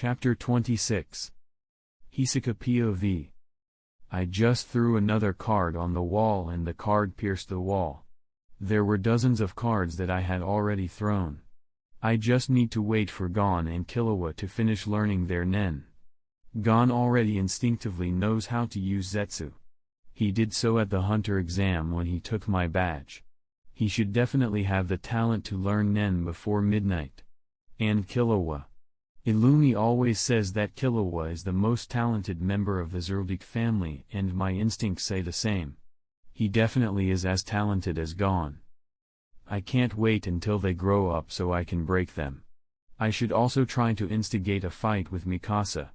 Chapter 26. Hisoka POV. I just threw another card on the wall and the card pierced the wall. There were dozens of cards that I had already thrown. I just need to wait for Gon and Killua to finish learning their nen. Gon already instinctively knows how to use Zetsu. He did so at the hunter exam when he took my badge. He should definitely have the talent to learn nen before midnight. And Killua. Illumi always says that Killua is the most talented member of the shouldnt family, and my instincts say the same. He definitely is as talented as Gon. I can't wait until they grow up so I can break them. I should also try to instigate a fight with Mikasa.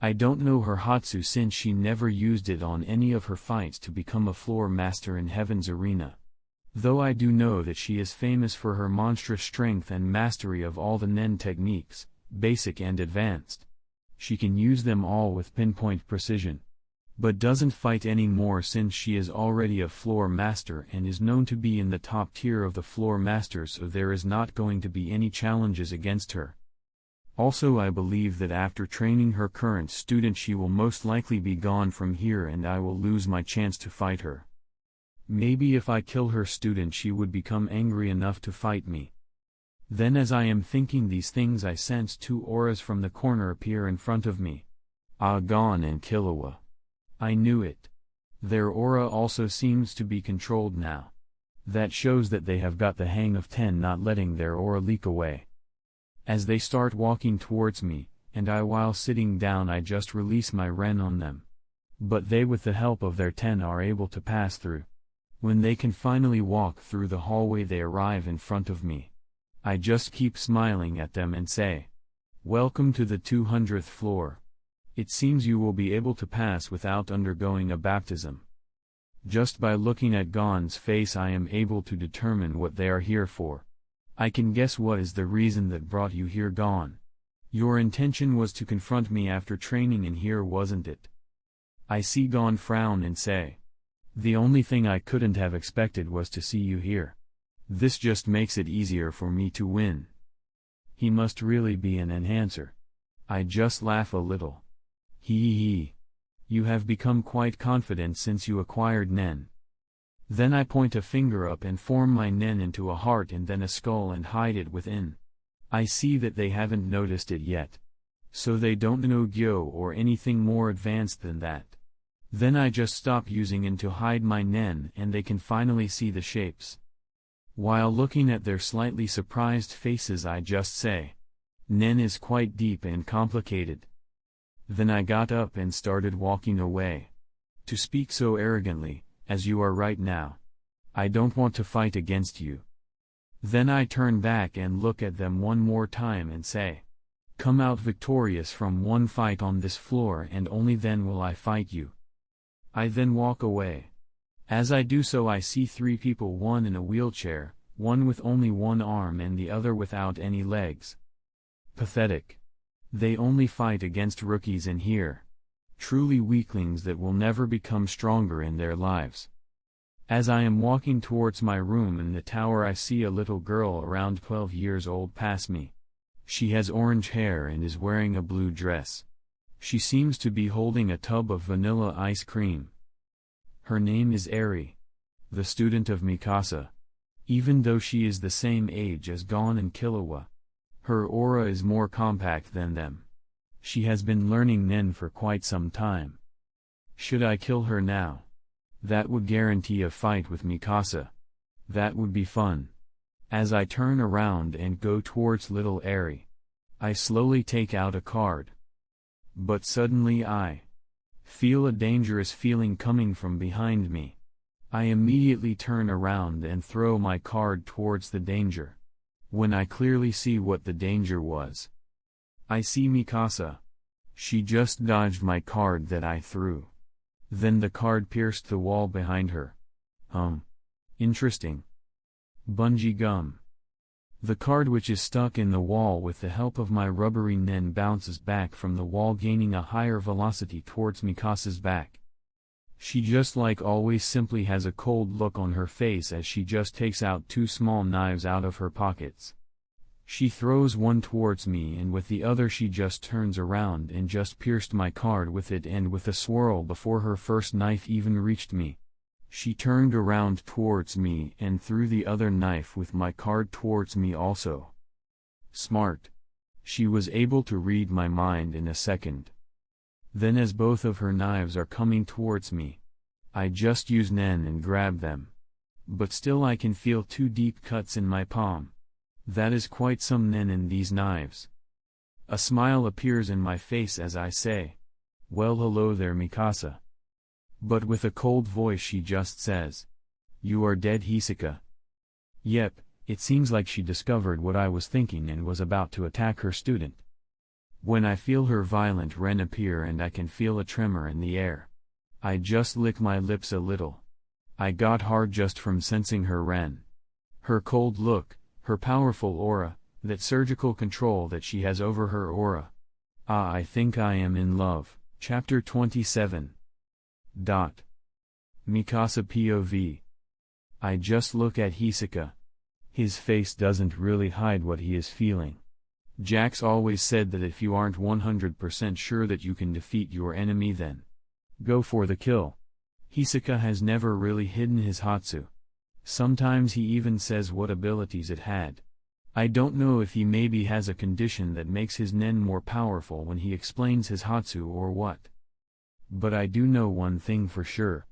I don't know her Hatsu since she never used it on any of her fights to become a floor master in Heaven's arena. Though I do know that she is famous for her monstrous strength and mastery of all the nen techniques, basic and advanced. She can use them all with pinpoint precision. But doesn't fight anymore since she is already a floor master and is known to be in the top tier of the floor masters, so there is not going to be any challenges against her. Also, I believe that after training her current student she will most likely be gone from here and I will lose my chance to fight her. Maybe if I kill her student she would become angry enough to fight me. Then as I am thinking these things I sense two auras from the corner appear in front of me. Gon and Killua. I knew it. Their aura also seems to be controlled now. That shows that they have got the hang of not letting their aura leak away. As they start walking towards me, and while sitting down I just release my Ren on them. But they with the help of their are able to pass through. When they can finally walk through the hallway they arrive in front of me. I just keep smiling at them and say, "Welcome to the 200th floor. It seems you will be able to pass without undergoing a baptism." Just by looking at Gon's face I am able to determine what they are here for. I can guess what is the reason that brought you here, Gon. Your intention was to confront me after training in here, wasn't it? I see Gon frown and say, "The only thing I couldn't have expected was to see you here. This just makes it easier for me to win." He must really be an enhancer. I just laugh a little. Hee. You have become quite confident since you acquired nen. Then I point a finger up and form my nen into a heart and then a skull and hide it within. I see that they haven't noticed it yet. So they don't know Gyo or anything more advanced than that. Then I just stop using it to hide my nen and they can finally see the shapes. While looking at their slightly surprised faces I just say, "Nen is quite deep and complicated." Then I got up and started walking away. To speak so arrogantly, as you are right now. I don't want to fight against you. Then I turn back and look at them one more time and say, "Come out victorious from one fight on this floor and only then will I fight you." I then walk away. As I do so I see three people, one in a wheelchair, one with only one arm and the other without any legs. Pathetic. They only fight against rookies in here. Truly weaklings that will never become stronger in their lives. As I am walking towards my room in the tower I see a little girl around 12 years old pass me. She has orange hair and is wearing a blue dress. She seems to be holding a tub of vanilla ice cream. Her name is Eri. The student of Mikasa. Even though she is the same age as Gon and Killua. Her aura is more compact than them. She has been learning nen for quite some time. Should I kill her now? That would guarantee a fight with Mikasa. That would be fun. As I turn around and go towards little Eri, I slowly take out a card. But suddenly I feel a dangerous feeling coming from behind me. I immediately turn around and throw my card towards the danger. When I clearly see what the danger was. I see Mikasa. She just dodged my card that I threw. Then the card pierced the wall behind her. Interesting. Bungee gum. The card which is stuck in the wall with the help of my rubbery nen bounces back from the wall, gaining a higher velocity towards Mikasa's back. She just like always simply has a cold look on her face as she just takes out two small knives out of her pockets. She throws one towards me and with the other she just turns around and just pierced my card with it and with a swirl before her first knife even reached me. She turned around towards me and threw the other knife with my card towards me also. Smart. She was able to read my mind in a second. Then as both of her knives are coming towards me, I just use Nen and grab them. But still I can feel 2 deep cuts in my palm. That is quite some Nen in these knives. A smile appears in my face as I say, "Well, hello there, Mikasa." But with a cold voice she just says, "You are dead, Hisoka." Yep, it seems like she discovered what I was thinking and was about to attack her student. When I feel her violent ren appear and I can feel a tremor in the air, I just lick my lips a little. I got hard just from sensing her ren. Her cold look, her powerful aura, that surgical control that she has over her aura. Ah, I think I am in love. Chapter 27. Mikasa POV. I just look at Hisoka. His face doesn't really hide what he is feeling. Jax always said that if you aren't 100% sure that you can defeat your enemy, then go for the kill. Hisoka has never really hidden his Hatsu. Sometimes he even says what abilities it had. I don't know if he maybe has a condition that makes his Nen more powerful when he explains his Hatsu or what. But I do know one thing for sure.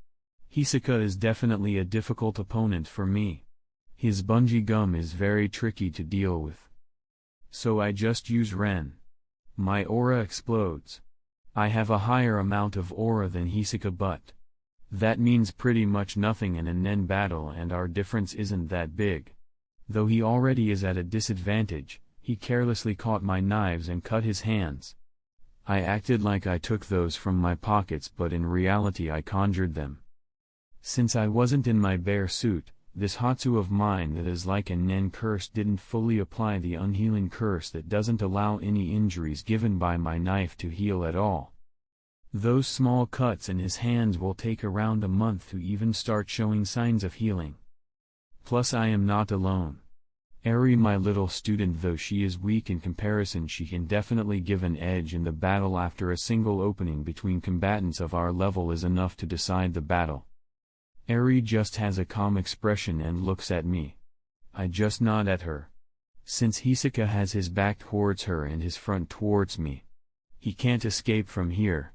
Hisoka is definitely a difficult opponent for me. His bungee gum is very tricky to deal with. So I just use Ren. My aura explodes. I have a higher amount of aura than Hisoka, but that means pretty much nothing in a Nen battle, and our difference isn't that big. Though he already is at a disadvantage, he carelessly caught my knives and cut his hands. I acted like I took those from my pockets, but in reality I conjured them. Since I wasn't in my bare suit, this Hatsu of mine that is like a Nen curse didn't fully apply the unhealing curse that doesn't allow any injuries given by my knife to heal at all. Those small cuts in his hands will take around a month to even start showing signs of healing. Plus I am not alone. Eri, my little student, though she is weak in comparison, she can definitely give an edge in the battle after a single opening between combatants of our level is enough to decide the battle. Eri just has a calm expression and looks at me. I just nod at her. Since Hisoka has his back towards her and his front towards me, he can't escape from here.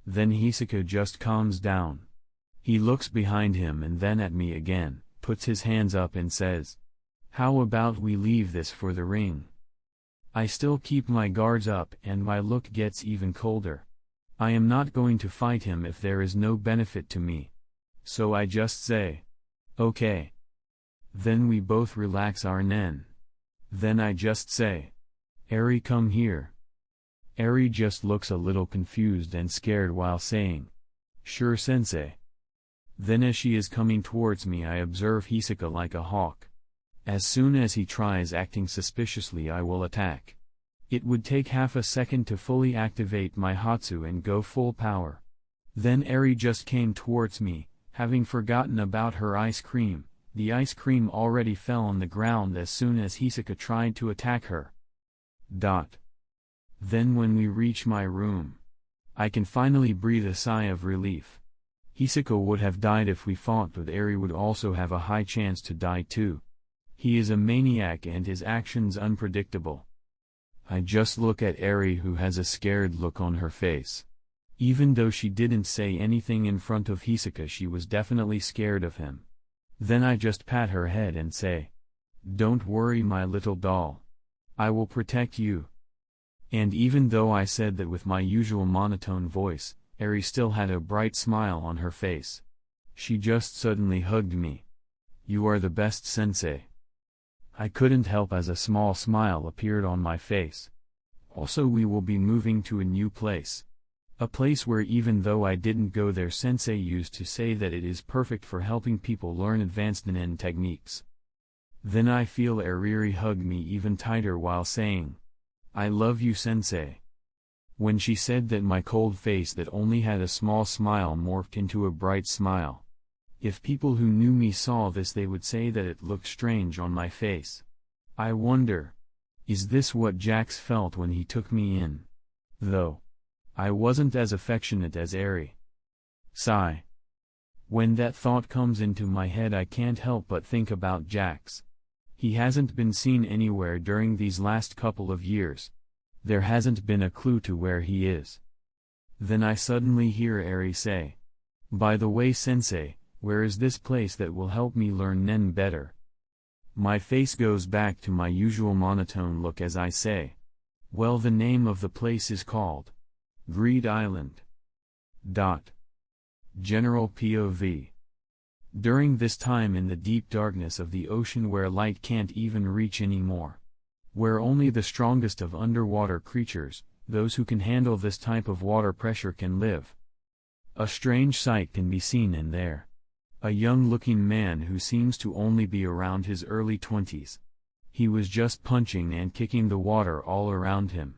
Then Hisoka just calms down. He looks behind him and then at me again, puts his hands up and says, "How about we leave this for the ring?" I still keep my guards up and my look gets even colder. I am not going to fight him if there is no benefit to me. So I just say, "Okay." Then we both relax our Nen. Then I just say, "Eri, come here." Eri just looks a little confused and scared while saying, "Sure, sensei." Then as she is coming towards me, I observe Hisoka like a hawk. As soon as he tries acting suspiciously, I will attack. It would take half a second to fully activate my Hatsu and go full power. Then Eri just came towards me, having forgotten about her ice cream. The ice cream already fell on the ground as soon as Hisoka tried to attack her. Then when we reach my room, I can finally breathe a sigh of relief. Hisoka would have died if we fought, but Eri would also have a high chance to die too. He is a maniac and his actions unpredictable. I just look at Eri, who has a scared look on her face. Even though she didn't say anything in front of Hisoka, she was definitely scared of him. Then I just pat her head and say, "Don't worry, my little doll. I will protect you." And even though I said that with my usual monotone voice, Eri still had a bright smile on her face. She just suddenly hugged me. "You are the best, sensei." I couldn't help as a small smile appeared on my face. Also, we will be moving to a new place. A place where, even though I didn't go there, sensei used to say that it is perfect for helping people learn advanced Nen techniques. Then I feel Eri hug me even tighter while saying, "I love you, sensei." When she said that, my cold face that only had a small smile morphed into a bright smile. If people who knew me saw this, they would say that it looked strange on my face. I wonder, Is this what Jax felt when he took me in? Though I wasn't as affectionate as Airy. Sigh. When that thought comes into my head I can't help but think about Jax. He hasn't been seen anywhere during these last couple of years. There hasn't been a clue to where he is. Then I suddenly hear Airy say, "By the way, Sensei, where is this place that will help me learn Nen better?" My face goes back to my usual monotone look as I say, "Well, the name of the place is called Greed Island." General POV. During this time in the deep darkness of the ocean where light can't even reach anymore, where only the strongest of underwater creatures, those who can handle this type of water pressure, can live, a strange sight can be seen in there. A young-looking man who seems to only be around his early 20s. He was just punching and kicking the water all around him.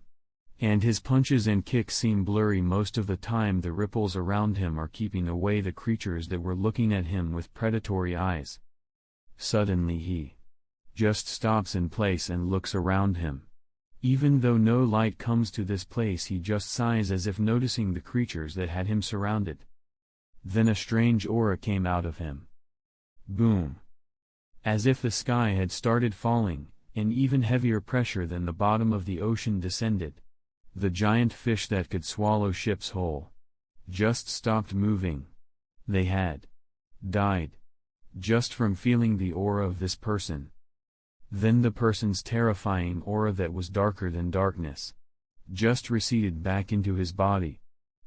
And his punches and kicks seem blurry most of the time. The ripples around him are keeping away the creatures that were looking at him with predatory eyes. Suddenly he just stops in place and looks around him. Even though no light comes to this place, he just sighs as if noticing the creatures that had him surrounded. Then a strange aura came out of him. Boom! As if the sky had started falling, an even heavier pressure than the bottom of the ocean descended. The giant fish that could swallow ships whole just stopped moving. They had died just from feeling the aura of this person. Then the person's terrifying aura that was darker than darkness just receded back into his body,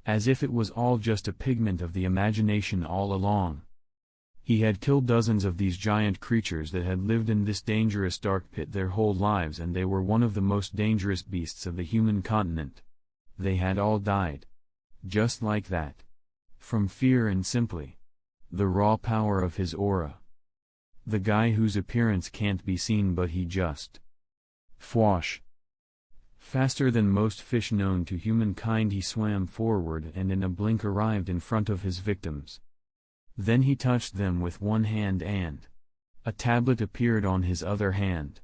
as if it was all just a pigment of the imagination all along. He had killed dozens of these giant creatures that had lived in this dangerous dark pit their whole lives, and they were one of the most dangerous beasts of the human continent. They had all died. Just like that. From fear and simply the raw power of his aura. The guy whose appearance can't be seen, but he just fwash. Faster than most fish known to humankind, he swam forward and in a blink arrived in front of his victims. Then he touched them with one hand and a tablet appeared on his other hand.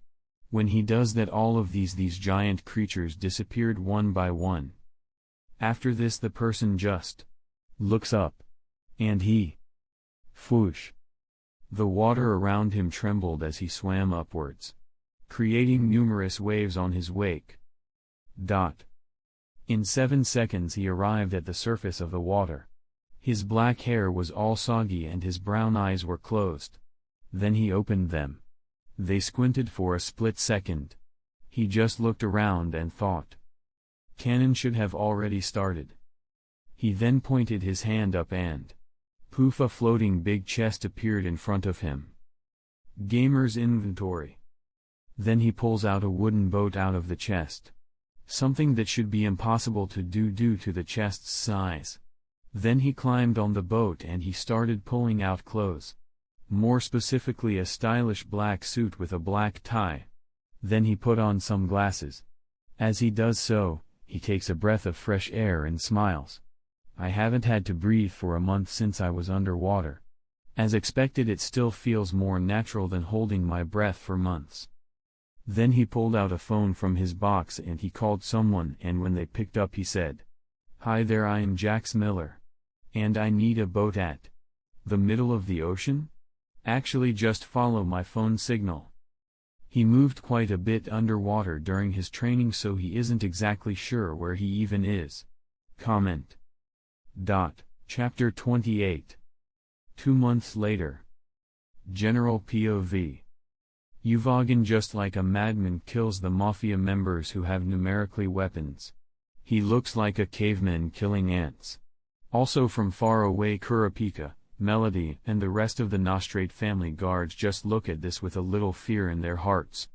When he does that, all of these giant creatures disappeared one by one. After this the person just looks up. And he whoosh. The water around him trembled as he swam upwards, creating numerous waves on his wake. In 7 seconds he arrived at the surface of the water. His black hair was all soggy and his brown eyes were closed. Then he opened them. They squinted for a split second. He just looked around and thought, "Cannon should have already started." He then pointed his hand up and poof, a floating big chest appeared in front of him. Gamer's inventory. Then he pulls out a wooden boat out of the chest. Something that should be impossible to do due to the chest's size. Then he climbed on the boat and he started pulling out clothes. More specifically, a stylish black suit with a black tie. Then he put on some glasses. As he does so, he takes a breath of fresh air and smiles. "I haven't had to breathe for a month since I was underwater. As expected, it still feels more natural than holding my breath for months." Then he pulled out a phone from his box and he called someone, and when they picked up he said, "Hi there, I am Jax Miller. And I need a boat at the middle of the ocean? Actually, just follow my phone signal." He moved quite a bit underwater during his training, so he isn't exactly sure where he even is. Comment. Chapter 28. 2 months later. General POV. Uvogin, just like a madman, kills the mafia members who have numerically weapons. He looks like a caveman killing ants. Also from far away, Kurapika, Melody, and the rest of the Nostrate family guards just look at this with a little fear in their hearts.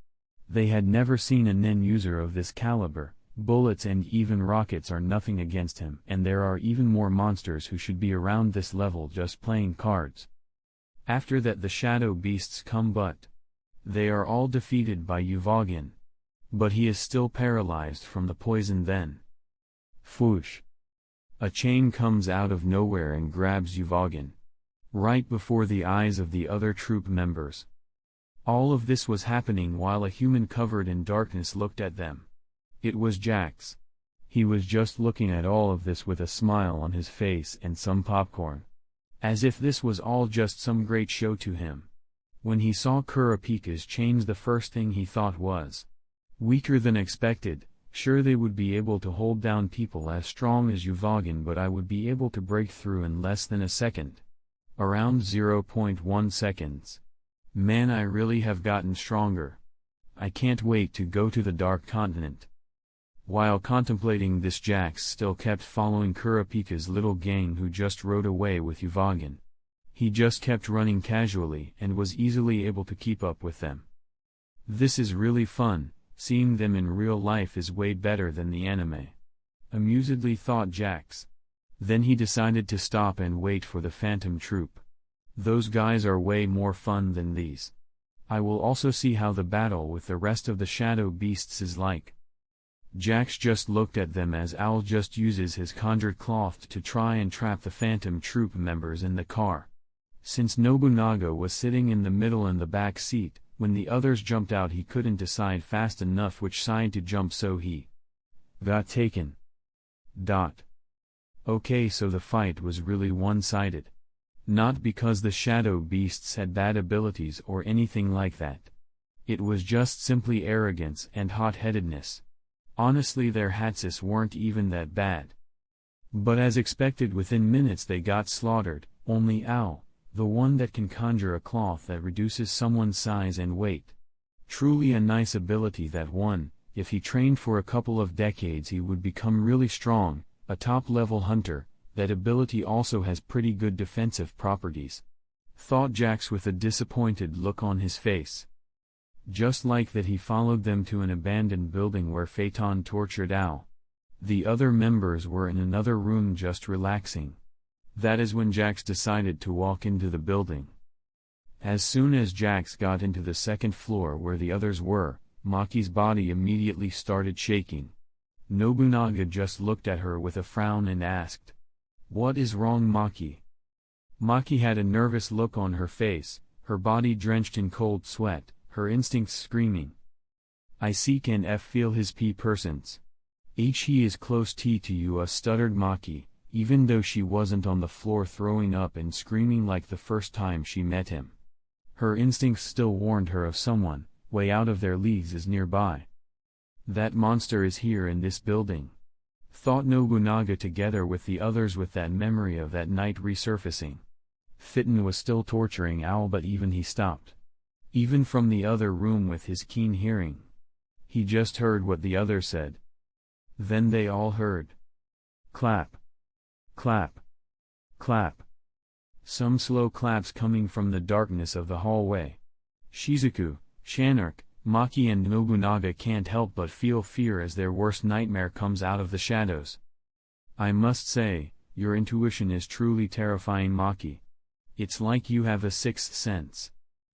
They had never seen a Nen user of this caliber. Bullets and even rockets are nothing against him, and there are even more monsters who should be around this level just playing cards. After that the shadow beasts come, but they are all defeated by Uvogin. But he is still paralyzed from the poison. Then whoosh. A chain comes out of nowhere and grabs Uvogin. Right before the eyes of the other troop members. All of this was happening while a human covered in darkness looked at them. It was Jax. He was just looking at all of this with a smile on his face and some popcorn. As if this was all just some great show to him. When he saw Kurapika's chains, the first thing he thought was, weaker than expected. Sure, they would be able to hold down people as strong as Uvogin, but I would be able to break through in less than a second. Around 0.1 seconds. Man, I really have gotten stronger. I can't wait to go to the Dark Continent. While contemplating this, Jax still kept following Kurapika's little gang who just rode away with Uvogin. He just kept running casually and was easily able to keep up with them. This is really fun. Seeing them in real life is way better than the anime. Amusedly thought Jax. Then he decided to stop and wait for the Phantom Troop. Those guys are way more fun than these. I will also see how the battle with the rest of the shadow beasts is like. Jax just looked at them as Owl just uses his conjured cloth to try and trap the Phantom Troop members in the car. Since Nobunaga was sitting in the middle in the back seat, when the others jumped out, he couldn't decide fast enough which side to jump, so he got taken. Okay, so the fight was really one-sided. Not because the shadow beasts had bad abilities or anything like that. It was just simply arrogance and hot-headedness. Honestly, their hatses weren't even that bad. But as expected, within minutes they got slaughtered. Only Owl, the one that can conjure a cloth that reduces someone's size and weight. Truly a nice ability that one, if he trained for a couple of decades, he would become really strong, a top-level hunter. That ability also has pretty good defensive properties. Thought Jax with a disappointed look on his face. Just like that, he followed them to an abandoned building where Phaeton tortured Owl. The other members were in another room just relaxing. That is when Jax decided to walk into the building. As soon as Jax got into the second floor where the others were, Maki's body immediately started shaking. Nobunaga just looked at her with a frown and asked, "What is wrong, Maki?" Maki had a nervous look on her face, her body drenched in cold sweat, her instincts screaming. "I seek and feel his persons. He is close to you," stuttered Maki, even though she wasn't on the floor throwing up and screaming like the first time she met him. Her instincts still warned her of someone, way out of their leagues, is nearby. That monster is here in this building. Thought Nobunaga together with the others, with that memory of that night resurfacing. Phaeton was still torturing Owl, but even he stopped. Even from the other room with his keen hearing. He just heard what the others said. Then they all heard. Clap. Clap. Clap. Some slow claps coming from the darkness of the hallway. Shizuku, Shanark, Maki and Nobunaga can't help but feel fear as their worst nightmare comes out of the shadows. I must say, your intuition is truly terrifying, Maki. It's like you have a sixth sense.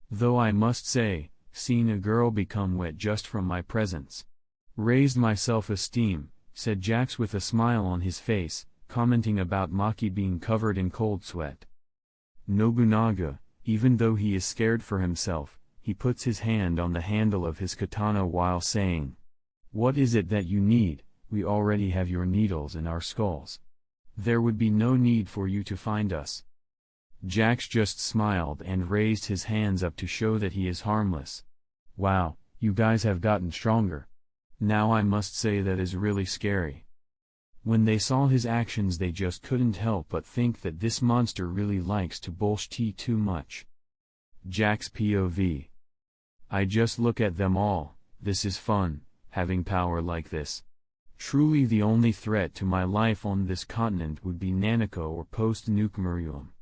Though I must say, seeing a girl become wet just from my presence raised my self-esteem, said Jax with a smile on his face, commenting about Maki being covered in cold sweat. Nobunaga, even though he is scared for himself, he puts his hand on the handle of his katana while saying, "What is it that you need? We already have your needles in our skulls. There would be no need for you to find us." Jax just smiled and raised his hands up to show that he is harmless. Wow, you guys have gotten stronger. Now I must say that is really scary. When they saw his actions, they just couldn't help but think that this monster really likes to bullshit too much. Jax POV. I just look at them all. This is fun, having power like this. Truly the only threat to my life on this continent would be Nanako or post-nuke Miriam.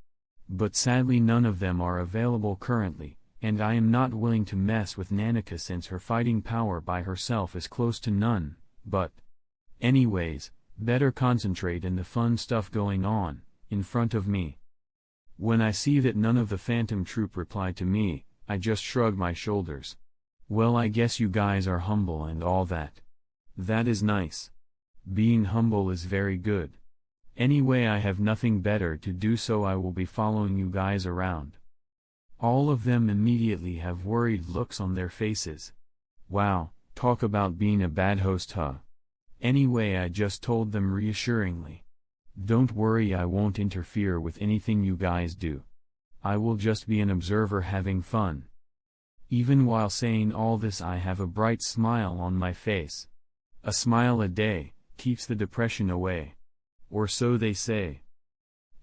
But sadly none of them are available currently, and I am not willing to mess with Nanaka since her fighting power by herself is close to none, but anyways, better concentrate in the fun stuff going on in front of me. When I see that none of the Phantom Troop replied to me, I just shrug my shoulders. Well, I guess you guys are humble and all that. That is nice. Being humble is very good. Anyway, I have nothing better to do, so I will be following you guys around. All of them immediately have worried looks on their faces. Wow, talk about being a bad host, huh? Anyway, I just told them reassuringly. Don't worry, I won't interfere with anything you guys do. I will just be an observer having fun. Even while saying all this, I have a bright smile on my face. A smile a day keeps the depression away. Or so they say.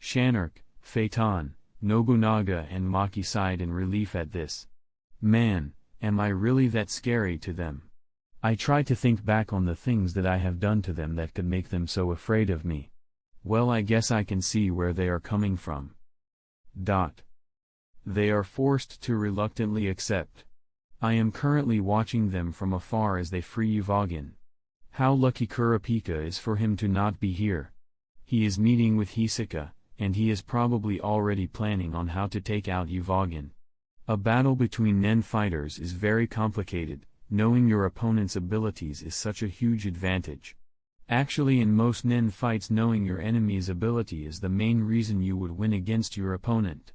Shanark, Phaeton, Nobunaga and Maki sighed in relief at this. Man, am I really that scary to them? I try to think back on the things that I have done to them that could make them so afraid of me. Well, I guess I can see where they are coming from. They are forced to reluctantly accept. I am currently watching them from afar as they free Uvogin. How lucky Kurapika is for him to not be here. He is meeting with Hisoka, and he is probably already planning on how to take out Uvogin. A battle between nen fighters is very complicated. Knowing your opponent's abilities is such a huge advantage. Actually, in most nen fights, knowing your enemy's ability is the main reason you would win against your opponent.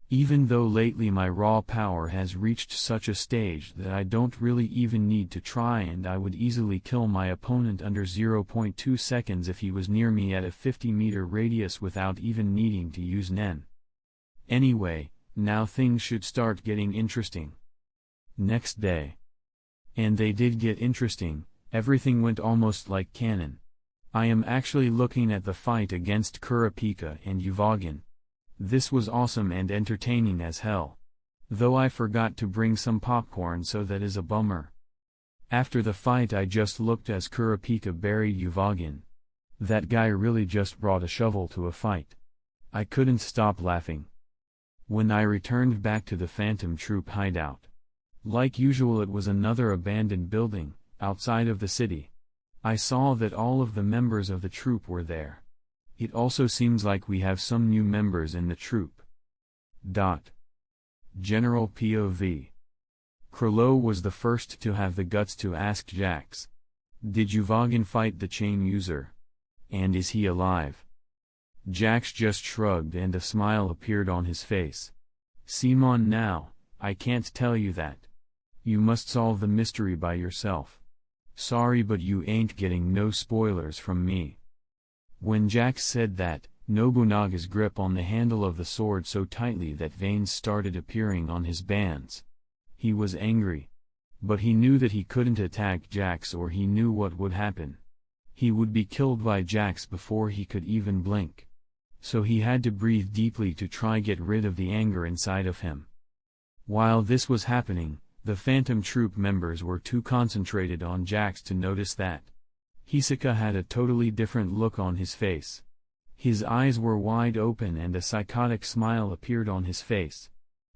Even though lately my raw power has reached such a stage that I don't really even need to try, and I would easily kill my opponent under 0.2 seconds if he was near me at a 50-meter radius without even needing to use nen. Anyway, now things should start getting interesting. Next day. And they did get interesting. Everything went almost like canon. I am actually looking at the fight against Kurapika and Uvogin. This was awesome and entertaining as hell. Though I forgot to bring some popcorn, so that is a bummer. After the fight, I just looked as Kurapika buried Uvogin. That guy really just brought a shovel to a fight. I couldn't stop laughing. When I returned back to the Phantom Troop hideout, like usual, it was another abandoned building, outside of the city. I saw that all of the members of the troop were there. It also seems like we have some new members in the troop. General POV. Krollo was the first to have the guts to ask Jax, "Did Uvogin fight the chain user? And is he alive?" Jax just shrugged and a smile appeared on his face. "Simon, now, I can't tell you that. You must solve the mystery by yourself. Sorry, but you ain't getting no spoilers from me." When Jax said that, Nobunaga's grip on the handle of the sword so tightly that veins started appearing on his bands. He was angry. But he knew that he couldn't attack Jax, or he knew what would happen. He would be killed by Jax before he could even blink. So he had to breathe deeply to try get rid of the anger inside of him. While this was happening, the Phantom Troop members were too concentrated on Jax to notice that. Hisoka had a totally different look on his face. His eyes were wide open and a psychotic smile appeared on his face.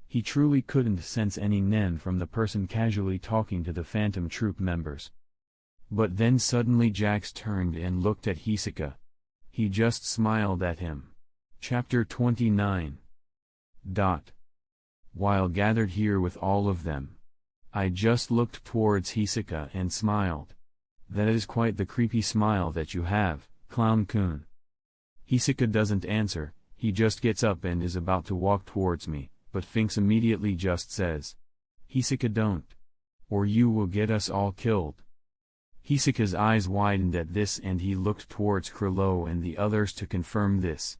He truly couldn't sense any nen from the person casually talking to the Phantom Troop members. But then suddenly Jax turned and looked at Hisoka. He just smiled at him. Chapter 29. While gathered here with all of them, I just looked towards Hisoka and smiled. "That is quite the creepy smile that you have, Clown-kun." Hisoka doesn't answer, he just gets up and is about to walk towards me, but Finks immediately just says, "Hisoka, don't. Or you will get us all killed." Hisoka's eyes widened at this and he looked towards Krollo and the others to confirm this.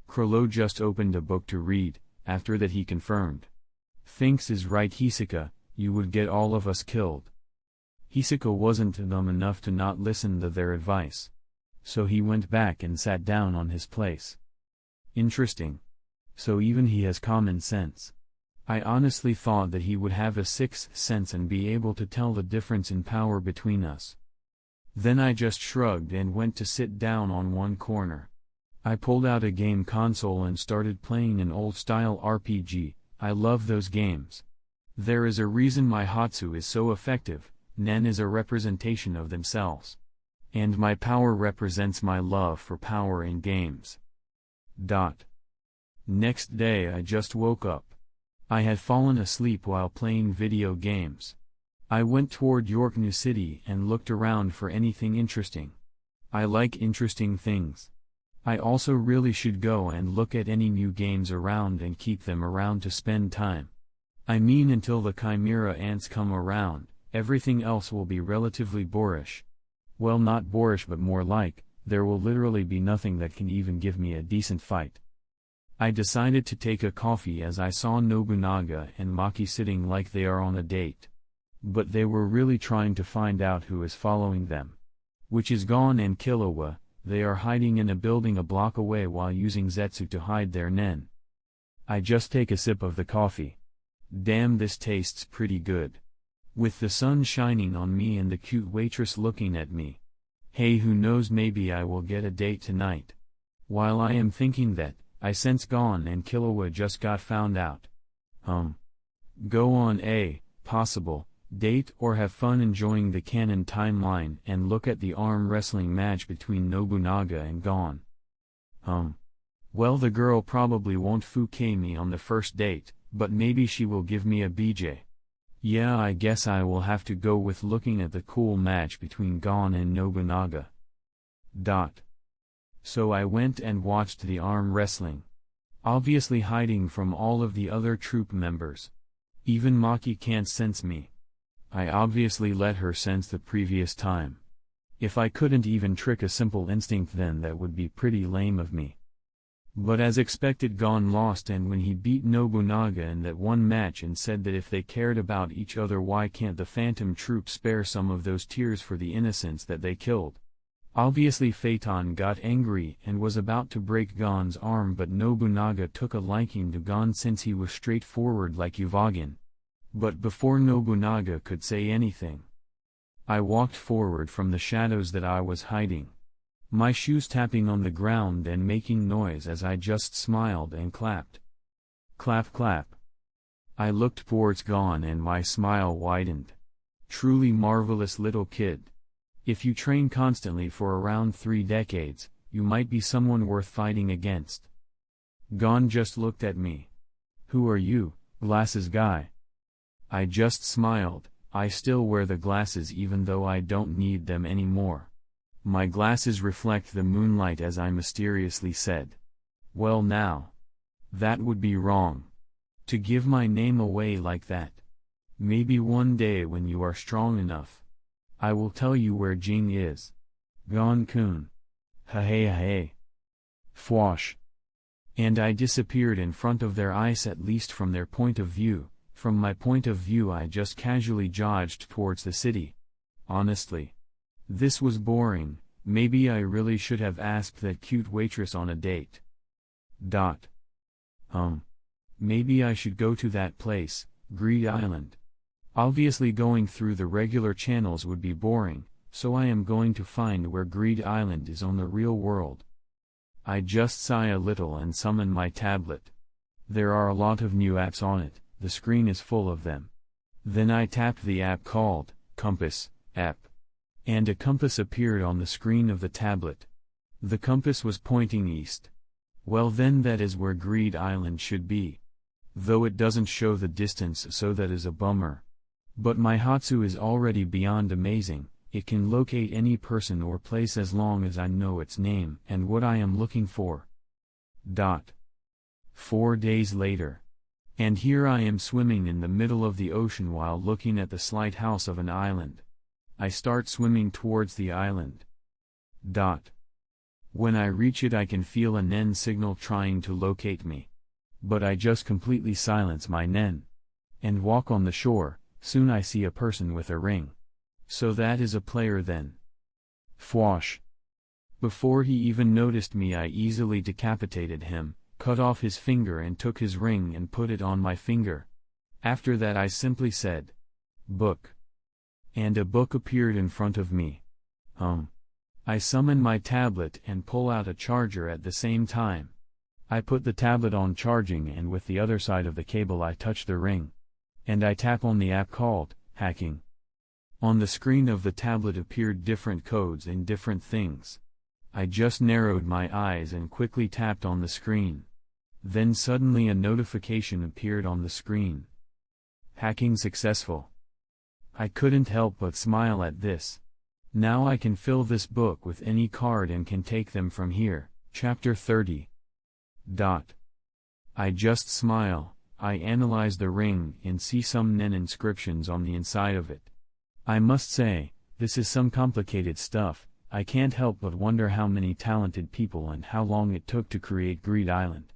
Krollo just opened a book to read. After that he confirmed. "Finks is right, Hisoka, you would get all of us killed." Hisoka wasn't dumb enough to not listen to their advice. So he went back and sat down on his place. Interesting. So even he has common sense. I honestly thought that he would have a sixth sense and be able to tell the difference in power between us. Then I just shrugged and went to sit down on one corner. I pulled out a game console and started playing an old-style RPG. I love those games. There is a reason my Hatsu is so effective. Nen is a representation of themselves. And my power represents my love for power in games. Next day I just woke up. I had fallen asleep while playing video games. I went toward York New City and looked around for anything interesting. I like interesting things. I also really should go and look at any new games around and keep them around to spend time. I mean until the chimera ants come around, everything else will be relatively boorish. Well, not boorish but more like, there will literally be nothing that can even give me a decent fight. I decided to take a coffee as I saw Nobunaga and Maki sitting like they are on a date. But they were really trying to find out who is following them. Which is Gon and Killua. They are hiding in a building a block away while using Zetsu to hide their nen. I just take a sip of the coffee. Damn, this tastes pretty good. With the sun shining on me and the cute waitress looking at me. Hey, who knows, maybe I will get a date tonight. While I am thinking that, I sense Gon and Killua just got found out. Go on a possible date or have fun enjoying the canon timeline and look at the arm wrestling match between Nobunaga and Gon. Well, the girl probably won't fuke me on the first date, but maybe she will give me a BJ. Yeah, I guess I will have to go with looking at the cool match between Gon and Nobunaga. So I went and watched the arm wrestling. Obviously hiding from all of the other troop members. Even Maki can't sense me. I obviously let her sense the previous time. If I couldn't even trick a simple instinct, then that would be pretty lame of me. But as expected, Gon lost, and when he beat Nobunaga in that one match and said that if they cared about each other, why can't the Phantom Troop spare some of those tears for the innocents that they killed? Obviously Phaeton got angry and was about to break Gon's arm, but Nobunaga took a liking to Gon since he was straightforward like Yuvagin. But before Nobunaga could say anything, I walked forward from the shadows that I was hiding. My shoes tapping on the ground and making noise as I just smiled and clapped. Clap clap. I looked towards Gon and my smile widened. Truly marvelous little kid. If you train constantly for around 3 decades, you might be someone worth fighting against. Gon just looked at me. Who are you, glasses guy? I just smiled. I still wear the glasses even though I don't need them anymore. My glasses reflect the moonlight, as I mysteriously said. Well now. That would be wrong. To give my name away like that. Maybe one day when you are strong enough, I will tell you where Jing is. Gon-kun. Ha-hey-ha-hey. Fwash. And I disappeared in front of their eyes, at least from their point of view. From my point of view, I just casually jogged towards the city. Honestly. This was boring. Maybe I really should have asked that cute waitress on a date. Maybe I should go to that place, Greed Island. Obviously going through the regular channels would be boring, so I am going to find where Greed Island is on the real world. I just sigh a little and summon my tablet. There are a lot of new apps on it, the screen is full of them. Then I tapped the app called Compass app. And a compass appeared on the screen of the tablet. The compass was pointing east. Well then, that is where Greed Island should be. Though it doesn't show the distance, so that is a bummer. But my Hatsu is already beyond amazing. It can locate any person or place as long as I know its name and what I am looking for. 4 days later. And here I am swimming in the middle of the ocean while looking at the slight house of an island. I start swimming towards the island. When I reach it, I can feel a nen signal trying to locate me. But I just completely silence my nen. And walk on the shore. Soon I see a person with a ring. So that is a player then. Fwash. Before he even noticed me, I easily decapitated him, cut off his finger and took his ring and put it on my finger. After that I simply said, "Book." And a book appeared in front of me. I summon my tablet and pull out a charger at the same time. I put the tablet on charging, and with the other side of the cable I touch the ring. And I tap on the app called Hacking. On the screen of the tablet appeared different codes and different things. I just narrowed my eyes and quickly tapped on the screen. Then suddenly a notification appeared on the screen. Hacking successful. I couldn't help but smile at this. Now I can fill this book with any card and can take them from here. Chapter 30. I just smile. I analyze the ring and see some nen inscriptions on the inside of it. I must say, this is some complicated stuff. I can't help but wonder how many talented people and how long it took to create Greed Island.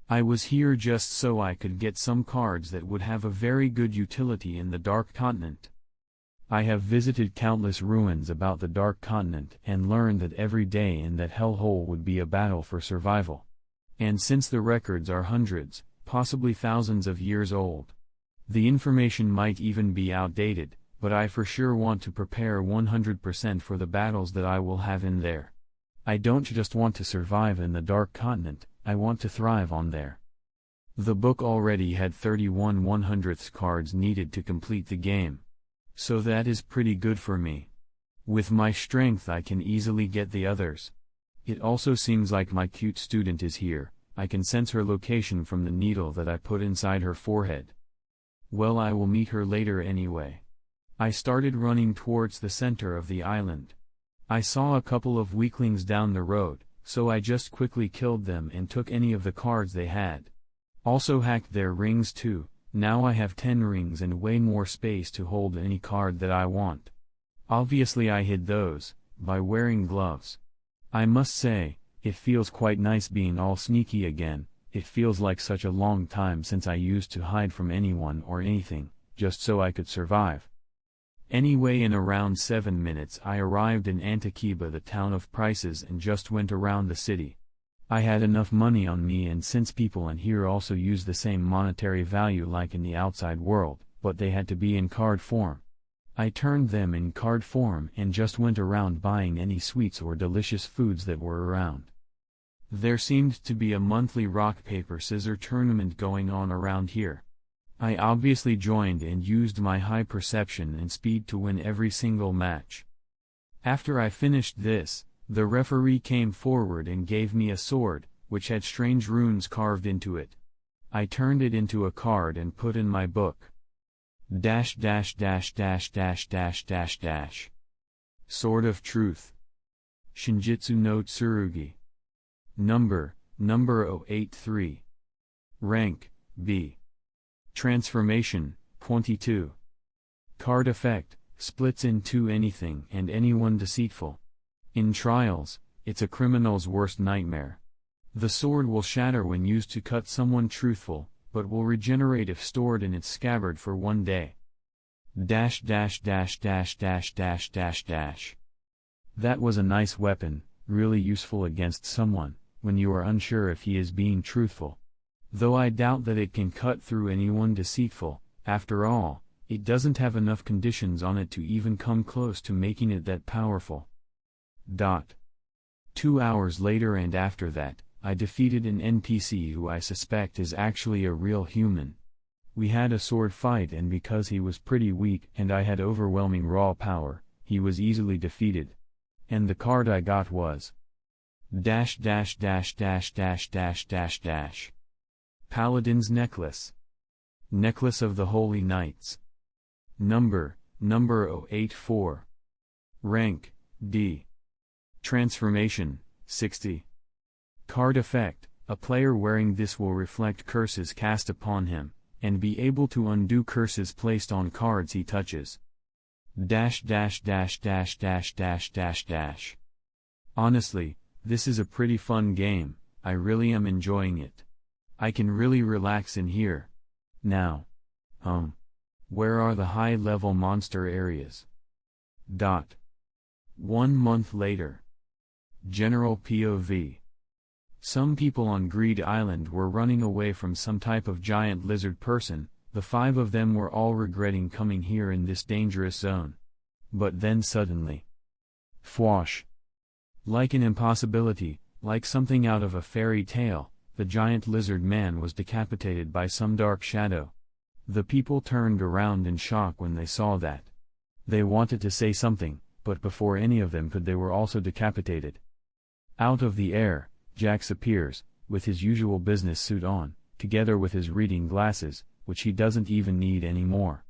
I was here just so I could get some cards that would have a very good utility in the Dark Continent. I have visited countless ruins about the Dark Continent and learned that every day in that hellhole would be a battle for survival. And since the records are hundreds, possibly thousands of years old, the information might even be outdated, but I for sure want to prepare 100% for the battles that I will have in there. I don't just want to survive in the Dark Continent, I want to thrive on there. The book already had 31 100th cards needed to complete the game. So that is pretty good for me. With my strength I can easily get the others. It also seems like my cute student is here. I can sense her location from the needle that I put inside her forehead. Well, I will meet her later anyway. I started running towards the center of the island. I saw a couple of weaklings down the road, so I just quickly killed them and took any of the cards they had. Also hacked their rings too. Now I have 10 rings and way more space to hold any card that I want. Obviously I hid those, by wearing gloves. I must say, it feels quite nice being all sneaky again. It feels like such a long time since I used to hide from anyone or anything, just so I could survive. Anyway, in around 7 minutes I arrived in Antiquiba, the town of prices, and just went around the city. I had enough money on me, and since people in here also use the same monetary value like in the outside world, but they had to be in card form. I turned them in card form and just went around buying any sweets or delicious foods that were around. There seemed to be a monthly rock paper scissors tournament going on around here. I obviously joined and used my high perception and speed to win every single match. After I finished this, the referee came forward and gave me a sword, which had strange runes carved into it. I turned it into a card and put in my book. Dash dash dash dash dash dash dash dash. Sword of Truth. Shinjitsu no Tsurugi. Number 083. Rank, B. Transformation, 22. Card effect, splits into anything and anyone deceitful. In trials, it's a criminal's worst nightmare. The sword will shatter when used to cut someone truthful, but will regenerate if stored in its scabbard for 1 day. Dash dash dash dash dash dash dash dash. That was a nice weapon, really useful against someone, when you are unsure if he is being truthful. Though I doubt that it can cut through anyone deceitful. After all, it doesn't have enough conditions on it to even come close to making it that powerful. 2 hours later, and after that, I defeated an NPC who I suspect is actually a real human. We had a sword fight, and because he was pretty weak and I had overwhelming raw power, he was easily defeated. And the card I got was dash dash dash dash dash dash dash dash. Paladin's Necklace. Necklace of the Holy Knights. Number 084. Rank, D. Transformation, 60. Card effect, a player wearing this will reflect curses cast upon him, and be able to undo curses placed on cards he touches. Dash dash dash dash dash dash dash dash. Honestly, this is a pretty fun game. I really am enjoying it. I can really relax in here. Now. Where are the high-level monster areas? 1 month later. General POV. Some people on Greed Island were running away from some type of giant lizard person. The 5 of them were all regretting coming here in this dangerous zone. But then suddenly. Fwash. Like an impossibility, like something out of a fairy tale, the giant lizard man was decapitated by some dark shadow. The people turned around in shock when they saw that. They wanted to say something, but before any of them could, they were also decapitated. Out of the air, Jax appears, with his usual business suit on, together with his reading glasses, which he doesn't even need anymore.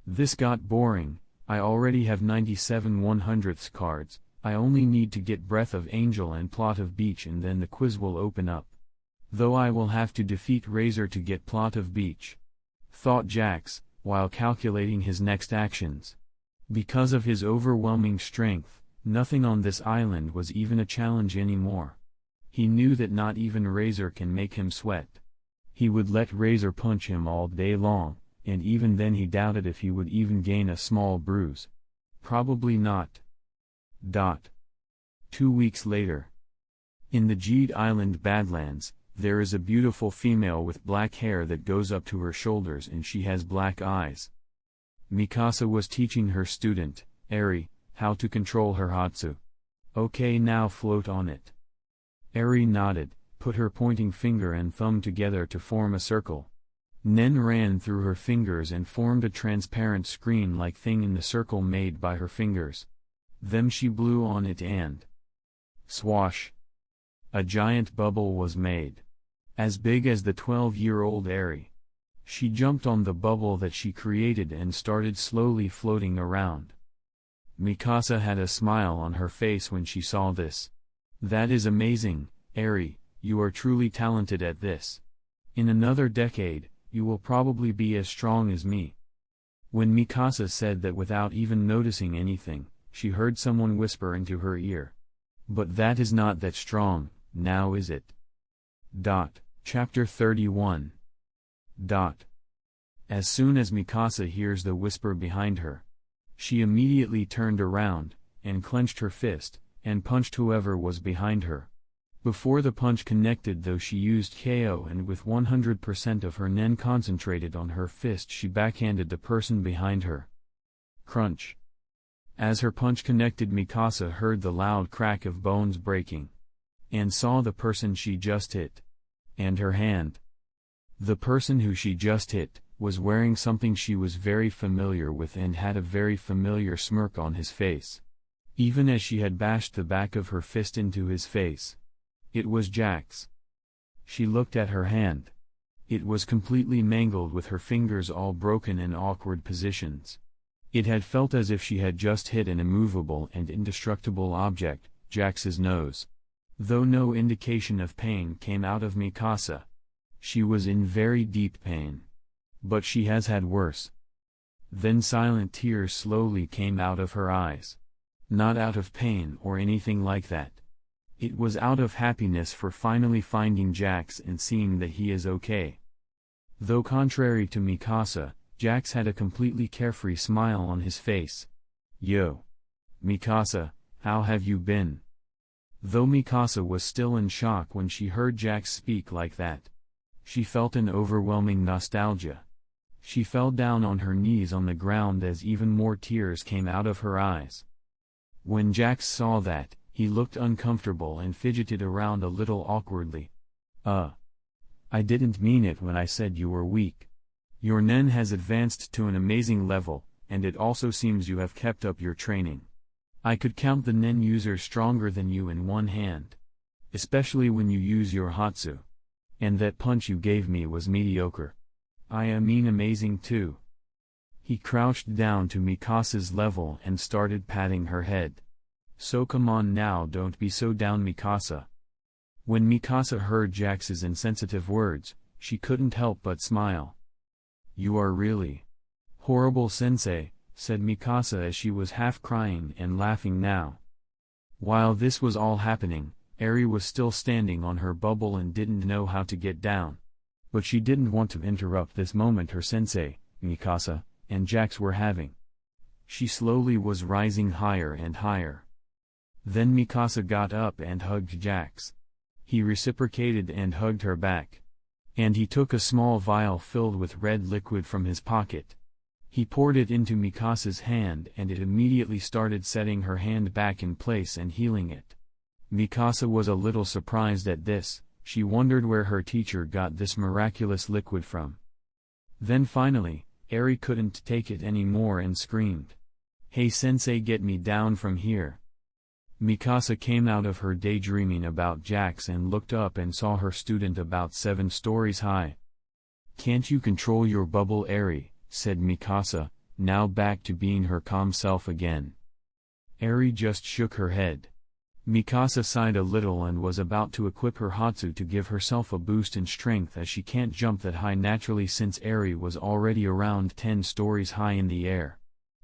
This got boring. I already have 97 100th cards. I only need to get Breath of Angel and Plot of Beach, and then the quiz will open up. Though I will have to defeat Razor to get plot of beach, thought Jax, while calculating his next actions. Because of his overwhelming strength, nothing on this island was even a challenge anymore. He knew that not even Razor can make him sweat. He would let Razor punch him all day long, and even then he doubted if he would even gain a small bruise. Probably not. 2 weeks later. In the Jeed Island Badlands, there is a beautiful female with black hair that goes up to her shoulders and she has black eyes. Mikasa was teaching her student, Eri, how to control her Hatsu. Okay, now float on it. Eri nodded, put her pointing finger and thumb together to form a circle. Nen ran through her fingers and formed a transparent screen-like thing in the circle made by her fingers. Then she blew on it and swash! A giant bubble was made. As big as the 12-year-old Eri. She jumped on the bubble that she created and started slowly floating around. Mikasa had a smile on her face when she saw this. That is amazing, Eri, you are truly talented at this. In another decade, you will probably be as strong as me. When Mikasa said that without even noticing anything, she heard someone whisper into her ear. But that is not that strong, now is it? Chapter 31. As soon as Mikasa hears the whisper behind her, she immediately turned around, and clenched her fist, and punched whoever was behind her. Before the punch connected though she used KO and with 100% of her Nen concentrated on her fist she backhanded the person behind her. Crunch. As her punch connected Mikasa heard the loud crack of bones breaking. And saw the person she just hit. And her hand. The person who she just hit, was wearing something she was very familiar with and had a very familiar smirk on his face. Even as she had bashed the back of her fist into his face. It was Jax. She looked at her hand. It was completely mangled with her fingers all broken in awkward positions. It had felt as if she had just hit an immovable and indestructible object, Jax's nose. Though no indication of pain came out of Mikasa. She was in very deep pain. But she has had worse. Then silent tears slowly came out of her eyes. Not out of pain or anything like that. It was out of happiness for finally finding Jax and seeing that he is okay. Though contrary to Mikasa, Jax had a completely carefree smile on his face. Yo! Mikasa, how have you been? Though Mikasa was still in shock when she heard Jax speak like that. She felt an overwhelming nostalgia. She fell down on her knees on the ground as even more tears came out of her eyes. When Jax saw that, he looked uncomfortable and fidgeted around a little awkwardly. I didn't mean it when I said you were weak. Your Nen has advanced to an amazing level, and it also seems you have kept up your training. I could count the Nen users stronger than you in one hand. Especially when you use your Hatsu. And that punch you gave me was mediocre. I mean amazing too. He crouched down to Mikasa's level and started patting her head. So come on now, don't be so down, Mikasa. When Mikasa heard Jax's insensitive words, she couldn't help but smile. You are really horrible, sensei, said Mikasa as she was half crying and laughing now. While this was all happening, Eri was still standing on her bubble and didn't know how to get down. But she didn't want to interrupt this moment her sensei, Mikasa, and Jax were having. She slowly was rising higher and higher. Then Mikasa got up and hugged Jax. He reciprocated and hugged her back. And he took a small vial filled with red liquid from his pocket. He poured it into Mikasa's hand and it immediately started setting her hand back in place and healing it. Mikasa was a little surprised at this. She wondered where her teacher got this miraculous liquid from. Then finally, Eri couldn't take it anymore and screamed. Hey sensei, get me down from here. Mikasa came out of her daydreaming about Jax and looked up and saw her student about 7 stories high. Can't you control your bubble, Eri? Said Mikasa, now back to being her calm self again. Eri just shook her head. Mikasa sighed a little and was about to equip her Hatsu to give herself a boost in strength, as she can't jump that high naturally since Eri was already around 10 stories high in the air.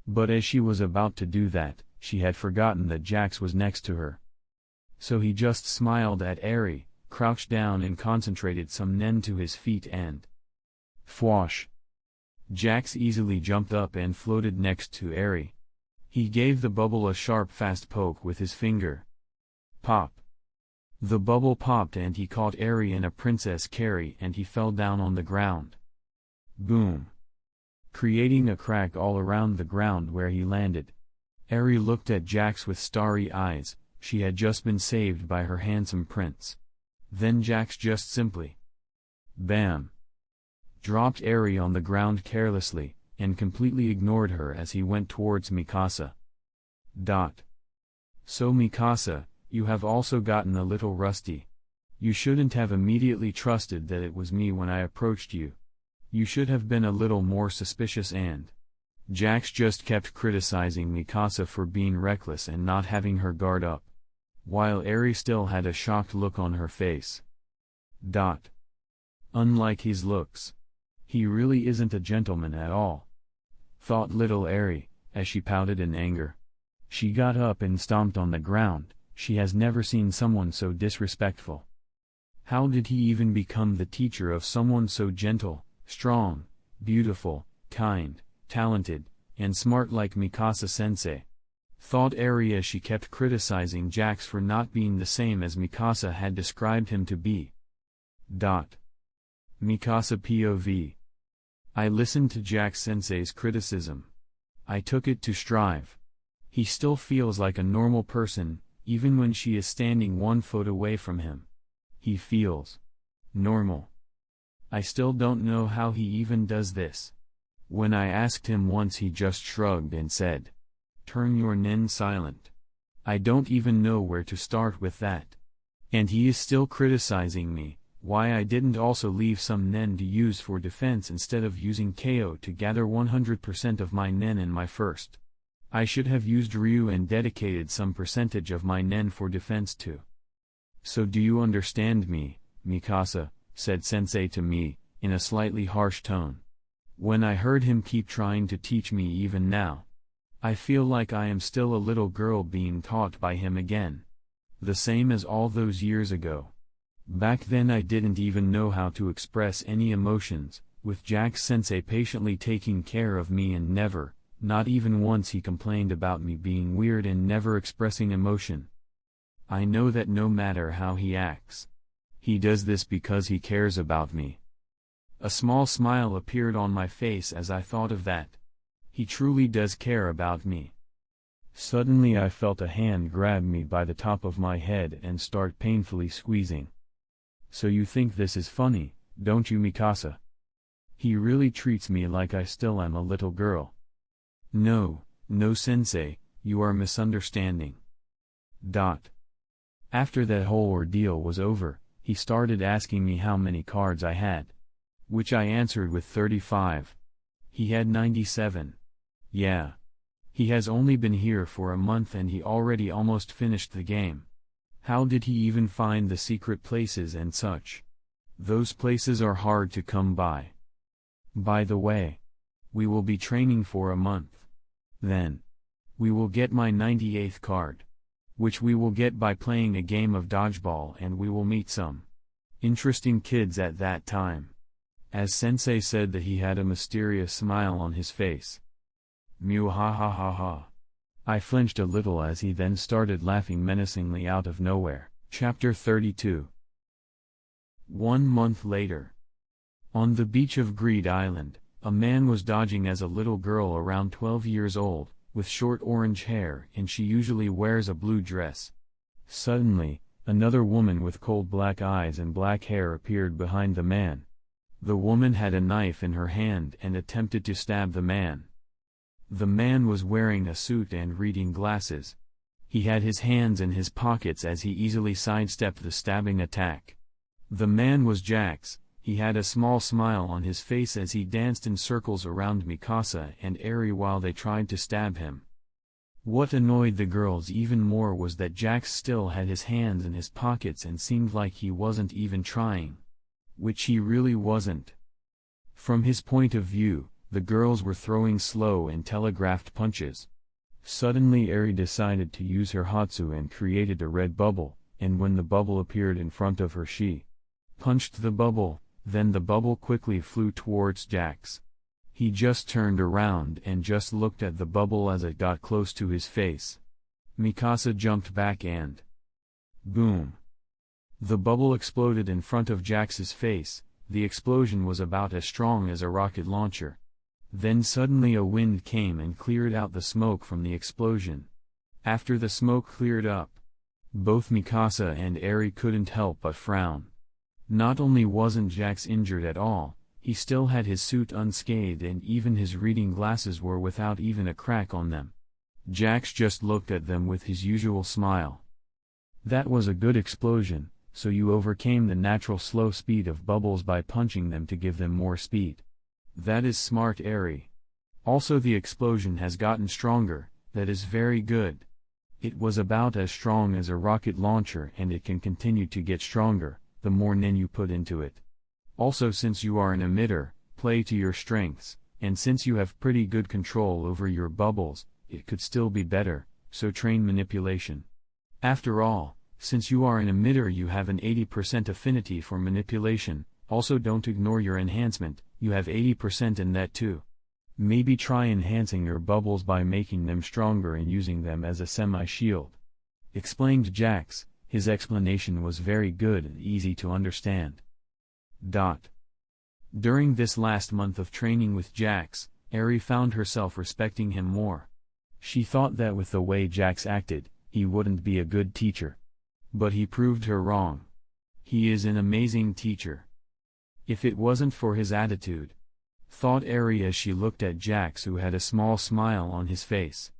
But as she was about to do that, she had forgotten that Jax was next to her. So he just smiled at Eri, crouched down and concentrated some nen to his feet and fwash. Jax easily jumped up and floated next to Eri. He gave the bubble a sharp fast poke with his finger. Pop. The bubble popped and he caught Eri in a princess carry and he fell down on the ground. Boom. Creating a crack all around the ground where he landed. Eri looked at Jax with starry eyes. She had just been saved by her handsome prince. Then Jax just simply bam! Dropped Eri on the ground carelessly, and completely ignored her as he went towards Mikasa. So Mikasa, you have also gotten a little rusty. You shouldn't have immediately trusted that it was me when I approached you. You should have been a little more suspicious and… Jax just kept criticizing Mikasa for being reckless and not having her guard up, while Eri still had a shocked look on her face. Unlike his looks. He really isn't a gentleman at all, thought little Eri, as she pouted in anger. She got up and stomped on the ground. She has never seen someone so disrespectful. How did he even become the teacher of someone so gentle, strong, beautiful, kind, talented, and smart like Mikasa-sensei? Thought Eri as she kept criticizing Jax for not being the same as Mikasa had described him to be. Mikasa POV. I listened to Jax-sensei's criticism. I took it to strive. He still feels like a normal person, even when she is standing 1 foot away from him. He feels normal. I still don't know how he even does this. When I asked him once, he just shrugged and said, "Turn your nen silent." I don't even know where to start with that. And he is still criticizing me, why I didn't also leave some nen to use for defense instead of using KO to gather 100% of my nen in my first. I should have used Ryu and dedicated some percentage of my nen for defense too. So do you understand me, Mikasa? Said Sensei to me, in a slightly harsh tone. When I heard him keep trying to teach me even now, I feel like I am still a little girl being taught by him again. The same as all those years ago. Back then I didn't even know how to express any emotions, with Jax-sensei patiently taking care of me and never, not even once, he complained about me being weird and never expressing emotion. I know that no matter how he acts, he does this because he cares about me. A small smile appeared on my face as I thought of that. He truly does care about me. Suddenly I felt a hand grab me by the top of my head and start painfully squeezing. So you think this is funny, don't you, Mikasa? He really treats me like I still am a little girl. No, sensei, you are misunderstanding. After that whole ordeal was over, he started asking me how many cards I had. Which I answered with 35. He had 97. Yeah. He has only been here for a month and he already almost finished the game. How did he even find the secret places and such? Those places are hard to come by. By the way, we will be training for a month. Then, we will get my 98th card, which we will get by playing a game of dodgeball, and we will meet some interesting kids at that time. As Sensei said that, he had a mysterious smile on his face. Mew ha ha ha ha. I flinched a little as he then started laughing menacingly out of nowhere. Chapter 32. 1 month later. On the beach of Greed Island, a man was dodging as a little girl around 12 years old, with short orange hair, and she usually wears a blue dress. Suddenly, another woman with cold black eyes and black hair appeared behind the man. The woman had a knife in her hand and attempted to stab the man. The man was wearing a suit and reading glasses. He had his hands in his pockets as he easily sidestepped the stabbing attack. The man was Jax. He had a small smile on his face as he danced in circles around Mikasa and Eri while they tried to stab him. What annoyed the girls even more was that Jax still had his hands in his pockets and seemed like he wasn't even trying. Which he really wasn't. From his point of view, the girls were throwing slow and telegraphed punches. Suddenly Eri decided to use her Hatsu and created a red bubble, and when the bubble appeared in front of her she punched the bubble, then the bubble quickly flew towards Jax. He just turned around and just looked at the bubble as it got close to his face. Mikasa jumped back and boom! The bubble exploded in front of Jax's face. The explosion was about as strong as a rocket launcher. Then suddenly a wind came and cleared out the smoke from the explosion. After the smoke cleared up, both Mikasa and Eri couldn't help but frown. Not only wasn't Jax injured at all, he still had his suit unscathed and even his reading glasses were without even a crack on them. Jax just looked at them with his usual smile. That was a good explosion, so you overcame the natural slow speed of bubbles by punching them to give them more speed. That is smart, Eri. Also the explosion has gotten stronger, that is very good. It was about as strong as a rocket launcher and it can continue to get stronger, the more nen you put into it. Also since you are an emitter, play to your strengths, and since you have pretty good control over your bubbles, it could still be better, so train manipulation. After all, since you are an emitter you have an 80% affinity for manipulation, also don't ignore your enhancement, you have 80% in that too. Maybe try enhancing your bubbles by making them stronger and using them as a semi-shield. Explained Jax. His explanation was very good and easy to understand. During this last month of training with Jax, Eri found herself respecting him more. She thought that with the way Jax acted, he wouldn't be a good teacher. But he proved her wrong. He is an amazing teacher. If it wasn't for his attitude, thought Eri as she looked at Jax, who had a small smile on his face.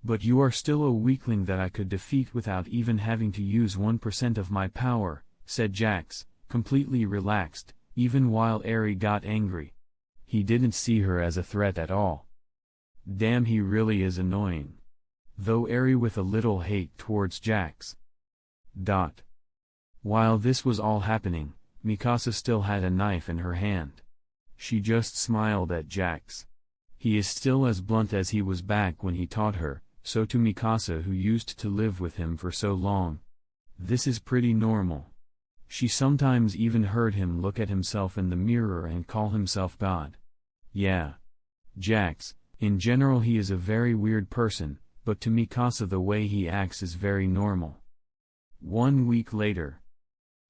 But you are still a weakling that I could defeat without even having to use 1% of my power, said Jax, completely relaxed, even while Eri got angry. He didn't see her as a threat at all. Damn, he really is annoying. Though Eri with a little hate towards Jax. While this was all happening, Mikasa still had a knife in her hand. She just smiled at Jax. He is still as blunt as he was back when he taught her, so to Mikasa, who used to live with him for so long. This is pretty normal. She sometimes even heard him look at himself in the mirror and call himself God. Yeah. Jax, in general he is a very weird person, but to Mikasa the way he acts is very normal. 1 week later.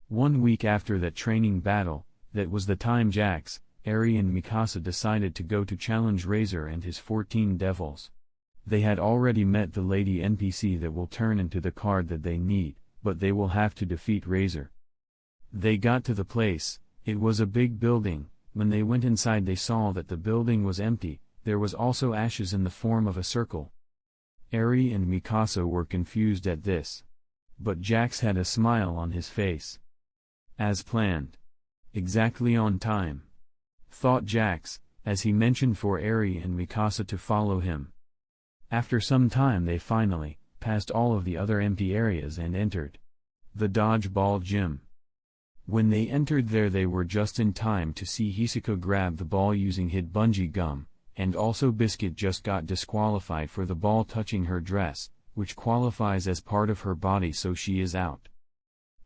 1 week after that training battle, that was the time Jax, Eri and Mikasa decided to go to challenge Razor and his 14 devils. They had already met the lady NPC that will turn into the card that they need, but they will have to defeat Razor. They got to the place. It was a big building. When they went inside they saw that the building was empty. There was also ashes in the form of a circle. Eri and Mikasa were confused at this. But Jax had a smile on his face. As planned. Exactly on time. Thought Jax, as he mentioned for Eri and Mikasa to follow him. After some time they finally passed all of the other empty areas and entered the dodgeball gym. When they entered there they were just in time to see Hisako grab the ball using hit bungee gum, and also Biscuit just got disqualified for the ball touching her dress, which qualifies as part of her body, so she is out.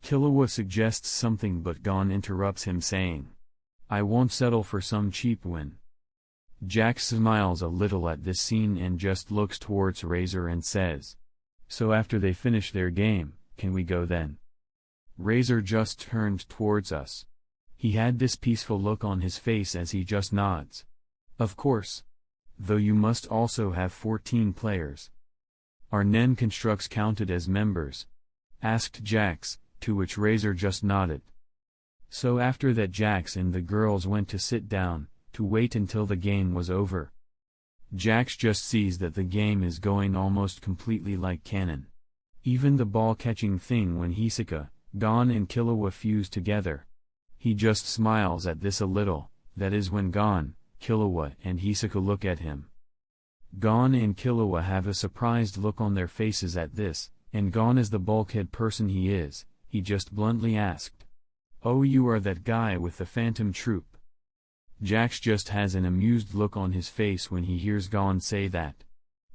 Killua suggests something but Gon interrupts him saying, "I won't settle for some cheap win." Jax smiles a little at this scene and just looks towards Razor and says, "So after they finish their game, can we go then?" Razor just turned towards us. He had this peaceful look on his face as he just nods. "Of course. Though you must also have 14 players. Are Nen constructs counted as members?" asked Jax, to which Razor just nodded. So after that Jax and the girls went to sit down, to wait until the game was over. Jax just sees that the game is going almost completely like canon. Even the ball catching thing when Hisako, Gon and Killua fuse together. He just smiles at this a little, that is when Gon, Killua and Hisako look at him. Gon and Killua have a surprised look on their faces at this, and Gon, as the bulkhead person he is, he just bluntly asked, "Oh, you are that guy with the phantom troop?" Jax just has an amused look on his face when he hears Gon say that.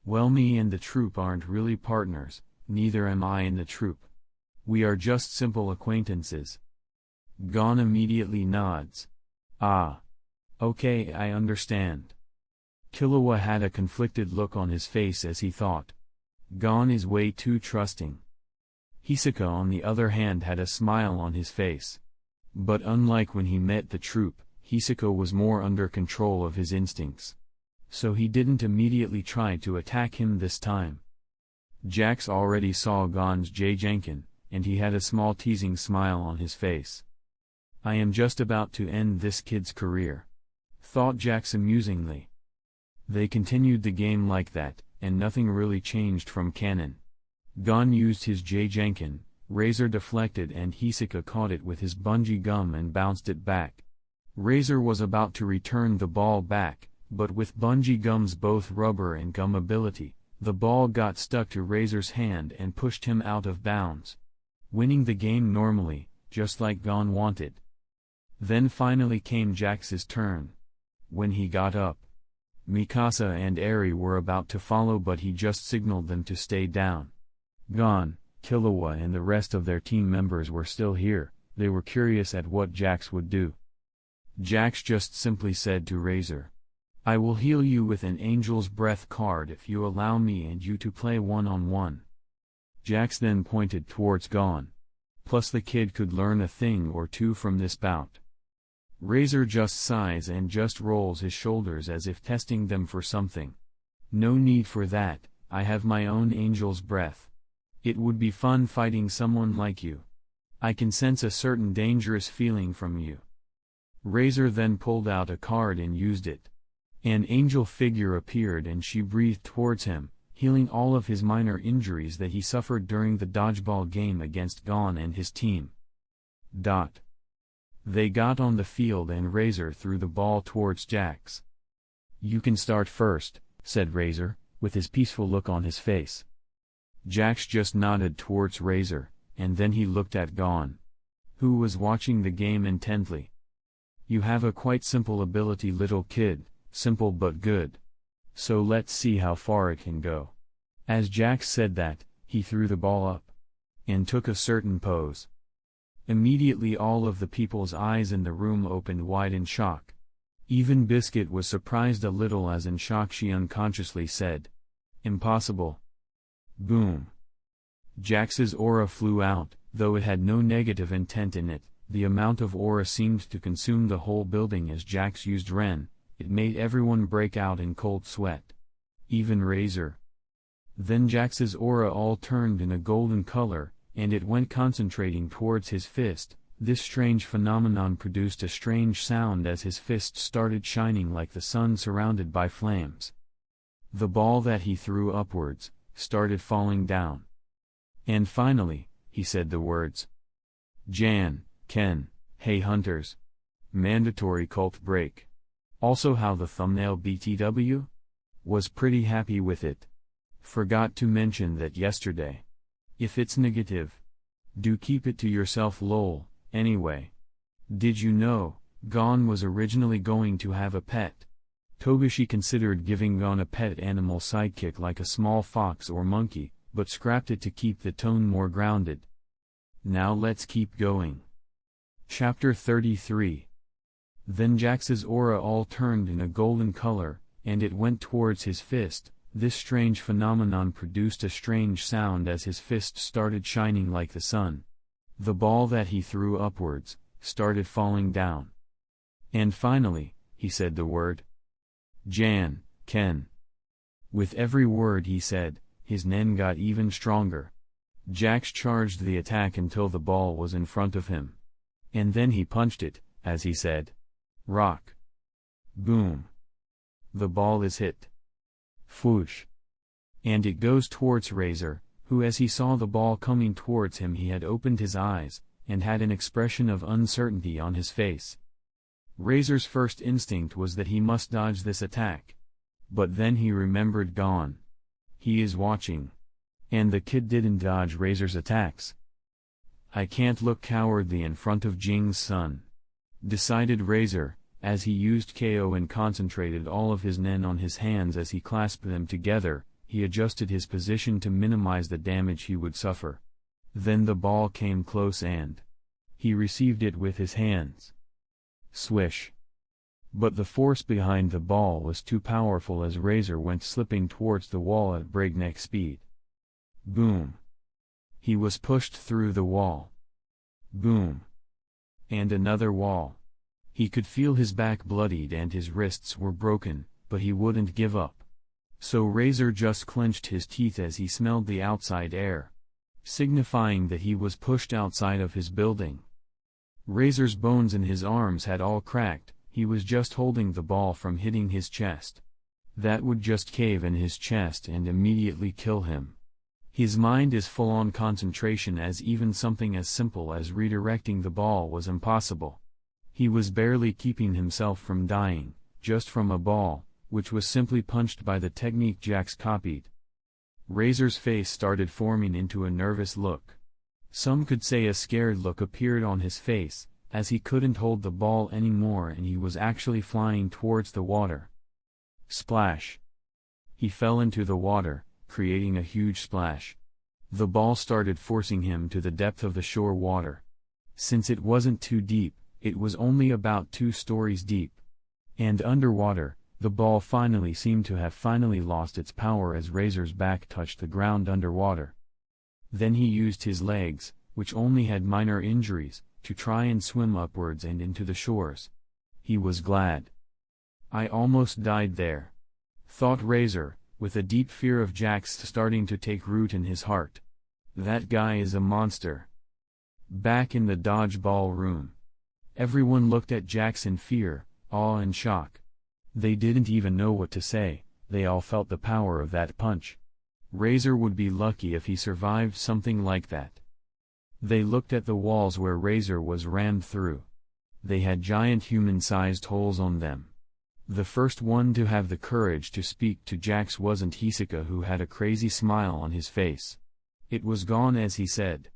"Well, me and the troop aren't really partners, neither am I in the troop. We are just simple acquaintances." Gon immediately nods. "Ah. Okay, I understand." Killua had a conflicted look on his face as he thought, Gon is way too trusting. Hisoka on the other hand had a smile on his face. But unlike when he met the troop, Hisoka was more under control of his instincts. So he didn't immediately try to attack him this time. Jax already saw Gon's Janken, and he had a small teasing smile on his face. "I am just about to end this kid's career," thought Jax amusingly. They continued the game like that, and nothing really changed from canon. Gon used his Janken, Razor deflected, and Hisoka caught it with his bungee gum and bounced it back. Razor was about to return the ball back, but with bungee gum's both rubber and gum ability, the ball got stuck to Razor's hand and pushed him out of bounds, winning the game normally, just like Gon wanted. Then finally came Jax's turn. When he got up, Mikasa and Eri were about to follow, but he just signaled them to stay down. Gon, Killua and the rest of their team members were still here. They were curious at what Jax would do. Jax just simply said to Razor, "I will heal you with an Angel's Breath card if you allow me and you to play one-on-one." Jax then pointed towards Gon. Plus the kid could learn a thing or two from this bout. Razor just sighs and just rolls his shoulders as if testing them for something. "No need for that, I have my own Angel's Breath. It would be fun fighting someone like you. I can sense a certain dangerous feeling from you." Razor then pulled out a card and used it. An angel figure appeared and she breathed towards him, healing all of his minor injuries that he suffered during the dodgeball game against Gon and his team. They got on the field and Razor threw the ball towards Jax. "You can start first," said Razor, with his peaceful look on his face. Jax just nodded towards Razor, and then he looked at Gon, who was watching the game intently. "You have a quite simple ability, little kid, simple but good. So let's see how far it can go." As Jax said that, he threw the ball up and took a certain pose. Immediately all of the people's eyes in the room opened wide in shock. Even Biscuit was surprised a little, as in shock she unconsciously said, "Impossible." Boom. Jax's aura flew out, though it had no negative intent in it. The amount of aura seemed to consume the whole building as Jax used Ren. It made everyone break out in cold sweat. Even Razor. Then Jax's aura all turned in a golden color, and it went concentrating towards his fist. This strange phenomenon produced a strange sound as his fist started shining like the sun surrounded by flames. The ball that he threw upwards started falling down. And finally, he said the words, "Ken, hey hunters. Mandatory cult break." Also how the thumbnail BTW? Was pretty happy with it. Forgot to mention that yesterday. If it's negative, do keep it to yourself lol. Anyway. Did you know, Gon was originally going to have a pet? Togashi considered giving Gon a pet animal sidekick like a small fox or monkey, but scrapped it to keep the tone more grounded. Now let's keep going. Chapter 33. Then Jax's aura all turned in a golden color, and it went towards his fist. This strange phenomenon produced a strange sound as his fist started shining like the sun. The ball that he threw upwards started falling down. And finally, he said the word, Ken. With every word he said, his nen got even stronger. Jax charged the attack until the ball was in front of him. And then he punched it, as he said, "Rock." Boom. The ball is hit. Fwoosh. And it goes towards Razor, who as he saw the ball coming towards him he had opened his eyes, and had an expression of uncertainty on his face. Razor's first instinct was that he must dodge this attack. But then he remembered Gone. He is watching. And the kid didn't dodge Razor's attacks. I can't look cowardly in front of Jing's son, decided Razor, as he used KO and concentrated all of his nen on his hands as he clasped them together. He adjusted his position to minimize the damage he would suffer. Then the ball came close and he received it with his hands. Swish. But the force behind the ball was too powerful as Razor went slipping towards the wall at breakneck speed. Boom. He was pushed through the wall. Boom. And another wall. He could feel his back bloodied and his wrists were broken, but he wouldn't give up. So Razor just clenched his teeth as he smelled the outside air, signifying that he was pushed outside of his building. Razor's bones in his arms had all cracked. He was just holding the ball from hitting his chest. That would just cave in his chest and immediately kill him. His mind is full on concentration as even something as simple as redirecting the ball was impossible. He was barely keeping himself from dying, just from a ball, which was simply punched by the technique Jax copied. Razor's face started forming into a nervous look. Some could say a scared look appeared on his face, as he couldn't hold the ball anymore and he was actually flying towards the water. Splash! He fell into the water, creating a huge splash. The ball started forcing him to the depth of the shore water. Since it wasn't too deep, it was only about 2 stories deep. And underwater, the ball finally seemed to have lost its power as Razor's back touched the ground underwater. Then he used his legs, which only had minor injuries, to try and swim upwards and into the shores. He was glad. I almost died there, thought Razor, with a deep fear of Jax starting to take root in his heart. That guy is a monster. Back in the dodgeball room, everyone looked at Jax in fear, awe and shock. They didn't even know what to say. They all felt the power of that punch. Razor would be lucky if he survived something like that. They looked at the walls where Razor was rammed through. They had giant human-sized holes on them. The first one to have the courage to speak to Jax wasn't Hisoka, who had a crazy smile on his face. It was Gone as he said,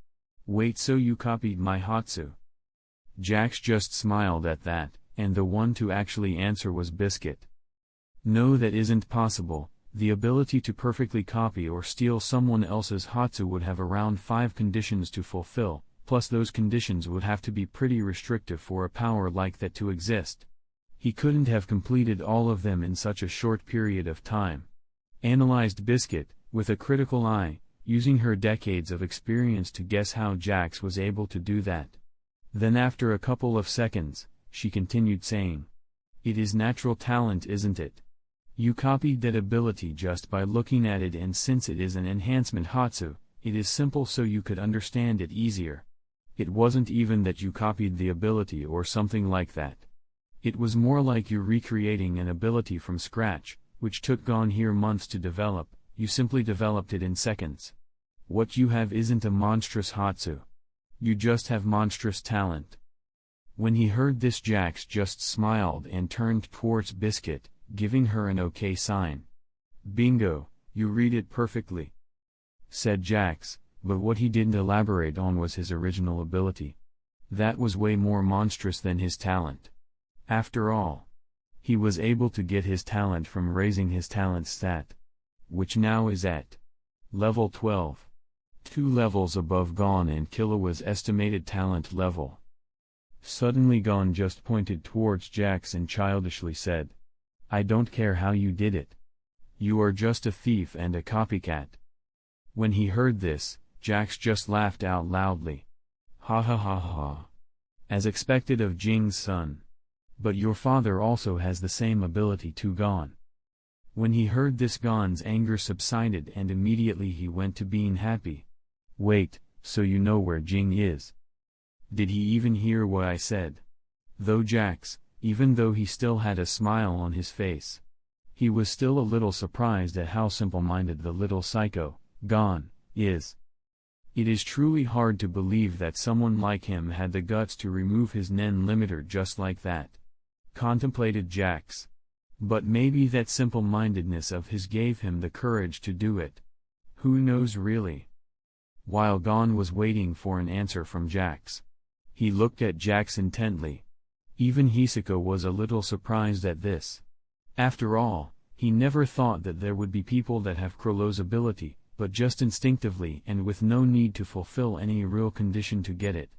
"Wait, so you copied my Hatsu?" Jax just smiled at that, and the one to actually answer was Biscuit. "No, that isn't possible. The ability to perfectly copy or steal someone else's Hatsu would have around 5 conditions to fulfill, plus those conditions would have to be pretty restrictive for a power like that to exist. He couldn't have completed all of them in such a short period of time," analyzed Biscuit, with a critical eye, using her decades of experience to guess how Jax was able to do that. Then after a couple of seconds, she continued saying, "It is natural talent, isn't it? You copied that ability just by looking at it, and since it is an enhancement Hatsu, it is simple so you could understand it easier. It wasn't even that you copied the ability or something like that. It was more like you recreating an ability from scratch, which took Gone here months to develop. You simply developed it in seconds. What you have isn't a monstrous Hatsu. You just have monstrous talent." When he heard this, Jax just smiled and turned towards Biscuit, giving her an okay sign. "Bingo, you read it perfectly," said Jax, but what he didn't elaborate on was his original ability. That was way more monstrous than his talent. After all, he was able to get his talent from raising his talent stat, which now is at level 12, 2 levels above Gone and Killua's estimated talent level. Suddenly Gone just pointed towards Jax and childishly said, "I don't care how you did it. You are just a thief and a copycat." When he heard this, Jax just laughed out loudly. "Ha ha ha ha. As expected of Jing's son. But your father also has the same ability to Gone." When he heard this, Gone's anger subsided and immediately he went to being happy. "Wait, so you know where Jing is? Did he even hear what I said?" Though Jax, even though he still had a smile on his face, he was still a little surprised at how simple-minded the little psycho, Gone, is. It is truly hard to believe that someone like him had the guts to remove his nen limiter just like that, contemplated Jax. But maybe that simple-mindedness of his gave him the courage to do it. Who knows really? While Gon was waiting for an answer from Jax, he looked at Jax intently. Even Hisoka was a little surprised at this. After all, he never thought that there would be people that have Krolo's ability, but just instinctively and with no need to fulfill any real condition to get it.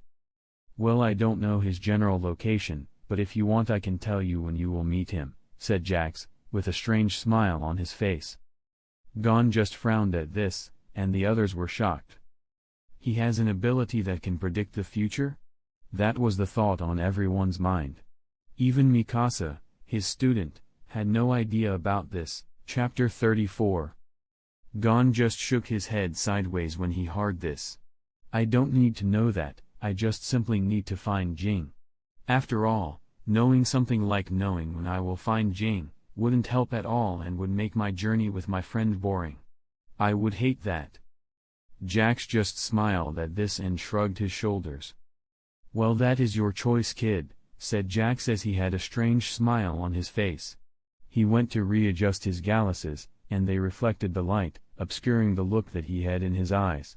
Well, I don't know his general location, but if you want I can tell you when you will meet him, said Jax, with a strange smile on his face. Gon just frowned at this, and the others were shocked. He has an ability that can predict the future? That was the thought on everyone's mind. Even Mikasa, his student, had no idea about this. Chapter 34. Gon just shook his head sideways when he heard this. I don't need to know that, I just simply need to find Jing. After all, knowing something like knowing when I will find Jing, wouldn't help at all and would make my journey with my friend boring. I would hate that. Jax just smiled at this and shrugged his shoulders. Well, that is your choice, kid, said Jax as he had a strange smile on his face. He went to readjust his galluses, and they reflected the light, obscuring the look that he had in his eyes.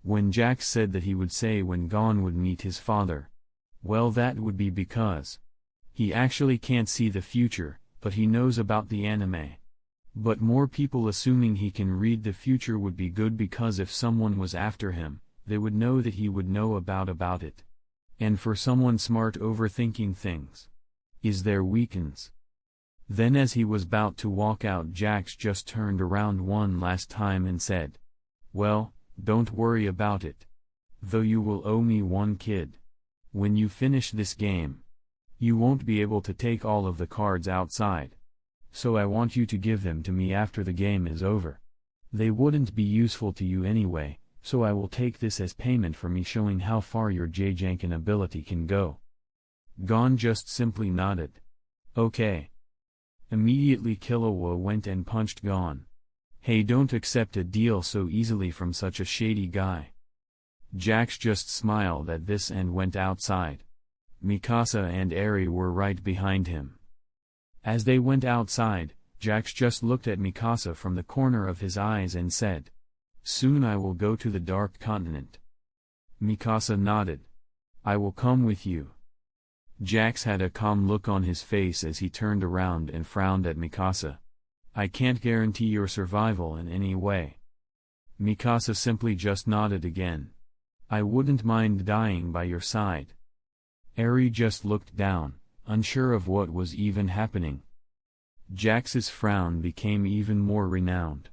When Jax said that he would say when Gon would meet his father, well, that would be because he actually can't see the future, but he knows about the anime. But more people assuming he can read the future would be good, because if someone was after him, they would know that he would know about it. And for someone smart, overthinking things is their weakness. Then as he was about to walk out, Jax just turned around one last time and said, well, don't worry about it. Though you will owe me one, kid. When you finish this game, you won't be able to take all of the cards outside. So I want you to give them to me after the game is over. They wouldn't be useful to you anyway, so I will take this as payment for me showing how far your J-Janken ability can go. Gon just simply nodded. Okay. Immediately Killua went and punched Gon. Hey, don't accept a deal so easily from such a shady guy. Jax just smiled at this and went outside. Mikasa and Eri were right behind him. As they went outside, Jax just looked at Mikasa from the corner of his eyes and said, soon I will go to the Dark Continent. Mikasa nodded. I will come with you. Jax had a calm look on his face as he turned around and frowned at Mikasa. I can't guarantee your survival in any way. Mikasa simply just nodded again. I wouldn't mind dying by your side. Eri just looked down, unsure of what was even happening. Jax's frown became even more renowned.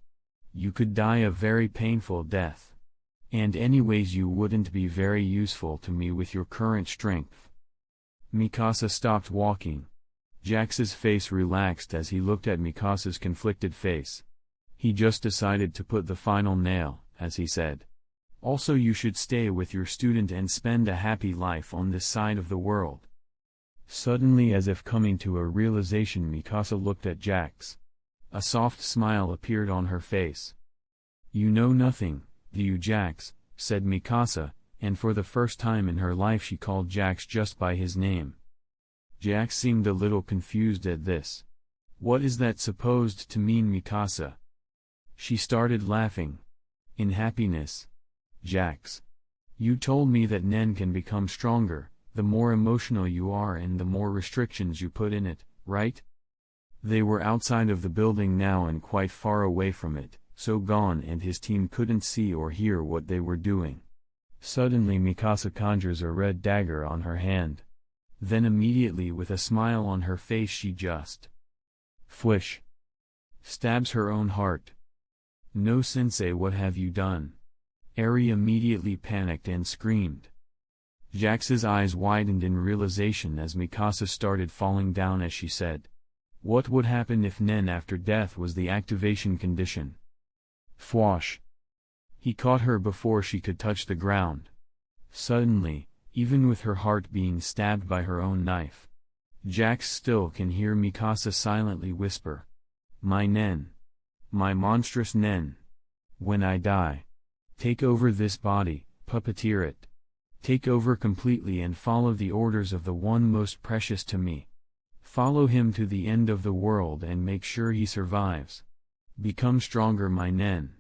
You could die a very painful death. And anyways you wouldn't be very useful to me with your current strength. Mikasa stopped walking. Jax's face relaxed as he looked at Mikasa's conflicted face. He just decided to put the final nail, as he said. Also, you should stay with your student and spend a happy life on this side of the world. Suddenly, as if coming to a realization, Mikasa looked at Jax. A soft smile appeared on her face. You know nothing, do you, Jax? Said Mikasa, and for the first time in her life she called Jax just by his name. Jax seemed a little confused at this. What is that supposed to mean, Mikasa? She started laughing. In happiness. Jax. You told me that Nen can become stronger, the more emotional you are and the more restrictions you put in it, right? They were outside of the building now and quite far away from it, so Gon and his team couldn't see or hear what they were doing. Suddenly Mikasa conjures a red dagger on her hand. Then immediately with a smile on her face she just fwish. Stabs her own heart. No, sensei, what have you done? Eri immediately panicked and screamed. Jax's eyes widened in realization as Mikasa started falling down as she said, what would happen if Nen after death was the activation condition? Fwash. He caught her before she could touch the ground. Suddenly, even with her heart being stabbed by her own knife, Jax still can hear Mikasa silently whisper, my Nen. My monstrous Nen. When I die, take over this body, puppeteer it. Take over completely and follow the orders of the one most precious to me. Follow him to the end of the world and make sure he survives. Become stronger, my nen.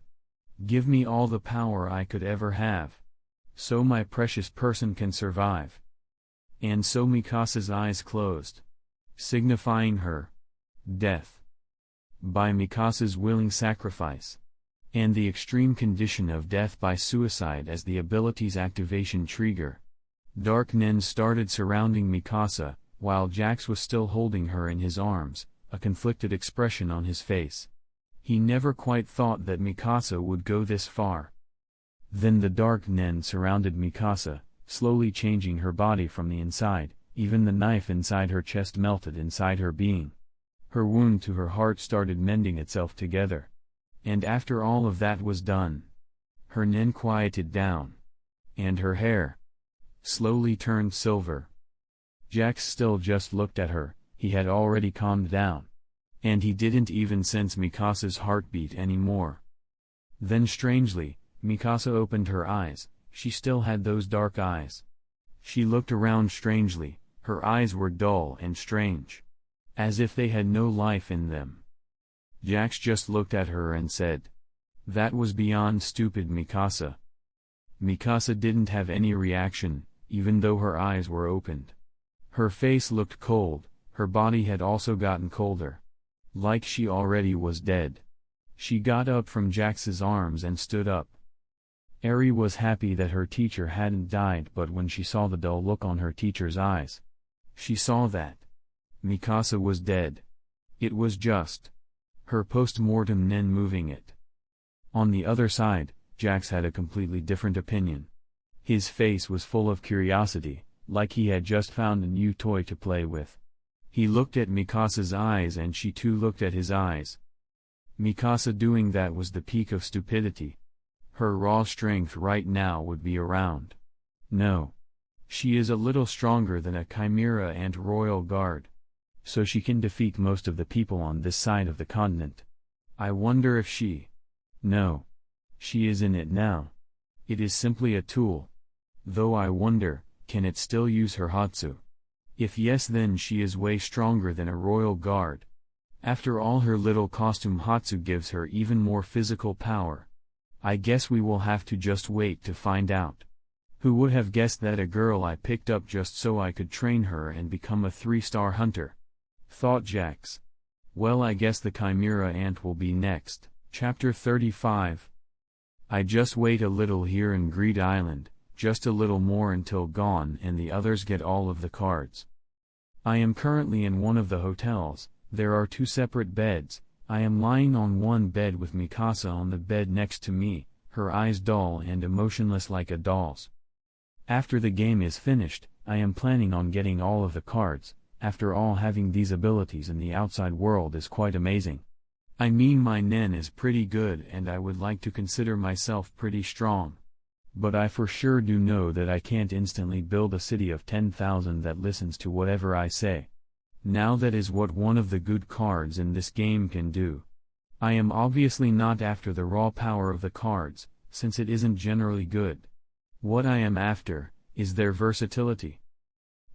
Give me all the power I could ever have, so my precious person can survive." And so Mikasa's eyes closed, signifying her death by Mikasa's willing sacrifice, and the extreme condition of death by suicide as the ability's activation trigger. Dark Nen started surrounding Mikasa, while Jax was still holding her in his arms, a conflicted expression on his face. He never quite thought that Mikasa would go this far. Then the Dark Nen surrounded Mikasa, slowly changing her body from the inside. Even the knife inside her chest melted inside her being. Her wound to her heart started mending itself together. And after all of that was done, her nen quieted down, and her hair slowly turned silver. Jax still just looked at her. He had already calmed down, and he didn't even sense Mikasa's heartbeat anymore. Then strangely, Mikasa opened her eyes. She still had those dark eyes. She looked around strangely. Her eyes were dull and strange, as if they had no life in them. Jax just looked at her and said, "That was beyond stupid, Mikasa." Mikasa didn't have any reaction, even though her eyes were opened. Her face looked cold, her body had also gotten colder. Like she already was dead. She got up from Jax's arms and stood up. Eri was happy that her teacher hadn't died, but when she saw the dull look on her teacher's eyes, she saw that Mikasa was dead. It was just her post-mortem nen moving it. On the other side, Jax had a completely different opinion. His face was full of curiosity, like he had just found a new toy to play with. He looked at Mikasa's eyes and she too looked at his eyes. Mikasa doing that was the peak of stupidity. Her raw strength right now would be around. No. She is a little stronger than a Chimera and Royal Guard, so she can defeat most of the people on this side of the continent. I wonder if she... No. She is in it now. It is simply a tool. Though I wonder, can it still use her Hatsu? If yes, then she is way stronger than a Royal Guard. After all, her little costume Hatsu gives her even more physical power. I guess we will have to just wait to find out. Who would have guessed that a girl I picked up just so I could train her and become a 3-star hunter? Thought Jax. Well, I guess the Chimera Ant will be next. Chapter 35. I just wait a little here in Greed Island, just a little more until gone and the others get all of the cards. I am currently in one of the hotels. There are 2 separate beds. I am lying on one bed with Mikasa on the bed next to me, her eyes dull and emotionless like a doll's. After the game is finished, I am planning on getting all of the cards. After all, having these abilities in the outside world is quite amazing. I mean, my nen is pretty good and I would like to consider myself pretty strong. But I for sure do know that I can't instantly build a city of 10,000 that listens to whatever I say. Now that is what one of the good cards in this game can do. I am obviously not after the raw power of the cards, since it isn't generally good. What I am after is their versatility.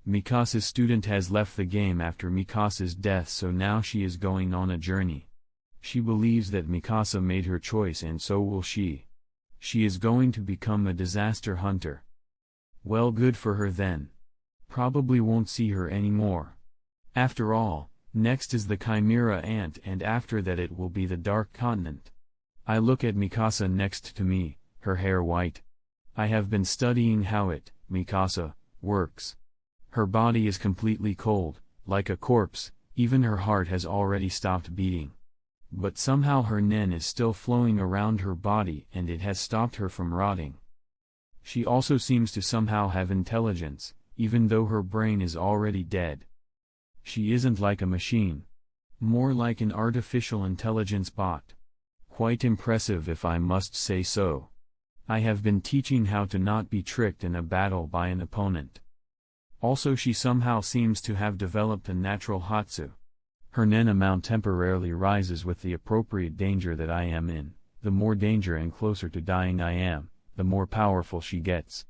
Mikasa's student has left the game after Mikasa's death, so now she is going on a journey. She believes that Mikasa made her choice and so will she. She is going to become a disaster hunter. Well, good for her then. Probably won't see her anymore. After all, next is the Chimera Ant and after that it will be the Dark Continent. I look at Mikasa next to me, her hair white. I have been studying how it, Mikasa, works. Her body is completely cold, like a corpse, even her heart has already stopped beating. But somehow her nen is still flowing around her body and it has stopped her from rotting. She also seems to somehow have intelligence, even though her brain is already dead. She isn't like a machine. More like an artificial intelligence bot. Quite impressive if I must say so. I have been teaching how to not be tricked in a battle by an opponent. Also, she somehow seems to have developed a natural Hatsu. Her nen amount temporarily rises with the appropriate danger that I am in. The more danger and closer to dying I am, the more powerful she gets.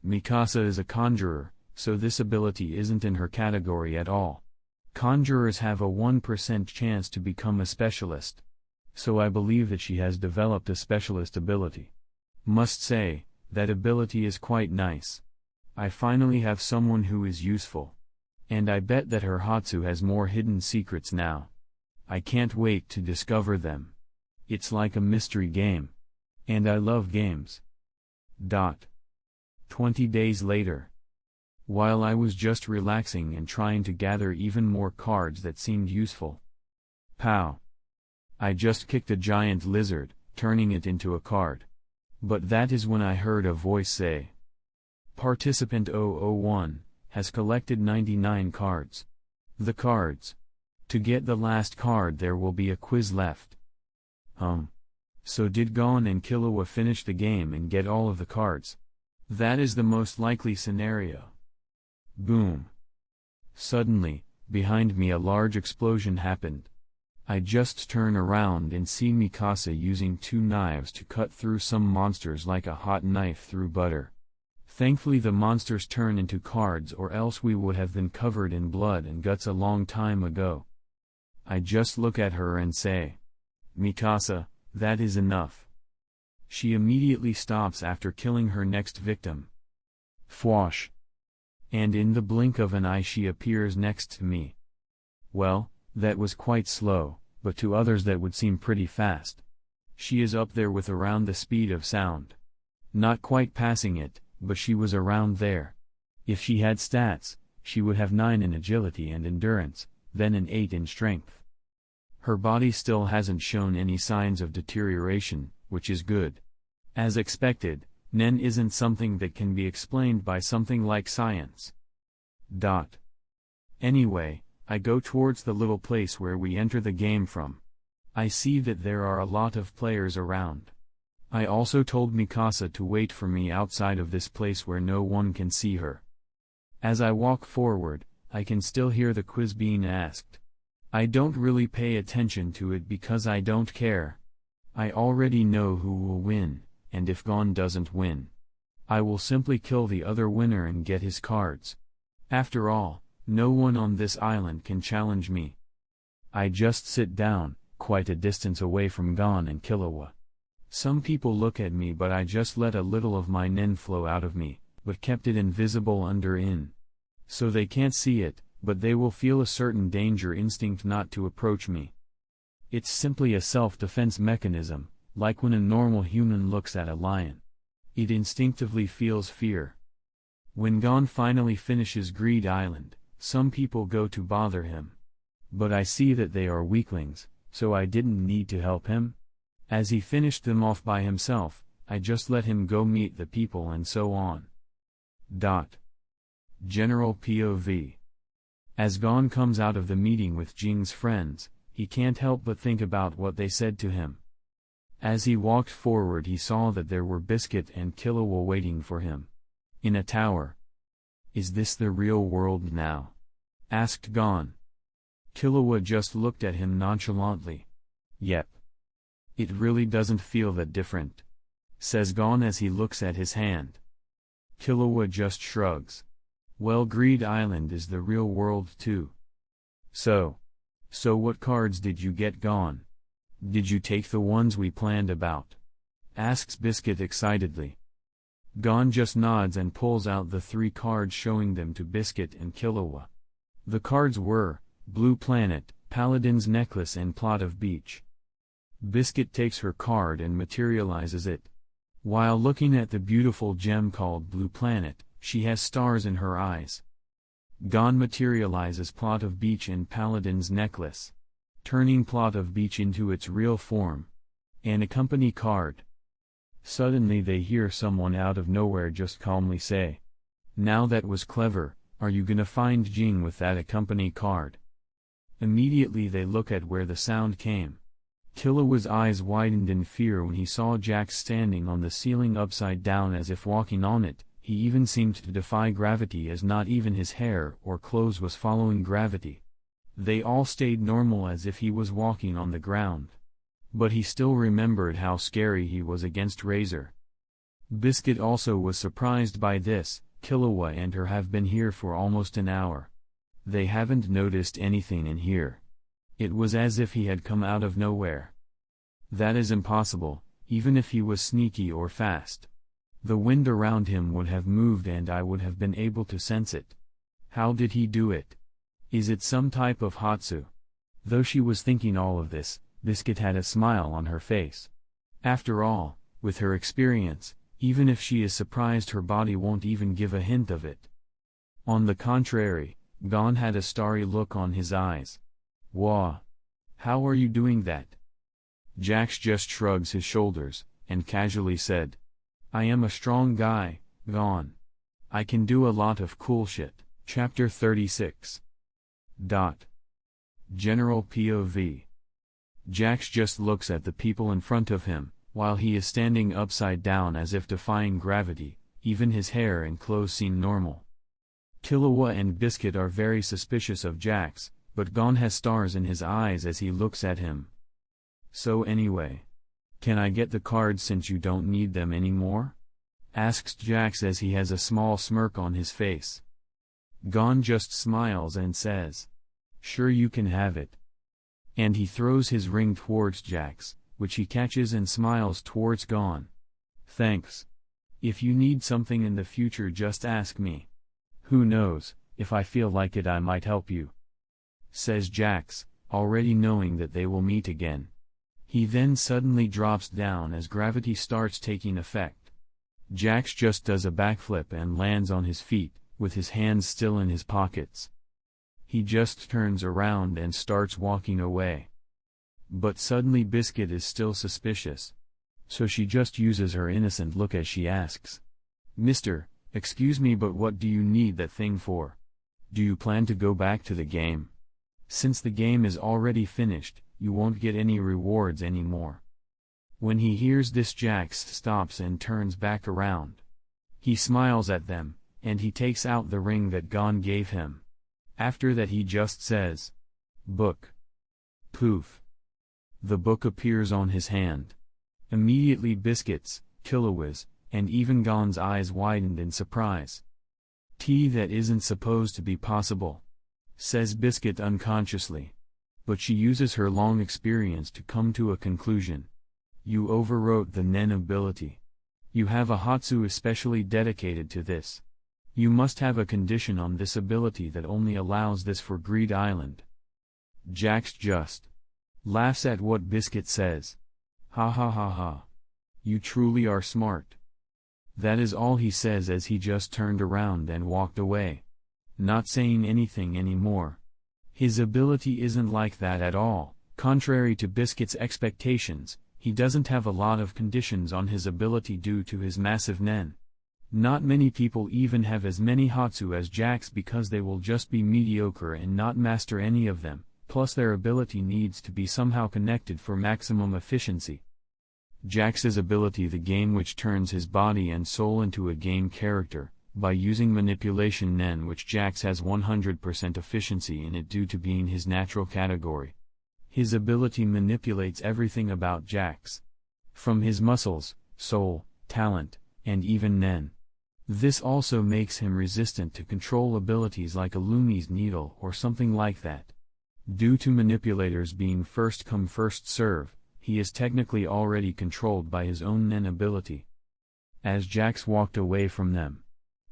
Mikasa is a conjurer, so this ability isn't in her category at all. Conjurers have a 1% chance to become a specialist. So I believe that she has developed a specialist ability. Must say, that ability is quite nice. I finally have someone who is useful. And I bet that her Hatsu has more hidden secrets now. I can't wait to discover them. It's like a mystery game. And I love games. 20 days later. While I was just relaxing and trying to gather even more cards that seemed useful. Pow! I just kicked a giant lizard, turning it into a card. But that is when I heard a voice say, Participant 001 has collected 99 cards. The cards. To get the last card there will be a quiz left. So did Gon and Killua finish the game and get all of the cards? That is the most likely scenario. Boom. Suddenly, behind me a large explosion happened. I just turn around and see Mikasa using 2 knives to cut through some monsters like a hot knife through butter. Thankfully the monsters turn into cards, or else we would have been covered in blood and guts a long time ago. I just look at her and say, Mikasa, that is enough. She immediately stops after killing her next victim. Fwash. And in the blink of an eye she appears next to me. Well, that was quite slow, but to others that would seem pretty fast. She is up there with around the speed of sound. Not quite passing it, but she was around there. If she had stats, she would have 9 in agility and endurance, then an 8 in strength. Her body still hasn't shown any signs of deterioration, which is good. As expected, Nen isn't something that can be explained by something like science. Anyway, I go towards the little place where we enter the game from. I see that there are a lot of players around. I also told Mikasa to wait for me outside of this place where no one can see her. As I walk forward, I can still hear the quiz being asked. I don't really pay attention to it because I don't care. I already know who will win, and if Gon doesn't win, I will simply kill the other winner and get his cards. After all, no one on this island can challenge me. I just sit down, quite a distance away from Gon and Killua. Some people look at me, but I just let a little of my nen flow out of me, but kept it invisible under in. So they can't see it, but they will feel a certain danger instinct not to approach me. It's simply a self-defense mechanism, like when a normal human looks at a lion. It instinctively feels fear. When Gon finally finishes Greed Island, some people go to bother him. But I see that they are weaklings, so I didn't need to help him. As he finished them off by himself, I just let him go meet the people and so on. General POV. As Gon comes out of the meeting with Jing's friends, he can't help but think about what they said to him. As he walked forward he saw that there were Biscuit and Killua waiting for him. In a tower. Is this the real world now? Asked Gon. Killua just looked at him nonchalantly. Yep. It really doesn't feel that different. Says Gon as he looks at his hand. Killua just shrugs. Well, Greed Island is the real world too. So what cards did you get, Gon? Did you take the ones we planned about? Asks Biscuit excitedly. Gon just nods and pulls out the 3 cards, showing them to Biscuit and Killua. The cards were Blue Planet, Paladin's Necklace and Plot of Beach. Biscuit takes her card and materializes it. While looking at the beautiful gem called Blue Planet, she has stars in her eyes. Gon materializes Plot of Beach and Paladin's Necklace, turning Plot of Beach into its real form. An accompany card. Suddenly they hear someone out of nowhere just calmly say, "Now that was clever, are you gonna find Jing with that accompany card?" Immediately they look at where the sound came. Killua's eyes widened in fear when he saw Jax standing on the ceiling upside down as if walking on it. He even seemed to defy gravity, as not even his hair or clothes was following gravity. They all stayed normal as if he was walking on the ground. But he still remembered how scary he was against Razor. Biscuit also was surprised by this. Killua and her have been here for almost an hour. They haven't noticed anything in here. It was as if he had come out of nowhere. That is impossible, even if he was sneaky or fast. The wind around him would have moved and I would have been able to sense it. How did he do it? Is it some type of hatsu? Though she was thinking all of this, Biscuit had a smile on her face. After all, with her experience, even if she is surprised, her body won't even give a hint of it. On the contrary, Gon had a starry look on his eyes. Wah! How are you doing that? Jax just shrugs his shoulders, and casually said, I am a strong guy, Gon. I can do a lot of cool shit. Chapter 36. General POV. Jax just looks at the people in front of him, while he is standing upside down as if defying gravity. Even his hair and clothes seem normal. Killua and Biscuit are very suspicious of Jax, but Gon has stars in his eyes as he looks at him. So anyway, can I get the cards since you don't need them anymore? Asks Jax as he has a small smirk on his face. Gon just smiles and says, sure, you can have it. And he throws his ring towards Jax, which he catches and smiles towards Gon. Thanks. If you need something in the future, just ask me. Who knows, if I feel like it I might help you. Says Jax, already knowing that they will meet again. He then suddenly drops down as gravity starts taking effect. Jax just does a backflip and lands on his feet, with his hands still in his pockets. He just turns around and starts walking away. But suddenly Biscuit is still suspicious. So she just uses her innocent look as she asks, Mister, excuse me, but what do you need that thing for? Do you plan to go back to the game? Since the game is already finished, you won't get any rewards anymore. When he hears this, Jax stops and turns back around. He smiles at them, and he takes out the ring that Gon gave him. After that he just says, book. Poof. The book appears on his hand. Immediately Biscuit's, Killua's, and even Gon's eyes widened in surprise. That isn't supposed to be possible, says Biscuit unconsciously. But she uses her long experience to come to a conclusion. You overwrote the Nen ability. You have a Hatsu especially dedicated to this. You must have a condition on this ability that only allows this for Greed Island. Jax just laughs at what Biscuit says. Ha ha ha ha. You truly are smart. That is all he says as he just turned around and walked away. Not saying anything anymore. His ability isn't like that at all. Contrary to Biscuit's expectations, he doesn't have a lot of conditions on his ability due to his massive Nen. Not many people even have as many Hatsu as Jax because they will just be mediocre and not master any of them, plus their ability needs to be somehow connected for maximum efficiency. Jax's ability, the game which turns his body and soul into a game character, by using manipulation Nen, which Jax has 100% efficiency in it due to being his natural category. His ability manipulates everything about Jax. From his muscles, soul, talent, and even Nen. This also makes him resistant to control abilities like a Lumi's needle or something like that. Due to manipulators being first come first serve, he is technically already controlled by his own Nen ability. As Jax walked away from them,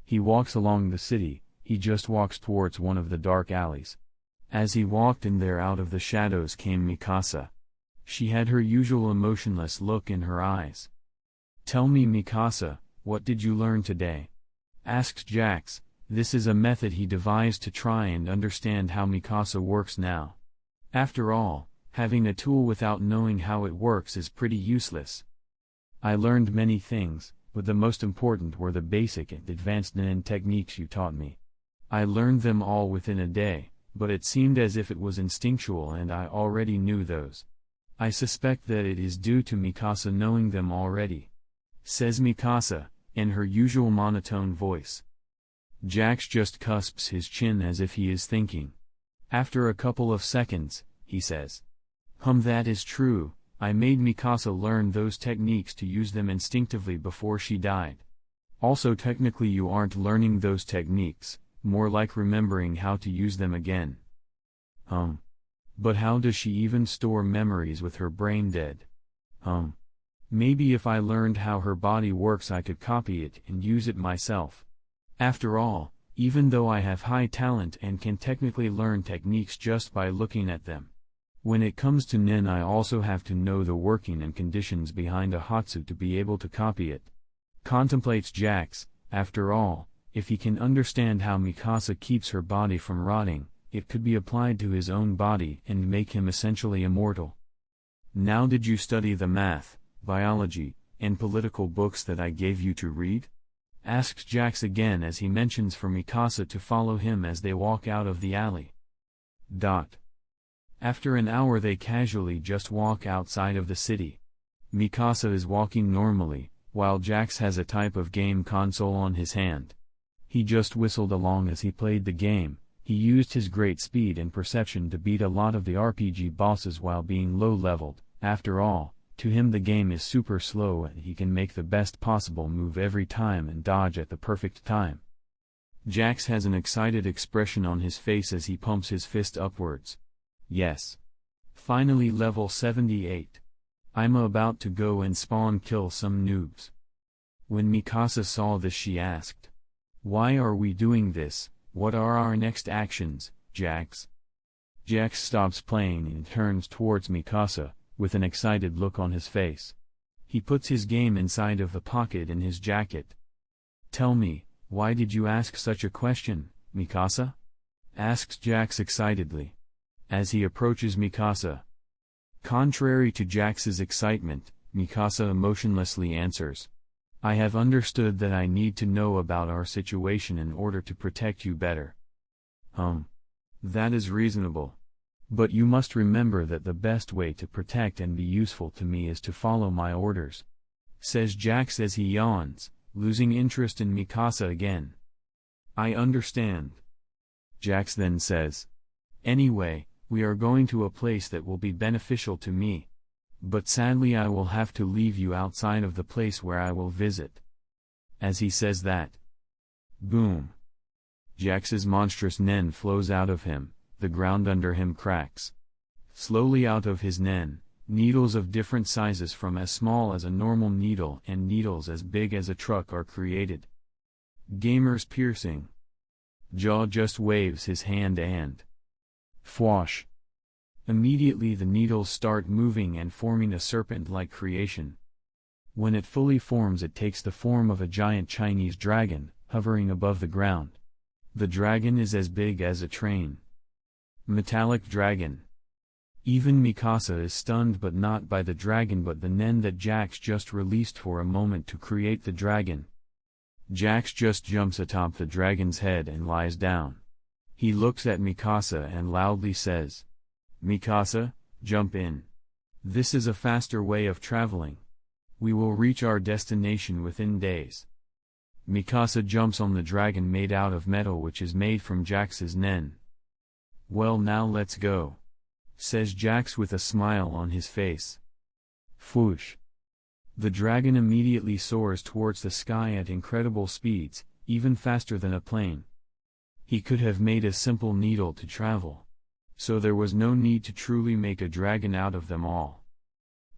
he walks along the city. He just walks towards one of the dark alleys. As he walked in there, out of the shadows came Mikasa. She had her usual emotionless look in her eyes. Tell me, Mikasa, what did you learn today? Asked Jax. This is a method he devised to try and understand how Mikasa works now. After all, having a tool without knowing how it works is pretty useless. I learned many things, but the most important were the basic and advanced Nen techniques you taught me. I learned them all within a day, but it seemed as if it was instinctual and I already knew those. I suspect that it is due to Mikasa knowing them already. Says Mikasa, in her usual monotone voice. Jax just cusps his chin as if he is thinking. After a couple of seconds, he says, that is true, I made Mikasa learn those techniques to use them instinctively before she died. Also technically you aren't learning those techniques, more like remembering how to use them again. But how does she even store memories with her brain dead? Maybe if I learned how her body works I could copy it and use it myself. After all, even though I have high talent and can technically learn techniques just by looking at them, when it comes to nen I also have to know the working and conditions behind a hatsu to be able to copy it. Contemplates Jax. After all, if he can understand how Mikasa keeps her body from rotting, it could be applied to his own body and make him essentially immortal. Now did you study the math, biology, and political books that I gave you to read? Asks Jax again as he mentions for Mikasa to follow him as they walk out of the alley. After an hour they casually just walk outside of the city. Mikasa is walking normally, while Jax has a type of game console on his hand. He just whistled along as he played the game. He used his great speed and perception to beat a lot of the RPG bosses while being low-leveled. After all, to him the game is super slow and he can make the best possible move every time and dodge at the perfect time. Jax has an excited expression on his face as he pumps his fist upwards. Yes. Finally level 78. I'm about to go and spawn kill some noobs. When Mikasa saw this she asked, "Why are we doing this? What are our next actions, Jax?" Jax stops playing and turns towards Mikasa, with an excited look on his face. He puts his game inside of the pocket in his jacket. "Tell me, why did you ask such a question, Mikasa?" asks Jax excitedly. As he approaches Mikasa. Contrary to Jax's excitement, Mikasa emotionlessly answers, "I have understood that I need to know about our situation in order to protect you better." That is reasonable. But you must remember that the best way to protect and be useful to me is to follow my orders, says Jax as he yawns, losing interest in Mikasa again. "I understand." Jax then says, "Anyway, we are going to a place that will be beneficial to me. But sadly I will have to leave you outside of the place where I will visit." As he says that, boom! Jax's monstrous nen flows out of him, the ground under him cracks. Slowly out of his nen, needles of different sizes from as small as a normal needle and needles as big as a truck are created. Gamer's piercing. Jaw just waves his hand and fwash! Immediately the needles start moving and forming a serpent-like creation. When it fully forms it takes the form of a giant Chinese dragon, hovering above the ground. The dragon is as big as a train. Metallic dragon. Even Mikasa is stunned, but not by the dragon but the nen that Jax just released for a moment to create the dragon. Jax just jumps atop the dragon's head and lies down. He looks at Mikasa and loudly says, "Mikasa, jump in. This is a faster way of traveling. We will reach our destination within days." Mikasa jumps on the dragon made out of metal which is made from Jax's nen. "Well, now let's go," says Jax with a smile on his face. Fwoosh! The dragon immediately soars towards the sky at incredible speeds, even faster than a plane. He could have made a simple needle to travel. So there was no need to truly make a dragon out of them all.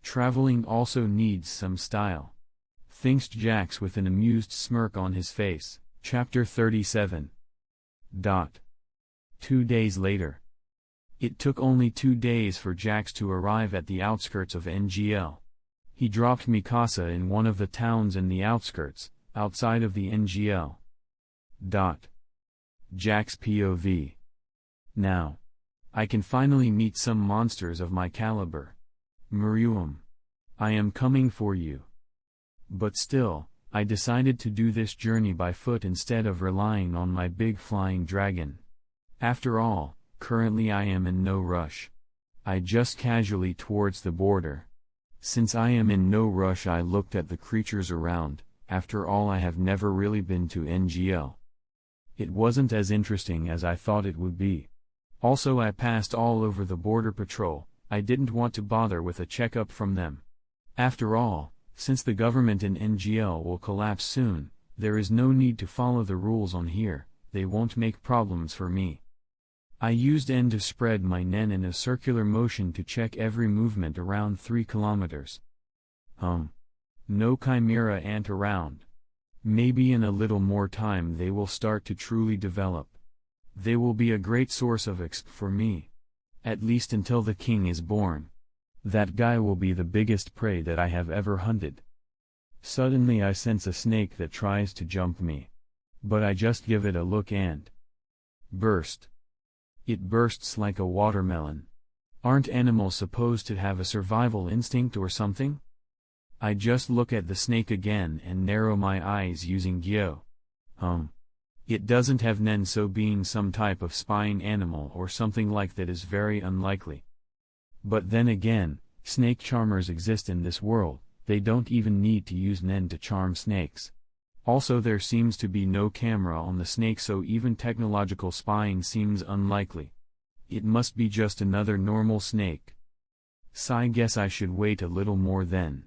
Traveling also needs some style, thinks Jax with an amused smirk on his face. Chapter 37. 2 days later. It took only 2 days for Jax to arrive at the outskirts of NGL. He dropped Mikasa in one of the towns in the outskirts, outside of the NGL. Jax POV. Now, I can finally meet some monsters of my caliber. Miriam. I am coming for you. But still, I decided to do this journey by foot instead of relying on my big flying dragon. After all, currently I am in no rush. I just casually towards the border. Since I am in no rush I looked at the creatures around. After all I have never really been to NGL. It wasn't as interesting as I thought it would be. Also I passed all over the border patrol. I didn't want to bother with a checkup from them. After all, since the government in NGL will collapse soon, there is no need to follow the rules on here. they won't make problems for me. I used N to spread my nen in a circular motion to check every movement around 3 kilometers. No chimera ant around. Maybe in a little more time they will start to truly develop. They will be a great source of exp for me. At least until the king is born. That guy will be the biggest prey that I have ever hunted. Suddenly I sense a snake that tries to jump me. But I just give it a look and burst. It bursts like a watermelon. Aren't animals supposed to have a survival instinct or something? I just look at the snake again and narrow my eyes using Gyo. It doesn't have nen, so being some type of spying animal or something like that is very unlikely. But then again, snake charmers exist in this world, they don't even need to use nen to charm snakes. Also there seems to be no camera on the snake, so even technological spying seems unlikely. It must be just another normal snake. So I guess I should wait a little more then.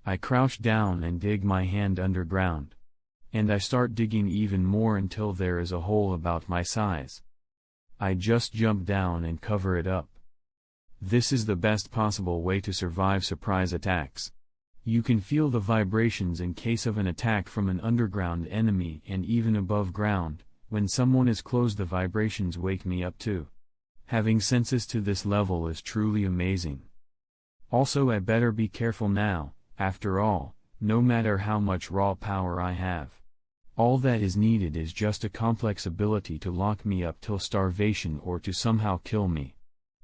I crouch down and dig my hand underground. And I start digging even more until there is a hole about my size. I just jump down and cover it up. This is the best possible way to survive surprise attacks. You can feel the vibrations in case of an attack from an underground enemy, and even above ground, when someone is close the vibrations wake me up too. Having senses to this level is truly amazing. Also I better be careful now, after all, no matter how much raw power I have. All that is needed is just a complex ability to lock me up till starvation or to somehow kill me.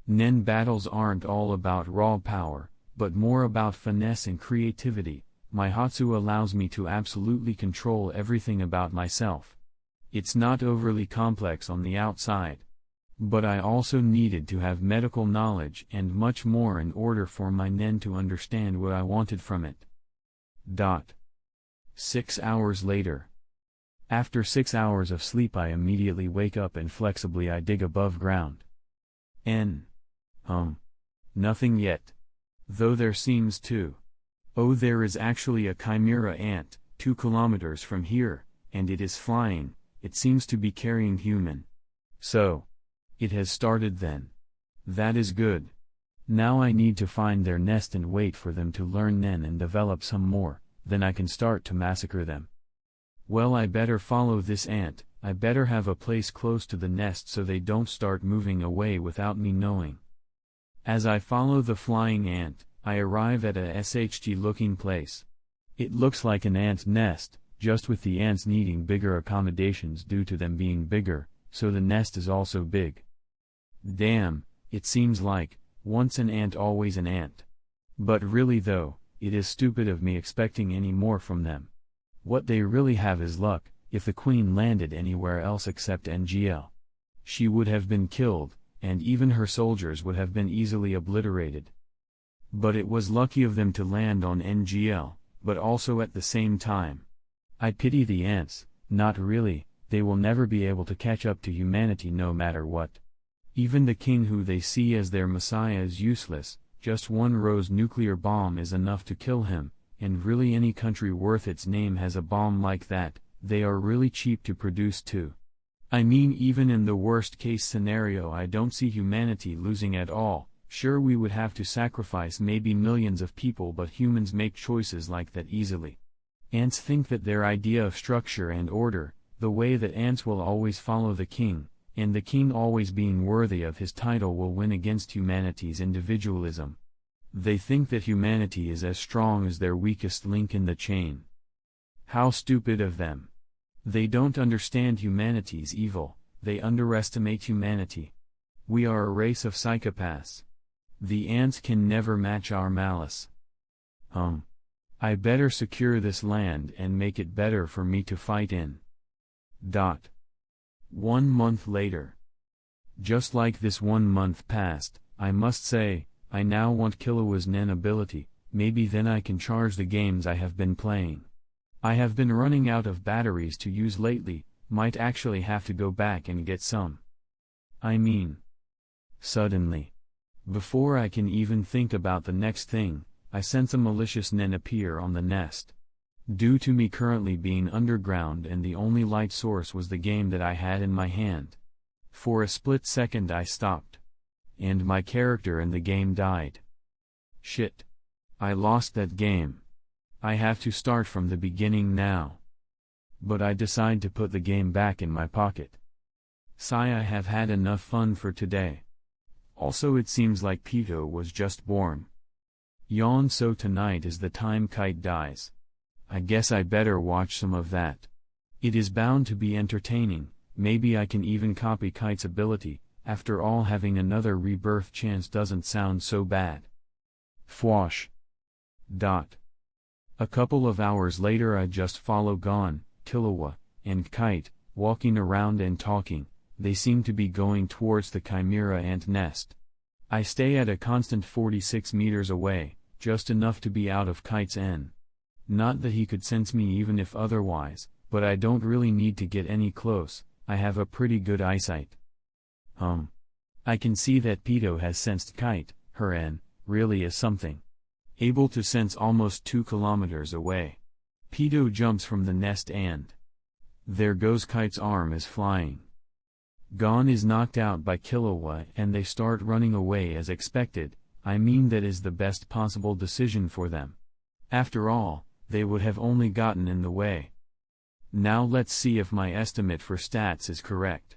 Nen battles aren't all about raw power, but more about finesse and creativity. My Hatsu allows me to absolutely control everything about myself. It's not overly complex on the outside. But I also needed to have medical knowledge and much more in order for my nen to understand what I wanted from it. 6 hours later. After 6 hours of sleep I immediately wake up and flexibly I dig above ground. Nothing yet. Though there seems to. Oh, there is actually a chimera ant, 2 kilometers from here, and it is flying. It seems to be carrying human. So. It has started then. That is good. Now I need to find their nest and wait for them to learn nen and develop some more, then I can start to massacre them. Well, I better follow this ant, I better have a place close to the nest so they don't start moving away without me knowing. As I follow the flying ant, I arrive at a SHT looking place. It looks like an ant nest, just with the ants needing bigger accommodations due to them being bigger, so the nest is also big. Damn, it seems like, once an ant always an ant. But really though, it is stupid of me expecting any more from them. What they really have is luck. If the queen landed anywhere else except NGL, she would have been killed, and even her soldiers would have been easily obliterated. But it was lucky of them to land on NGL, but also at the same time. I pity the ants, not really, they will never be able to catch up to humanity no matter what. Even the king who they see as their messiah is useless, just one rose nuclear bomb is enough to kill him, and really any country worth its name has a bomb like that. They are really cheap to produce too. I mean, even in the worst case scenario I don't see humanity losing at all. Sure, we would have to sacrifice maybe millions of people, but humans make choices like that easily. Ants think that their idea of structure and order, the way that ants will always follow the king, and the king always being worthy of his title, will win against humanity's individualism. They think that humanity is as strong as their weakest link in the chain. How stupid of them. They don't understand humanity's evil, they underestimate humanity. We are a race of psychopaths. The ants can never match our malice. I better secure this land and make it better for me to fight in. 1 month later. Just like this 1 month passed, I must say, I now want Killua's nen ability, maybe then I can charge the games I have been playing. I have been running out of batteries to use lately, might actually have to go back and get some. I mean. Suddenly. Before I can even think about the next thing, I sense a malicious nen appear on the nest. Due to me currently being underground and the only light source was the game that I had in my hand. For a split second I stopped. And my character in the game died. Shit. I lost that game. I have to start from the beginning now. But I decide to put the game back in my pocket. Sigh, I have had enough fun for today. Also it seems like Pito was just born. Yawn, so tonight is the time Kite dies. I guess I better watch some of that. It is bound to be entertaining, maybe I can even copy Kite's ability, after all having another rebirth chance doesn't sound so bad. Fwash. A couple of hours later I just follow Gon, Killua, and Kite, walking around and talking. They seem to be going towards the Chimera ant nest. I stay at a constant 46 meters away, just enough to be out of Kite's N. Not that he could sense me even if otherwise, but I don't really need to get any close, I have a pretty good eyesight. I can see that Pito has sensed Kite, her N, really is something. Able to sense almost 2 kilometers away. Pito jumps from the nest and... there goes Kite's arm is flying. Gon is knocked out by Killua and they start running away as expected, I mean that is the best possible decision for them. After all, they would have only gotten in the way. Now let's see if my estimate for stats is correct.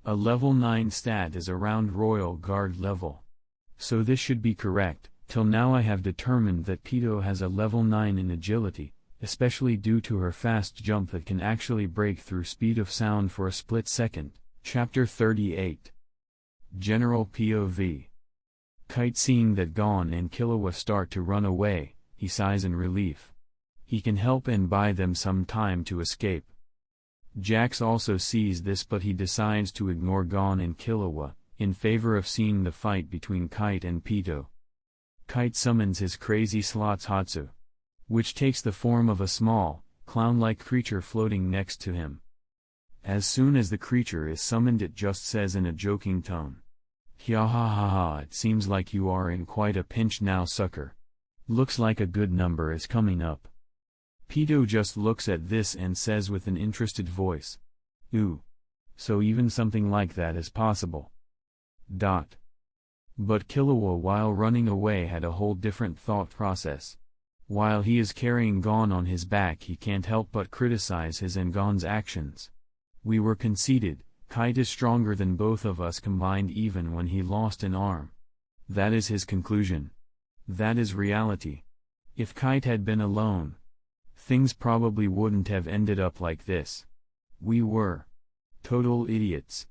A level 9 stat is around Royal Guard level. So this should be correct, till now I have determined that Pito has a level 9 in agility, especially due to her fast jump that can actually break through speed of sound for a split second. Chapter 38. General POV. Kite, seeing that Gon and Killua start to run away, he sighs in relief. He can help and buy them some time to escape. Jax also sees this, but he decides to ignore Gon and Killua, in favor of seeing the fight between Kite and Pito. Kite summons his crazy slots Hatsu, which takes the form of a small, clown-like creature floating next to him. As soon as the creature is summoned it just says in a joking tone, "Ha ha ha ha, it seems like you are in quite a pinch now, sucker. Looks like a good number is coming up." Pito just looks at this and says with an interested voice, "Ooh. So even something like that is possible." But Killua while running away had a whole different thought process. While he is carrying Gon on his back he can't help but criticize his and Gon's actions. We were conceited, Kite is stronger than both of us combined even when he lost an arm. That is his conclusion. That is reality. If Kite had been alone, things probably wouldn't have ended up like this. We were total idiots.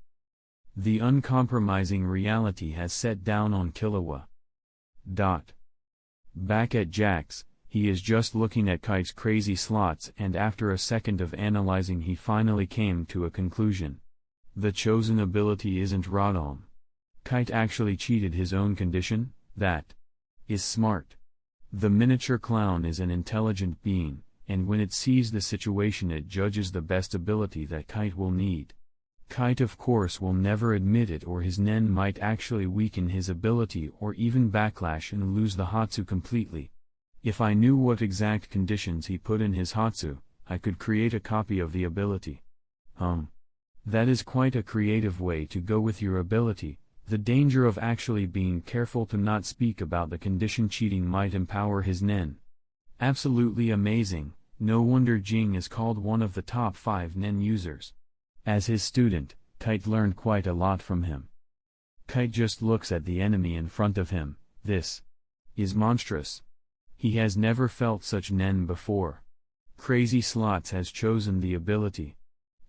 The uncompromising reality has set down on Killua. Back at Jax, he is just looking at Kite's crazy slots and after a second of analyzing he finally came to a conclusion. The chosen ability isn't Radom. Kite actually cheated his own condition, that is smart. The miniature clown is an intelligent being, and when it sees the situation it judges the best ability that Kite will need. Kite of course will never admit it or his Nen might actually weaken his ability or even backlash and lose the Hatsu completely. If I knew what exact conditions he put in his Hatsu, I could create a copy of the ability. That is quite a creative way to go with your ability. The danger of actually being careful to not speak about the condition cheating might empower his Nen. Absolutely amazing, no wonder Jing is called one of the top 5 Nen users. As his student, Kite learned quite a lot from him. Kite just looks at the enemy in front of him. This is monstrous. He has never felt such Nen before. Crazy Slots has chosen the ability.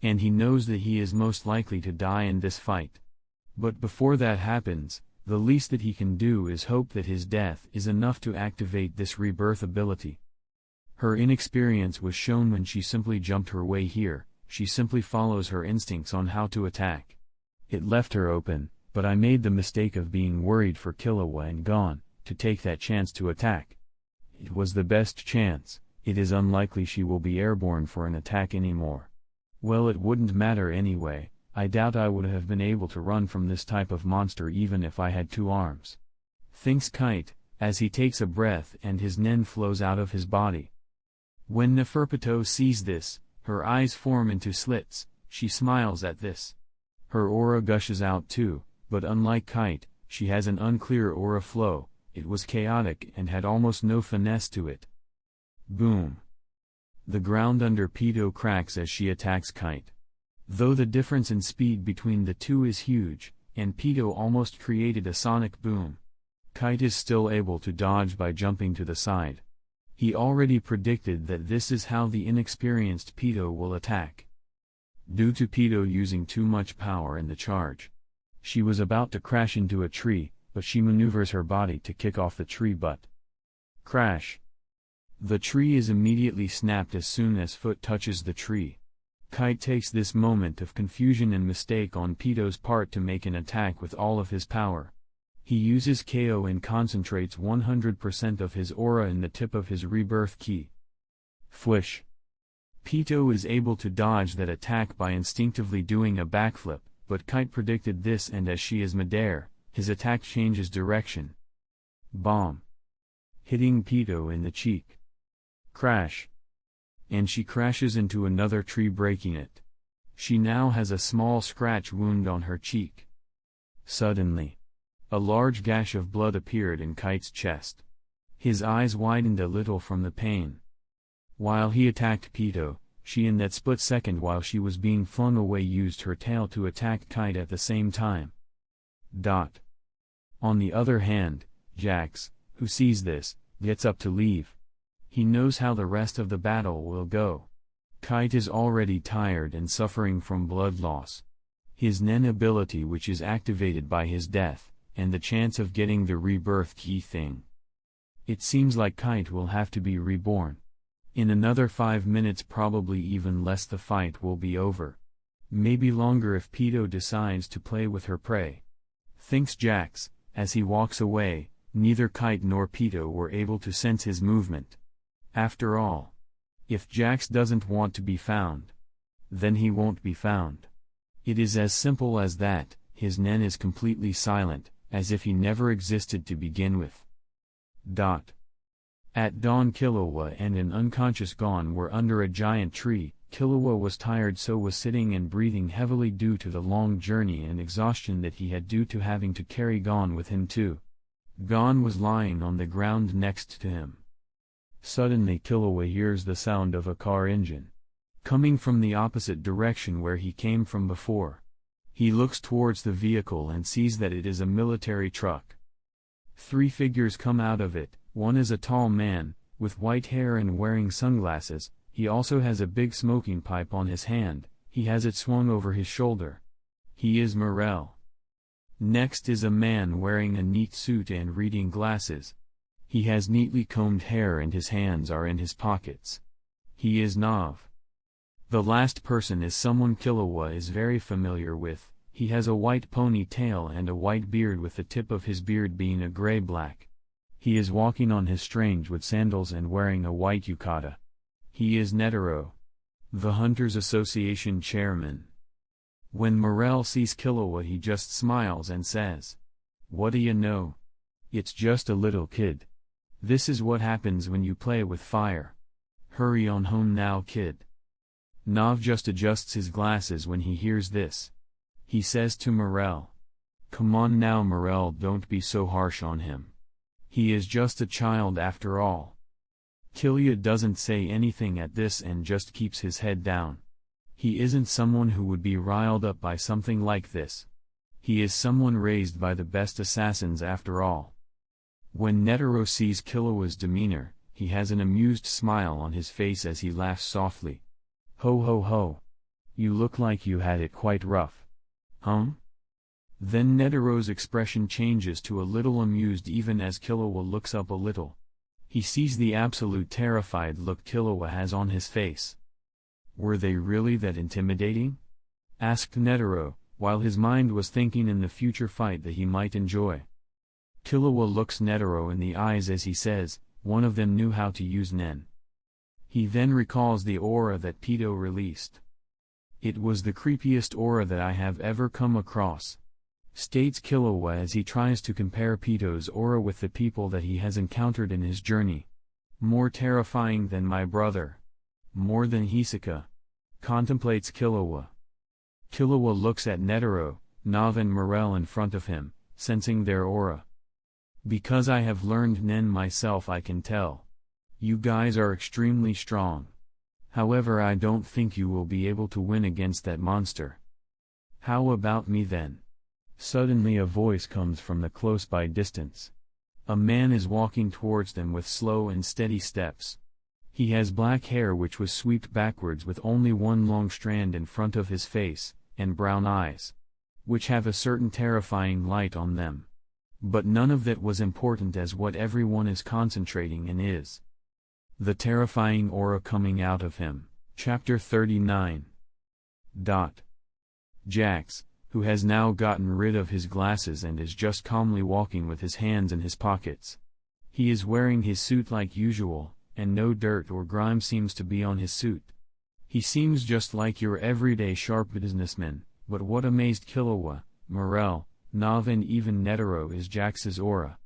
And he knows that he is most likely to die in this fight. But before that happens, the least that he can do is hope that his death is enough to activate this rebirth ability. Her inexperience was shown when she simply jumped her way here. She simply follows her instincts on how to attack. It left her open, but I made the mistake of being worried for Killua and Gon, to take that chance to attack. It was the best chance. It is unlikely she will be airborne for an attack anymore. Well, it wouldn't matter anyway. I doubt I would have been able to run from this type of monster even if I had 2 arms. Thinks Kite, as he takes a breath and his Nen flows out of his body. When Neferpito sees this, her eyes form into slits. She smiles at this. Her aura gushes out too, but unlike Kite, she has an unclear aura flow. It was chaotic and had almost no finesse to it. Boom! The ground under Pito cracks as she attacks Kite. Though the difference in speed between the two is huge, and Pito almost created a sonic boom, Kite is still able to dodge by jumping to the side. He already predicted that this is how the inexperienced Pito will attack. Due to Pito using too much power in the charge, she was about to crash into a tree, but she maneuvers her body to kick off the tree but crash. The tree is immediately snapped as soon as foot touches the tree. Kite takes this moment of confusion and mistake on Pito's part to make an attack with all of his power. He uses KO and concentrates 100% of his aura in the tip of his rebirth key. Fwish! Pito is able to dodge that attack by instinctively doing a backflip, but Kite predicted this, and as she is midair, his attack changes direction. Bomb! Hitting Pito in the cheek. Crash! And she crashes into another tree, breaking it. She now has a small scratch wound on her cheek. Suddenly, a large gash of blood appeared in Kite's chest. His eyes widened a little from the pain. While he attacked Pito, she in that split second while she was being flung away used her tail to attack Kite at the same time. On the other hand, Jax, who sees this, gets up to leave. He knows how the rest of the battle will go. Kite is already tired and suffering from blood loss. His Nen ability, which is activated by his death, and the chance of getting the rebirth key thing. It seems like Kite will have to be reborn. In another 5 minutes, probably even less, the fight will be over. Maybe longer if Pito decides to play with her prey. Thinks Jax, as he walks away. Neither Kite nor Pito were able to sense his movement. After all, if Jax doesn't want to be found, then he won't be found. It is as simple as that. His Nen is completely silent, as if he never existed to begin with. At dawn, Killua and an unconscious Gon were under a giant tree. Killua was tired, so was sitting and breathing heavily due to the long journey and exhaustion that he had due to having to carry Gon with him too. Gon was lying on the ground next to him. Suddenly Killua hears the sound of a car engine, coming from the opposite direction where he came from before. He looks towards the vehicle and sees that it is a military truck. 3 figures come out of it. One is a tall man, with white hair and wearing sunglasses. He also has a big smoking pipe on his hand. He has it swung over his shoulder. He is Morel. Next is a man wearing a neat suit and reading glasses. He has neatly combed hair and his hands are in his pockets. He is Nav. The last person is someone Killua is very familiar with. He has a white ponytail and a white beard, with the tip of his beard being a gray-black. He is walking on his strange wood sandals and wearing a white yukata. He is Netero, the Hunters Association chairman. When Morel sees Killua, he just smiles and says, "What do you know? It's just a little kid. This is what happens when you play with fire. Hurry on home now, kid." Nav just adjusts his glasses when he hears this. He says to Morel, "Come on now, Morel, don't be so harsh on him. He is just a child after all." Killua doesn't say anything at this and just keeps his head down. He isn't someone who would be riled up by something like this. He is someone raised by the best assassins after all. When Netero sees Killua's demeanor, he has an amused smile on his face as he laughs softly. "Ho ho ho! You look like you had it quite rough. Then Netero's expression changes to a little amused even as Killua looks up a little. He sees the absolute terrified look Killua has on his face. "Were they really that intimidating?" asked Netero, while his mind was thinking in the future fight that he might enjoy. Killua looks Netero in the eyes as he says, "One of them knew how to use Nen." He then recalls the aura that Pito released. "It was the creepiest aura that I have ever come across," states Killua as he tries to compare Pito's aura with the people that he has encountered in his journey. More terrifying than my brother. More than Hisoka. Contemplates Killua. Killua looks at Netero, Nav and Morel in front of him, sensing their aura. Because I have learned Nen myself, I can tell. You guys are extremely strong. However, I don't think you will be able to win against that monster. How about me then? Suddenly a voice comes from the close-by distance. A man is walking towards them with slow and steady steps. He has black hair which was swept backwards with only one long strand in front of his face, and brown eyes, which have a certain terrifying light on them. But none of that was important, as what everyone is concentrating in is the terrifying aura coming out of him. Chapter 39. Jax, who has now gotten rid of his glasses and is just calmly walking with his hands in his pockets. He is wearing his suit like usual, and no dirt or grime seems to be on his suit. He seems just like your everyday sharp businessman, but what amazed Killua, Morel, Nav and even Netero is Jax's aura.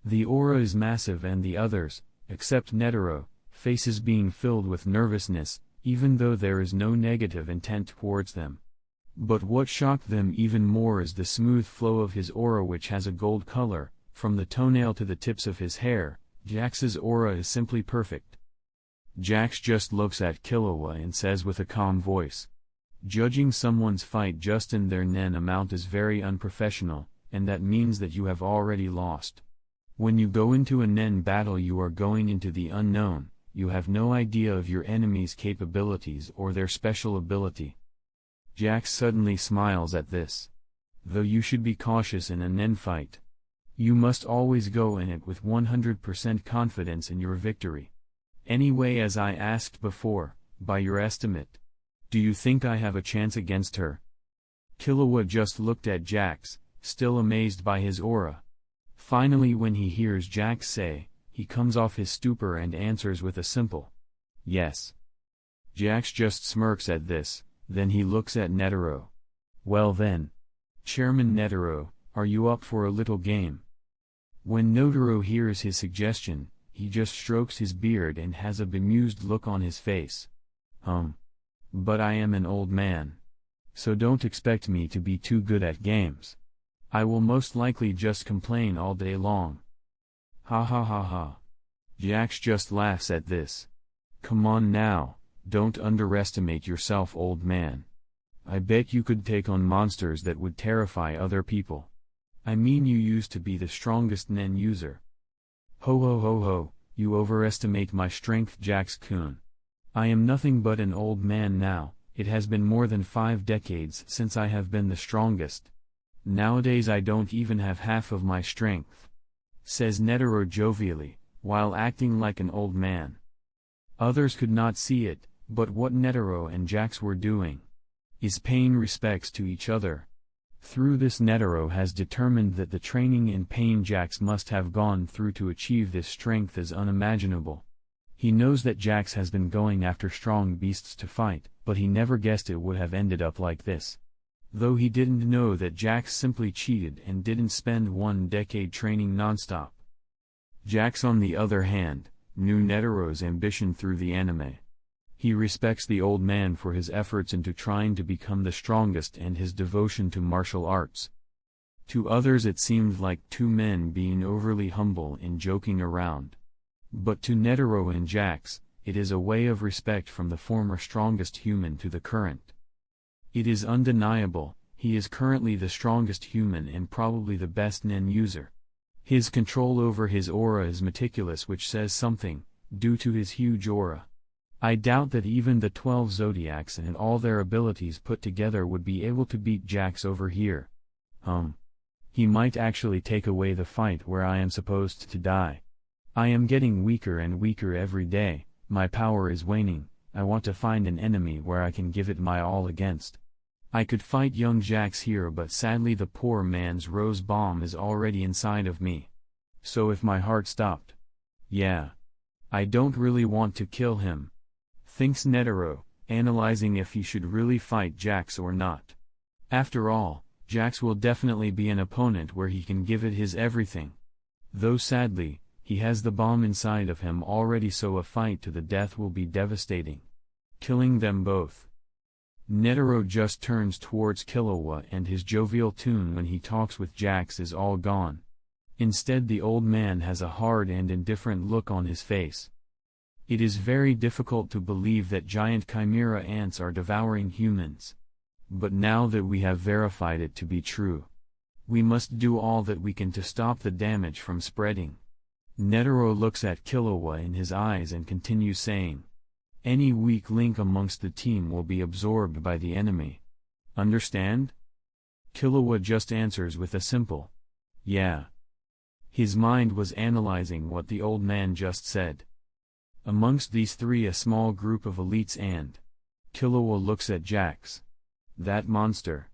The aura is massive, and the others, except Netero, faces being filled with nervousness, even though there is no negative intent towards them. But what shocked them even more is the smooth flow of his aura, which has a gold color, from the toenail to the tips of his hair. Jax's aura is simply perfect. Jax just looks at Killua and says with a calm voice, "Judging someone's fight just in their Nen amount is very unprofessional, and that means that you have already lost. When you go into a Nen battle, you are going into the unknown. You have no idea of your enemy's capabilities or their special ability." Jax suddenly smiles at this. Though you should be cautious in a Nen fight. You must always go in it with 100% confidence in your victory. Anyway, as I asked before, by your estimate, do you think I have a chance against her? Killua just looked at Jax, still amazed by his aura. Finally, when he hears Jax say, he comes off his stupor and answers with a simple yes. Jax just smirks at this, then he looks at Netero. "Well then, Chairman Netero, are you up for a little game?" When Netero hears his suggestion, he just strokes his beard and has a bemused look on his face. But I am an old man. So don't expect me to be too good at games. I will most likely just complain all day long. Ha ha ha ha. Jax just laughs at this. Come on now, don't underestimate yourself, old man. I bet you could take on monsters that would terrify other people. I mean, you used to be the strongest Nen user. Ho ho ho ho, you overestimate my strength, Jax-kun. I am nothing but an old man now. It has been more than 5 decades since I have been the strongest. Nowadays I don't even have half of my strength, says Netero jovially, while acting like an old man. Others could not see it, but what Netero and Jax were doing is paying respects to each other. Through this, Netero has determined that the training and pain Jax must have gone through to achieve this strength is unimaginable. He knows that Jax has been going after strong beasts to fight, but he never guessed it would have ended up like this. Though he didn't know that Jax simply cheated and didn't spend 1 decade training nonstop. Jax, on the other hand, knew Netero's ambition through the anime. He respects the old man for his efforts into trying to become the strongest and his devotion to martial arts. To others it seemed like 2 men being overly humble and joking around. But to Netero and Jax, it is a way of respect from the former strongest human to the current. It is undeniable, he is currently the strongest human and probably the best Nen user. His control over his aura is meticulous, which says something, due to his huge aura. I doubt that even the 12 Zodiacs and all their abilities put together would be able to beat Jax over here. He might actually take away the fight where I am supposed to die. I am getting weaker and weaker every day, my power is waning. I want to find an enemy where I can give it my all against. I could fight young Jax here, but sadly the poor man's rose bomb is already inside of me. So if my heart stopped, I don't really want to kill him, thinks Netero, analyzing if he should really fight Jax or not. After all, Jax will definitely be an opponent where he can give it his everything. Though sadly, He has the bomb inside of him already, so a fight to the death will be devastating, killing them both. Netero just turns towards Killua, and his jovial tune when he talks with Jax is all gone. Instead, the old man has a hard and indifferent look on his face. It is very difficult to believe that giant chimera ants are devouring humans. But now that we have verified it to be true, we must do all that we can to stop the damage from spreading. Netero looks at Killua in his eyes and continues saying, "Any weak link amongst the team will be absorbed by the enemy. Understand?" Killua just answers with a simple, "Yeah." His mind was analyzing what the old man just said. Amongst these three, a small group of elites, and Killua looks at Jax. That monster.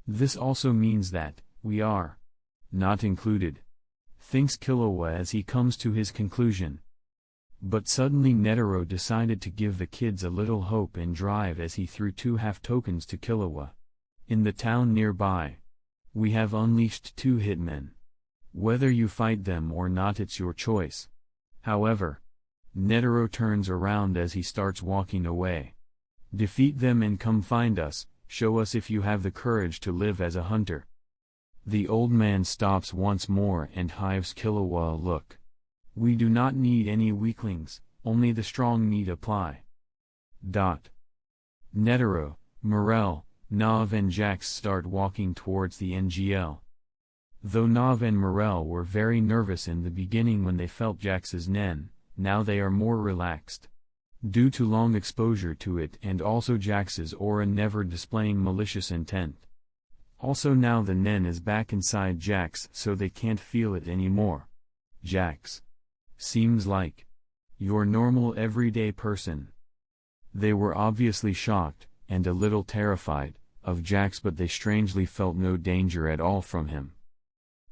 This also means that we are not included, thinks Killua as he comes to his conclusion. But suddenly Netero decided to give the kids a little hope and drive as he threw 2 half tokens to Killua. In the town nearby, we have unleashed 2 hitmen. Whether you fight them or not, it's your choice. However, Netero turns around as he starts walking away. Defeat them and come find us, show us if you have the courage to live as a hunter. The old man stops once more and hives Killua a look. We do not need any weaklings, only the strong need apply. Netero, Morel, Nav and Jax start walking towards the NGL. Though Nav and Morel were very nervous in the beginning when they felt Jax's nen, now they are more relaxed. Due to long exposure to it and also Jax's aura never displaying malicious intent. Also now the nen is back inside Jax, so they can't feel it anymore. Jax. Seems like your normal everyday person. They were obviously shocked, and a little terrified, of Jax, but they strangely felt no danger at all from him.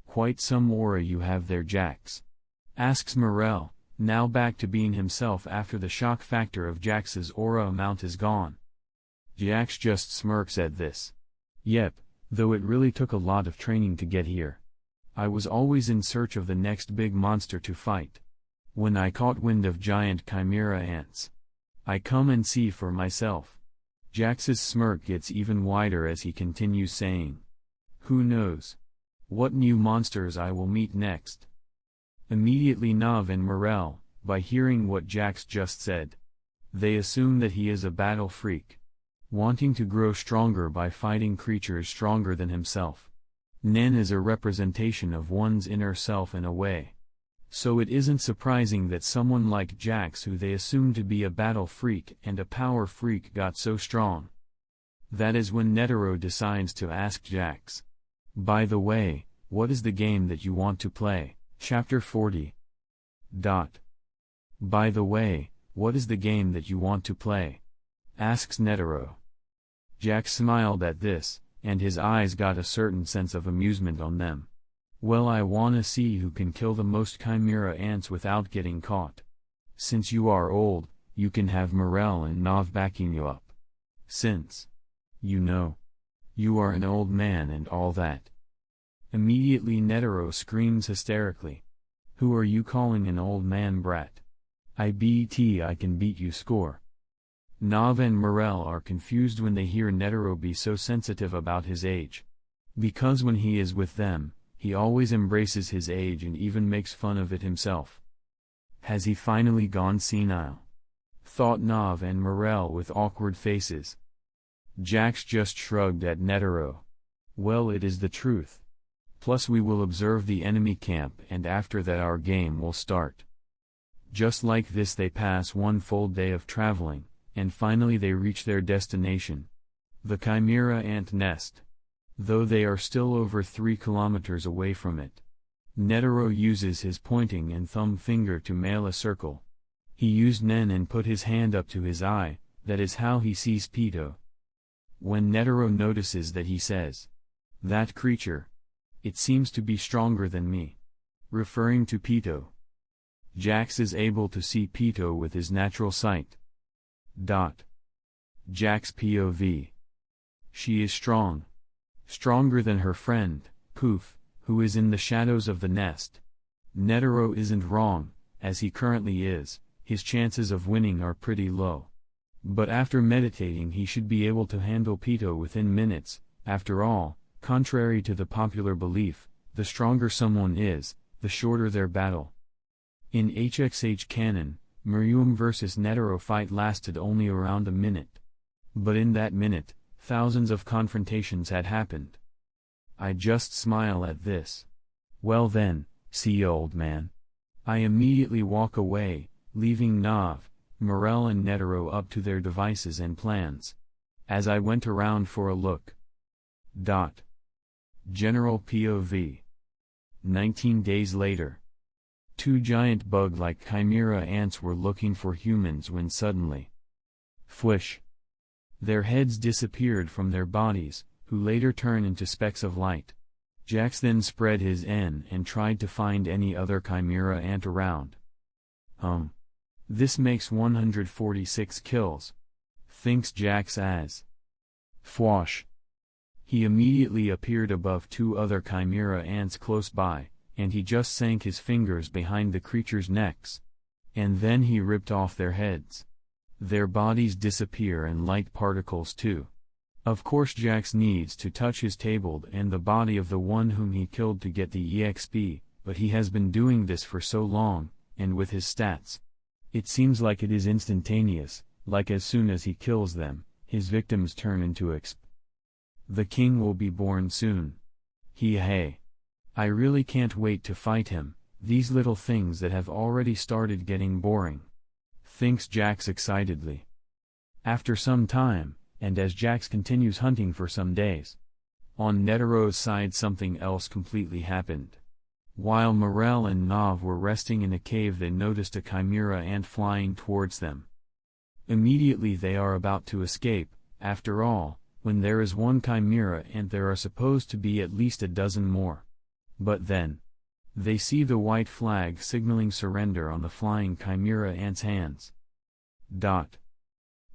Quite some aura you have there, Jax, asks Morel, now back to being himself after the shock factor of Jax's aura amount is gone. Jax just smirks at this. Yep, though it really took a lot of training to get here. I was always in search of the next big monster to fight. When I caught wind of giant chimera ants, I come and see for myself. Jax's smirk gets even wider as he continues saying, "Who knows what new monsters I will meet next?" Immediately Nav and Morel, by hearing what Jax just said, they assume that he is a battle freak, wanting to grow stronger by fighting creatures stronger than himself. Nen is a representation of one's inner self in a way. So it isn't surprising that someone like Jax, who they assume to be a battle freak and a power freak, got so strong. That is when Netero decides to ask Jax, "By the way, what is the game that you want to play?" Chapter 40. By the way, what is the game that you want to play? Asks Netero. Jax smiled at this, and his eyes got a certain sense of amusement on them. "Well, I wanna see who can kill the most chimera ants without getting caught. Since you are old, you can have Morel and Nav backing you up. Since, you know, you are an old man and all that." Immediately Netero screams hysterically, "Who are you calling an old man, brat? I can beat you score." Nav and Morel are confused when they hear Netero be so sensitive about his age. Because when he is with them, he always embraces his age and even makes fun of it himself. Has he finally gone senile? Thought Nav and Morel with awkward faces. Jax just shrugged at Netero. "Well, it is the truth. Plus we will observe the enemy camp, and after that our game will start." Just like this they pass one full day of traveling, and finally they reach their destination, the Chimera ant nest. Though they are still over 3 kilometers away from it. Netero uses his pointing and thumb finger to mail a circle. He used Nen and put his hand up to his eye, that is how he sees Pito. When Netero notices that, he says, "That creature, it seems to be stronger than me," referring to Pito. Jax is able to see Pito with his natural sight. Jax POV. She is strong. Stronger than her friend, Poof, who is in the shadows of the nest. Netero isn't wrong, as he currently is, his chances of winning are pretty low. But after meditating he should be able to handle Pito within minutes. After all, contrary to the popular belief, the stronger someone is, the shorter their battle. In HXH canon, Miriam vs Netero fight lasted only around a minute. But in that minute, thousands of confrontations had happened. I just smile at this. Well then, see old man. I immediately walk away, leaving Nav, Morel and Netero up to their devices and plans. As I went around for a look. General POV. 19 days later. 2 giant bug-like chimera ants were looking for humans when suddenly, fwish! Their heads disappeared from their bodies, who later turn into specks of light. Jax then spread his N and tried to find any other chimera ant around. This makes 146 kills, thinks Jax as. Fwash! He immediately appeared above 2 other chimera ants close by, and he just sank his fingers behind the creatures' necks. And then he ripped off their heads. Their bodies disappear and light particles too. Of course Jax needs to touch his table and the body of the one whom he killed to get the EXP, but he has been doing this for so long, and with his stats. It seems like it is instantaneous, like as soon as he kills them, his victims turn into exp. The king will be born soon. Hey. I really can't wait to fight him, these little things that have already started getting boring. Thinks Jax excitedly. After some time, and as Jax continues hunting for some days. On Netero's side something else completely happened. While Morel and Nav were resting in a cave they noticed a chimera ant flying towards them. Immediately they are about to escape. After all, when there is one chimera ant there are supposed to be at least a dozen more. But then, they see the white flag signaling surrender on the flying chimera ant's hands.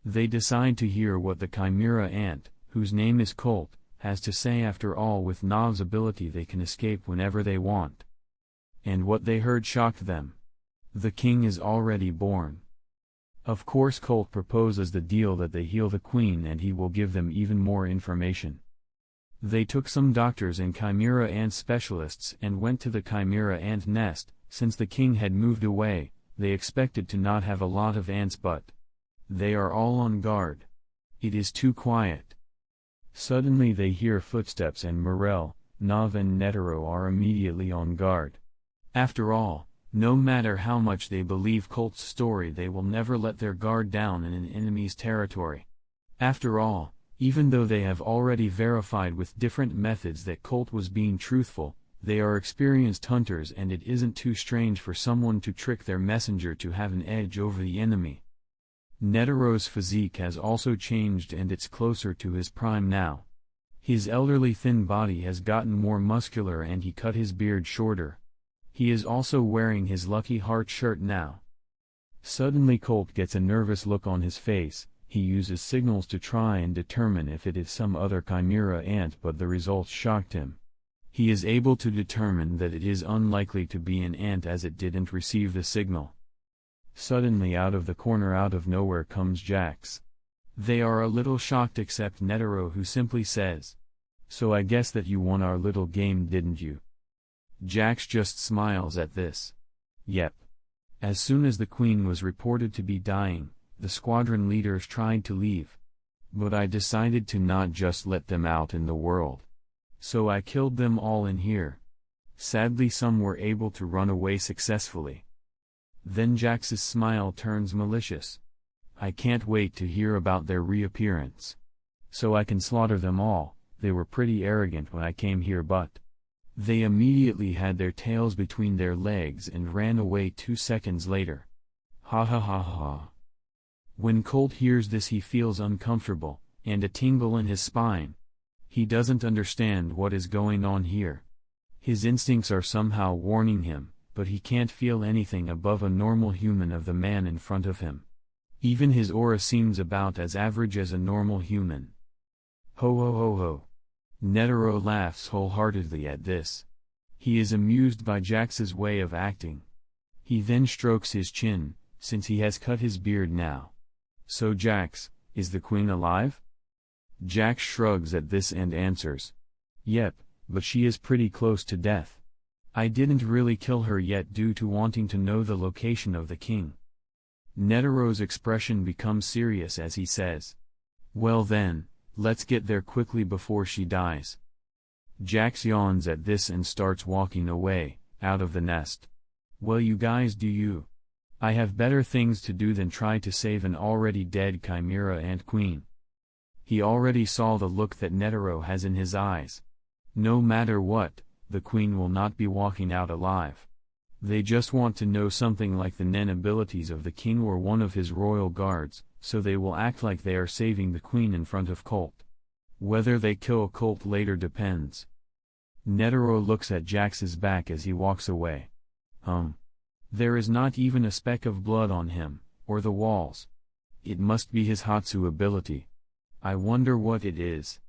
They decide to hear what the chimera ant, whose name is Colt, has to say. After all, with Nav's ability they can escape whenever they want. And what they heard shocked them. The king is already born. Of course Colt proposes the deal that they heal the queen and he will give them even more information. They took some doctors and chimera ant specialists and went to the chimera ant nest. Since the king had moved away, they expected to not have a lot of ants, but they are all on guard. It is too quiet. Suddenly they hear footsteps and Morel, Nav and Netero are immediately on guard. After all, no matter how much they believe Colt's story they will never let their guard down in an enemy's territory. After all, even though they have already verified with different methods that Colt was being truthful, they are experienced hunters and it isn't too strange for someone to trick their messenger to have an edge over the enemy. Netero's physique has also changed and it's closer to his prime now. His elderly thin body has gotten more muscular and he cut his beard shorter. He is also wearing his Lucky Heart shirt now. Suddenly Colt gets a nervous look on his face. He uses signals to try and determine if it is some other chimera ant, but the results shocked him. He is able to determine that it is unlikely to be an ant as it didn't receive the signal. Suddenly out of the corner out of nowhere comes Jax. They are a little shocked except Netero, who simply says, "So I guess that you won our little game, didn't you?" Jax just smiles at this. Yep. As soon as the queen was reported to be dying, the squadron leaders tried to leave. But I decided to not just let them out in the world. So I killed them all in here. Sadly some were able to run away successfully. Then Jax's smile turns malicious. I can't wait to hear about their reappearance. So I can slaughter them all. They were pretty arrogant when I came here, but they immediately had their tails between their legs and ran away 2 seconds later. Ha ha ha ha. When Colt hears this he feels uncomfortable, and a tingle in his spine. He doesn't understand what is going on here. His instincts are somehow warning him, but he can't feel anything above a normal human of the man in front of him. Even his aura seems about as average as a normal human. Ho ho ho ho. Netero laughs wholeheartedly at this. He is amused by Jax's way of acting. He then strokes his chin, since he has cut his beard now. So Jax, is the queen alive? Jax shrugs at this and answers. Yep, but she is pretty close to death. I didn't really kill her yet due to wanting to know the location of the king. Netero's expression becomes serious as he says. Well then, let's get there quickly before she dies. Jax yawns at this and starts walking away, out of the nest. Well, you guys, do you? I have better things to do than try to save an already dead chimera and queen. He already saw the look that Netero has in his eyes. No matter what, the queen will not be walking out alive. They just want to know something like the Nen abilities of the king or one of his royal guards, so they will act like they are saving the queen in front of Colt. Whether they kill Colt later depends. Netero looks at Jax's back as he walks away. There is not even a speck of blood on him, or the walls. It must be his Hatsu ability. I wonder what it is.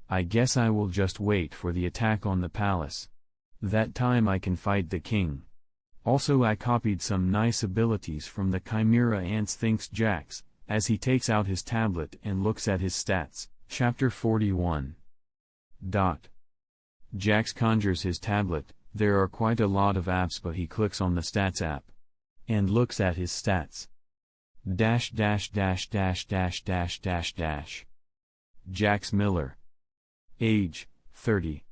I guess I will just wait for the attack on the palace. That time I can fight the king. Also, I copied some nice abilities from the Chimera ants, thinks Jax, as he takes out his tablet and looks at his stats. Chapter 41. Jax conjures his tablet. There are quite a lot of apps, but he clicks on the stats app and looks at his stats. Jax Miller. Age, 30.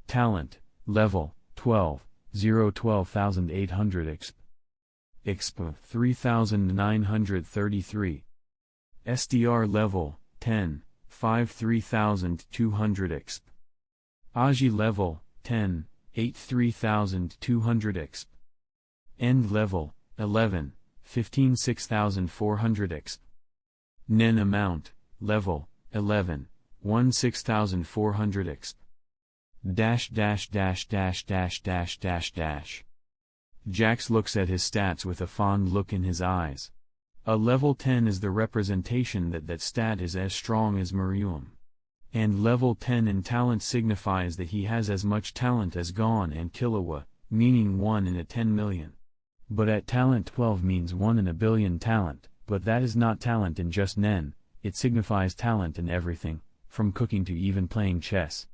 Talent, level, 12, 12,800 exp. 3,933. SDR level, 10, 3,200 exp. Agi level, 10, 3,200 exp. End level, 11, 6,400 exp. Nen amount, level, 11, 6,400 exp. Jax looks at his stats with a fond look in his eyes. A level 10 is the representation that stat is as strong as Miriam. And level 10 in talent signifies that he has as much talent as Gon and Killua, meaning 1 in a 10 million. But at talent 12 means 1 in a billion talent, but that is not talent in just Nen, it signifies talent in everything, from cooking to even playing chess.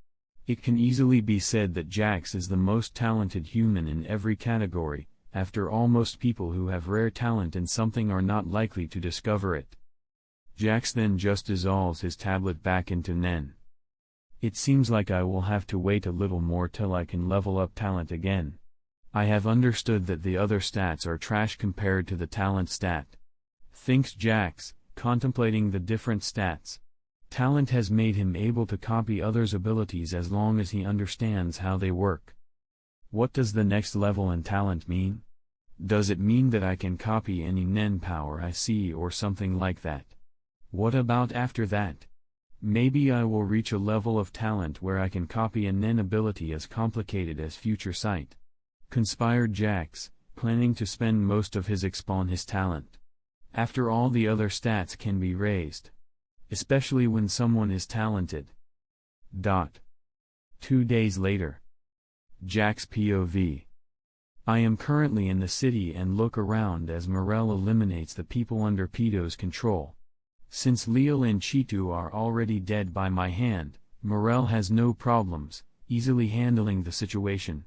It can easily be said that Jax is the most talented human in every category. After all, most people who have rare talent in something are not likely to discover it. Jax then just dissolves his tablet back into Nen. It seems like I will have to wait a little more till I can level up talent again. I have understood that the other stats are trash compared to the talent stat. Thinks Jax, contemplating the different stats. Talent has made him able to copy others' abilities as long as he understands how they work. What does the next level in talent mean? Does it mean that I can copy any Nen power I see or something like that? What about after that? Maybe I will reach a level of talent where I can copy a Nen ability as complicated as Future Sight. Conspired Jax, planning to spend most of his exp on his talent. After all, the other stats can be raised. Especially when someone is talented. 2 days later. Jax POV. I am currently in the city and look around as Morel eliminates the people under Pito's control. Since Leal and Chitu are already dead by my hand, Morel has no problems, easily handling the situation.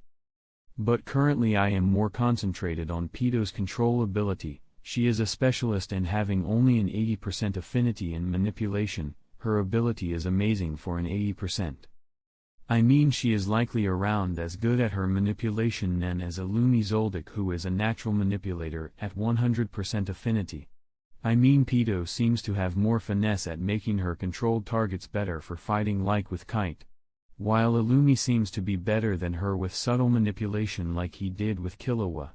But currently I am more concentrated on Pito's control ability. She is a specialist and having only an 80% affinity in manipulation, her ability is amazing for an 80%. I mean, she is likely around as good at her manipulation Nen as Illumi Zoldyck, who is a natural manipulator at 100% affinity. I mean, Pito seems to have more finesse at making her controlled targets better for fighting, like with Kite. While Illumi seems to be better than her with subtle manipulation like he did with Killua.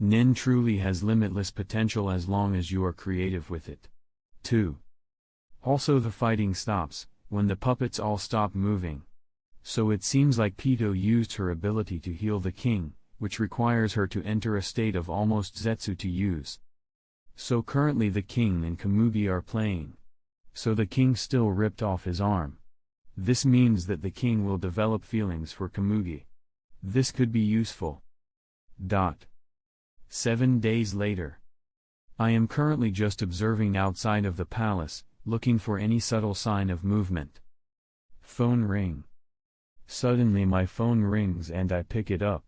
Nen truly has limitless potential as long as you are creative with it. 2. Also, the fighting stops when the puppets all stop moving. So it seems like Pito used her ability to heal the king, which requires her to enter a state of almost Zetsu to use. So currently the king and Kamugi are playing. So the king still ripped off his arm. This means that the king will develop feelings for Komugi. This could be useful. 7 days later. I am currently just observing outside of the palace, looking for any subtle sign of movement. Phone ring. Suddenly my phone rings and I pick it up.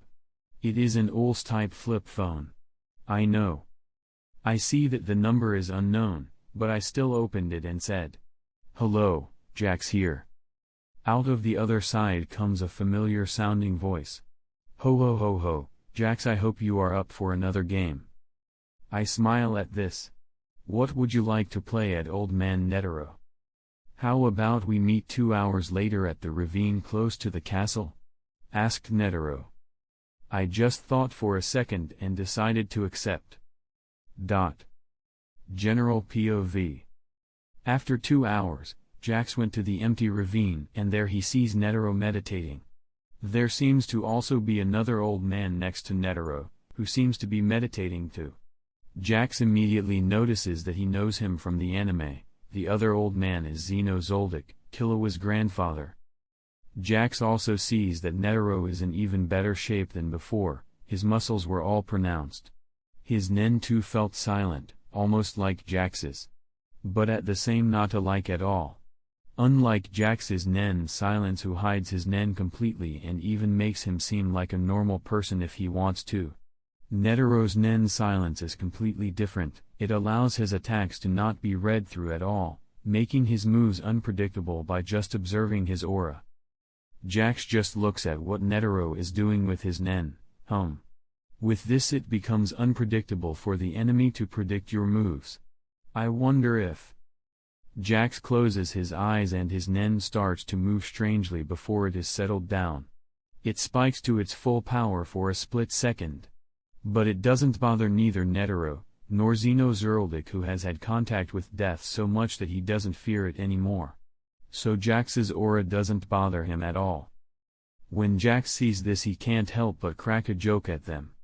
It is an old-type flip phone. I know. I see that the number is unknown, but I still opened it and said, "Hello, Jax here." Out of the other side comes a familiar-sounding voice. "Ho ho ho ho, Jax, I hope you are up for another game." I smile at this. "What would you like to play at, old man Netero? How about we meet 2 hours later at the ravine close to the castle?" asked Netero. I just thought for a second and decided to accept. General POV. After 2 hours, Jax went to the empty ravine and there he sees Netero meditating. There seems to also be another old man next to Netero, who seems to be meditating too. Jax immediately notices that he knows him from the anime. The other old man is Zeno Zoldyck, Killua's grandfather. Jax also sees that Netero is in even better shape than before, his muscles were all pronounced. His nen too felt silent, almost like Jax's. But at the same not alike at all. Unlike Jax's nen silence who hides his nen completely and even makes him seem like a normal person if he wants to. Netero's nen silence is completely different, it allows his attacks to not be read through at all, making his moves unpredictable by just observing his aura. Jax just looks at what Netero is doing with his nen, With this it becomes unpredictable for the enemy to predict your moves. I wonder if... Jax closes his eyes and his nen starts to move strangely before it is settled down. It spikes to its full power for a split second. But it doesn't bother neither Netero, nor Zeno Zoldyck, who has had contact with death so much that he doesn't fear it anymore. So Jax's aura doesn't bother him at all. When Jax sees this he can't help but crack a joke at them.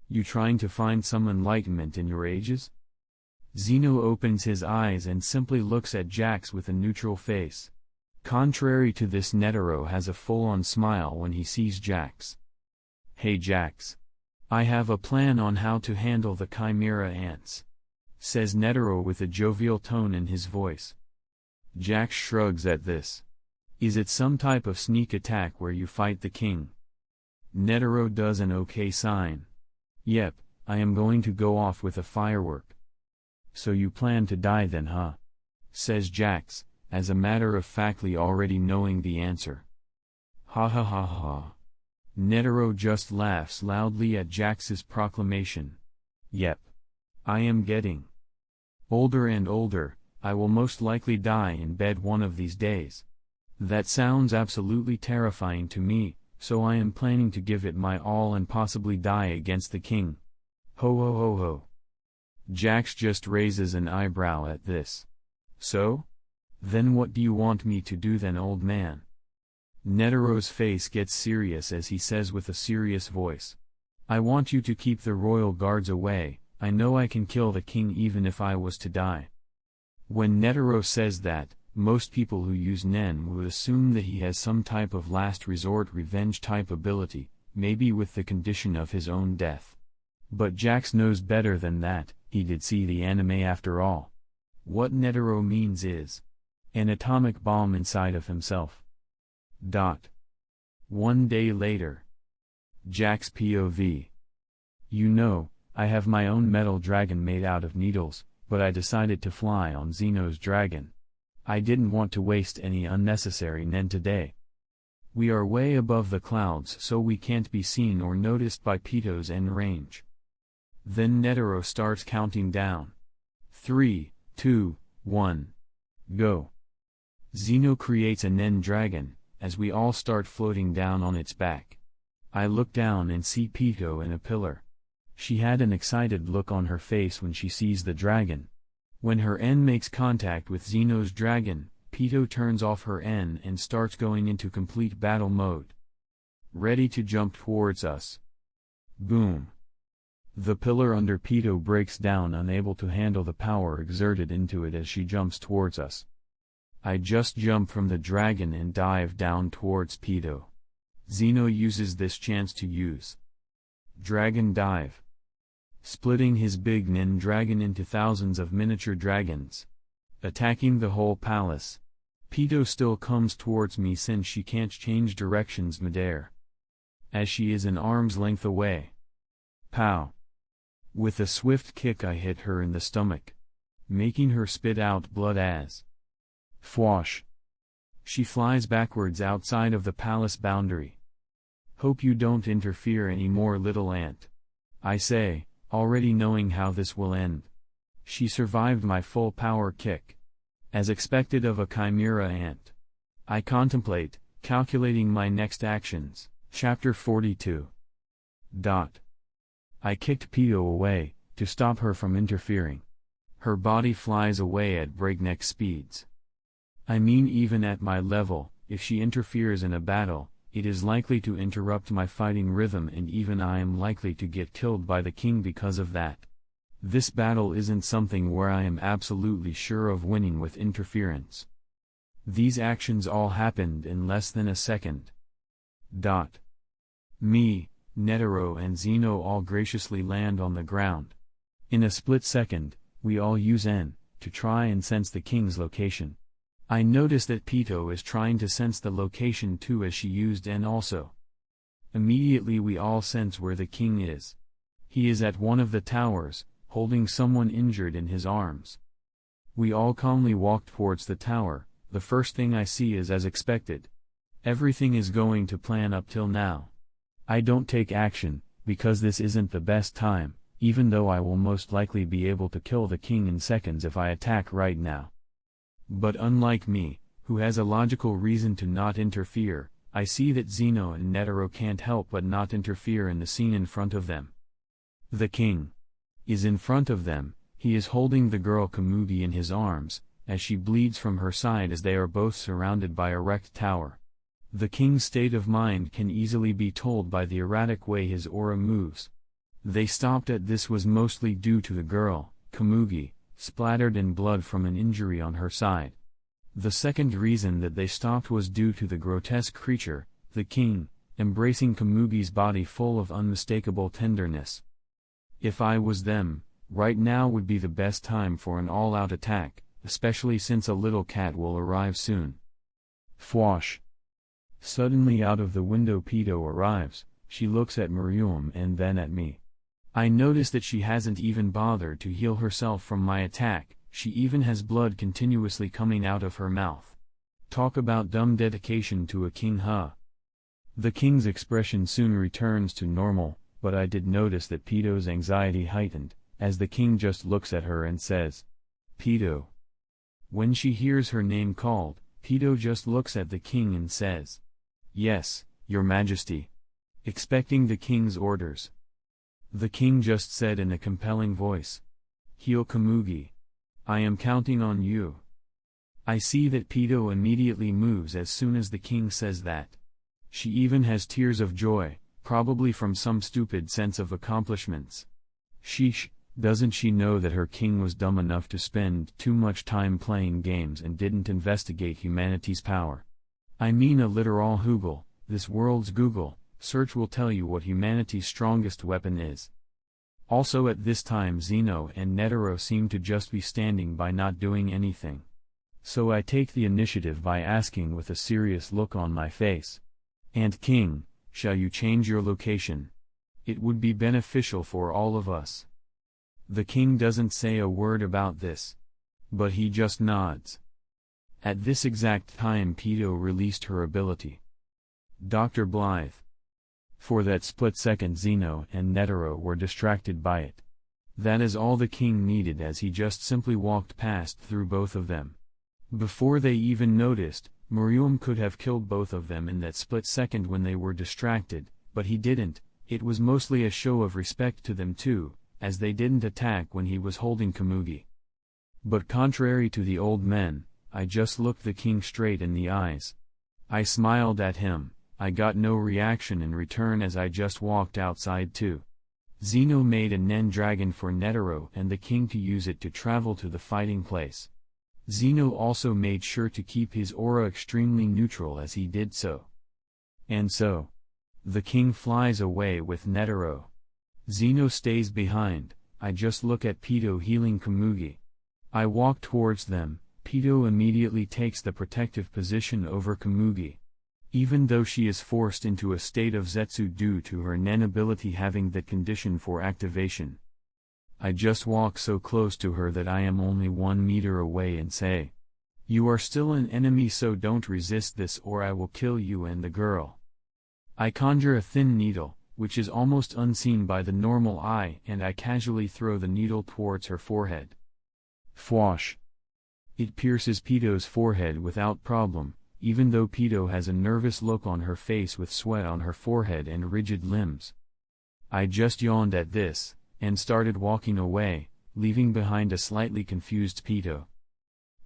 "You trying to find some enlightenment in your ages?" Zeno opens his eyes and simply looks at Jax with a neutral face. Contrary to this, Netero has a full-on smile when he sees Jax. "Hey Jax. I have a plan on how to handle the chimera ants," says Netero with a jovial tone in his voice. Jax shrugs at this. "Is it some type of sneak attack where you fight the king?" Netero does an okay sign. "Yep, I am going to go off with a firework." "So you plan to die then, huh?" says Jax, as a matter of factly already knowing the answer. Ha ha ha ha. Netero just laughs loudly at Jax's proclamation. "Yep. I am getting older and older, I will most likely die in bed one of these days. That sounds absolutely terrifying to me, so I am planning to give it my all and possibly die against the king. Ho ho ho ho." Jax just raises an eyebrow at this. "So? Then what do you want me to do then, old man?" Netero's face gets serious as he says with a serious voice. "I want you to keep the royal guards away, I know I can kill the king even if I was to die." When Netero says that, most people who use nen would assume that he has some type of last resort revenge type ability, maybe with the condition of his own death. But Jax knows better than that, he did see the anime after all. What Netero means is an atomic bomb inside of himself. 1 day later. Jax POV. "You know, I have my own metal dragon made out of needles, but I decided to fly on Zeno's dragon. I didn't want to waste any unnecessary nen today. We are way above the clouds so we can't be seen or noticed by Pito's end range." Then Netero starts counting down. 3, 2, 1. Go. Zeno creates a nen dragon, as we all start floating down on its back. I look down and see Pito in a pillar. She had an excited look on her face when she sees the dragon. When her N makes contact with Zeno's dragon, Pito turns off her N and starts going into complete battle mode. Ready to jump towards us. Boom. The pillar under Pito breaks down, unable to handle the power exerted into it as she jumps towards us. I just jump from the dragon and dive down towards Peto. Zeno uses this chance to use Dragon Dive, splitting his big nin dragon into thousands of miniature dragons, attacking the whole palace. Peto still comes towards me since she can't change directions midair, as she is an arm's length away. Pow! With a swift kick I hit her in the stomach, making her spit out blood as Fwash! She flies backwards outside of the palace boundary. Hope you don't interfere anymore, little ant, I say, already knowing how this will end. She survived my full power kick, as expected of a chimera ant. I contemplate, calculating my next actions. Chapter 42. I kicked Peto away, to stop her from interfering. Her body flies away at breakneck speeds. I mean, even at my level, if she interferes in a battle, it is likely to interrupt my fighting rhythm, and even I am likely to get killed by the king because of that. This battle isn't something where I am absolutely sure of winning with interference. These actions all happened in less than a second. Me, Netero and Zeno all graciously land on the ground. In a split second, we all use N, to try and sense the king's location. I notice that Peto is trying to sense the location too, as she used N also. Immediately we all sense where the king is. He is at one of the towers, holding someone injured in his arms. We all calmly walk towards the tower. The first thing I see is as expected. Everything is going to plan up till now. I don't take action, because this isn't the best time, even though I will most likely be able to kill the king in seconds if I attack right now. But unlike me, who has a logical reason to not interfere, I see that Zeno and Netero can't help but not interfere in the scene in front of them. The king is in front of them. He is holding the girl Kamugi in his arms, as she bleeds from her side as they are both surrounded by a wrecked tower. The king's state of mind can easily be told by the erratic way his aura moves. They stopped at this was mostly due to the girl, Kamugi, splattered in blood from an injury on her side. The second reason that they stopped was due to the grotesque creature, the king, embracing Kamugi's body full of unmistakable tenderness. If I was them, right now would be the best time for an all-out attack, especially since a little cat will arrive soon. Fwash! Suddenly out of the window Peto arrives. She looks at Miriam and then at me. I notice that she hasn't even bothered to heal herself from my attack. She even has blood continuously coming out of her mouth. Talk about dumb dedication to a king, huh? The king's expression soon returns to normal, but I did notice that Peto's anxiety heightened, as the king just looks at her and says, Peto. When she hears her name called, Peto just looks at the king and says, Yes, your majesty. Expecting the king's orders. The king just said in a compelling voice, Heal Kamugi. I am counting on you. I see that Peto immediately moves as soon as the king says that. She even has tears of joy, probably from some stupid sense of accomplishments. Sheesh, doesn't she know that her king was dumb enough to spend too much time playing games and didn't investigate humanity's power? I mean a literal Google, this world's Google, search will tell you what humanity's strongest weapon is. Also at this time Zeno and Netero seem to just be standing by not doing anything. So I take the initiative by asking with a serious look on my face. And king, shall you change your location? It would be beneficial for all of us. The king doesn't say a word about this, but he just nods. At this exact time Peto released her ability. Dr. Blythe. For that split second Zeno and Netero were distracted by it. That is all the king needed, as he just simply walked past through both of them. Before they even noticed, Miriam could have killed both of them in that split second when they were distracted, but he didn't. It was mostly a show of respect to them too, as they didn't attack when he was holding Kamugi. But contrary to the old men, I just looked the king straight in the eyes. I smiled at him. I got no reaction in return as I just walked outside too. Zeno made a Nen dragon for Netero and the king to use it to travel to the fighting place. Zeno also made sure to keep his aura extremely neutral as he did so. And so, the king flies away with Netero. Zeno stays behind. I just look at Pito healing Komugi. I walk towards them. Pito immediately takes the protective position over Komugi. Even though she is forced into a state of Zetsu due to her Nen ability having that condition for activation. I just walk so close to her that I am only 1 meter away and say, "You are still an enemy, so don't resist this or I will kill you and the girl." I conjure a thin needle, which is almost unseen by the normal eye, and I casually throw the needle towards her forehead. Fwash! It pierces Pito's forehead without problem, even though Pito has a nervous look on her face with sweat on her forehead and rigid limbs. I just yawned at this, and started walking away, leaving behind a slightly confused Pito.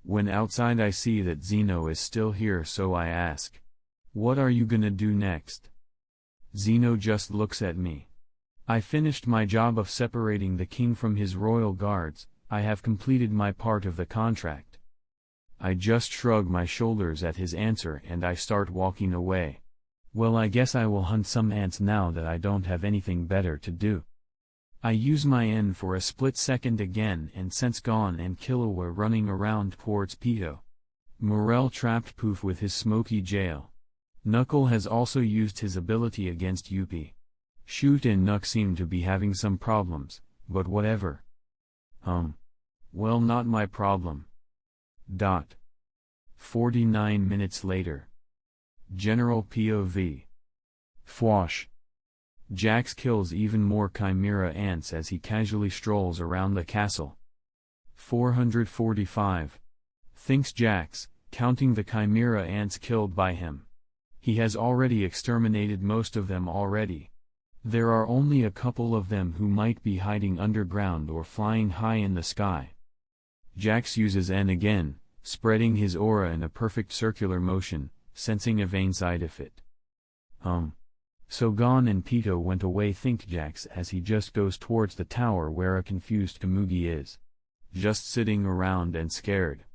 When outside I see that Zeno is still here, so I ask, "What are you gonna do next?" Zeno just looks at me. I finished my job of separating the king from his royal guards. I have completed my part of the contract. I just shrug my shoulders at his answer and I start walking away. Well, I guess I will hunt some ants now that I don't have anything better to do. I use my N for a split second again and sense Gon and Killua running around towards Pito. Morel trapped Poof with his smoky jail. Knuckle has also used his ability against Yuppie. Shoot and Nuck seem to be having some problems, but whatever. Well, not my problem. 49 minutes later. General POV. Fwash. Jax kills even more chimera ants as he casually strolls around the castle. 445. Thinks Jax, counting the chimera ants killed by him. He has already exterminated most of them already. There are only a couple of them who might be hiding underground or flying high in the sky. Jax uses N again, spreading his aura in a perfect circular motion, sensing a vein side of it. So Gon and Pito went away, think Jax as he just goes towards the tower where a confused Komugi is. Just sitting around and scared.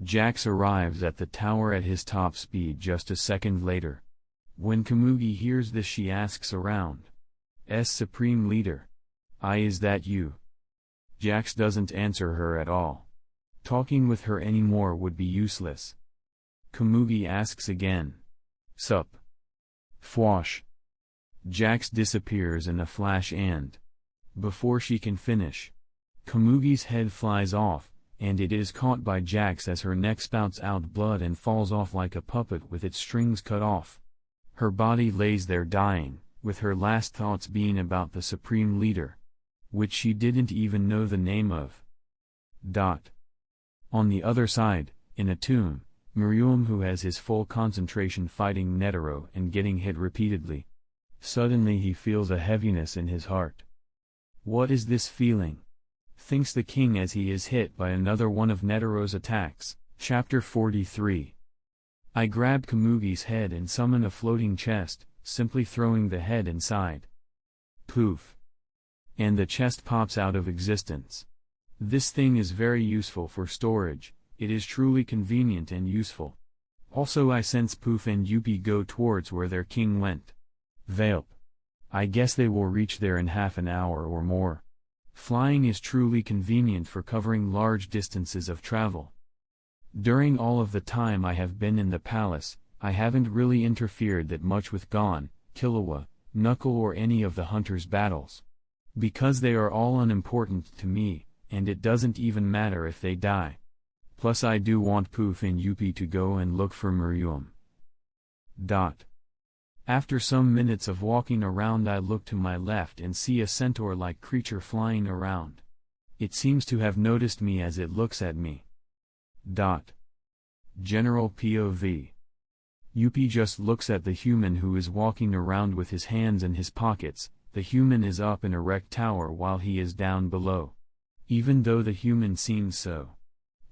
Jax arrives at the tower at his top speed just a second later. When Komugi hears this, she asks around. Supreme Leader. Is that you? Jax doesn't answer her at all. Talking with her anymore would be useless. Komugi asks again. Sup? Fwash. Jax disappears in a flash and, before she can finish, Komugi's head flies off, and it is caught by Jax as her neck spouts out blood and falls off like a puppet with its strings cut off. Her body lays there dying, with her last thoughts being about the Supreme Leader, which she didn't even know the name of. On the other side, in a tomb, Miriam, who has his full concentration fighting Netero and getting hit repeatedly. Suddenly he feels a heaviness in his heart. What is this feeling? Thinks the king as he is hit by another one of Netero's attacks. Chapter 43. I grab Komugi's head and summon a floating chest, simply throwing the head inside. Poof. And the chest pops out of existence. This thing is very useful for storage. It is truly convenient and useful. Also, I sense Poof and Yuppie go towards where their king went. Velp. I guess they will reach there in half an hour or more. Flying is truly convenient for covering large distances of travel. During all of the time I have been in the palace, I haven't really interfered that much with Gon, Killua, Knuckle or any of the hunters' battles. Because they are all unimportant to me, and it doesn't even matter if they die. Plus I do want Poof and Yuppie to go and look for Miriam. After some minutes of walking around, I look to my left and see a centaur-like creature flying around. It seems to have noticed me as it looks at me. General POV. Yuppie just looks at the human who is walking around with his hands in his pockets. The human is up in a wrecked tower while he is down below. Even though the human seems so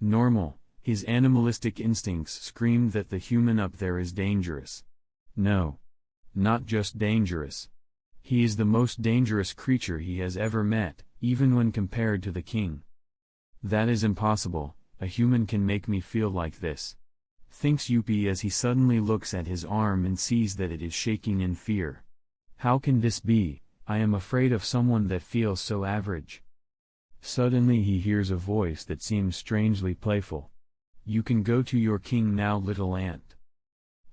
normal, his animalistic instincts scream that the human up there is dangerous. No. Not just dangerous. He is the most dangerous creature he has ever met, even when compared to the king. That is impossible, a human can make me feel like this. Thinks Yuppie as he suddenly looks at his arm and sees that it is shaking in fear. How can this be? I am afraid of someone that feels so average. Suddenly he hears a voice that seems strangely playful. You can go to your king now, little ant.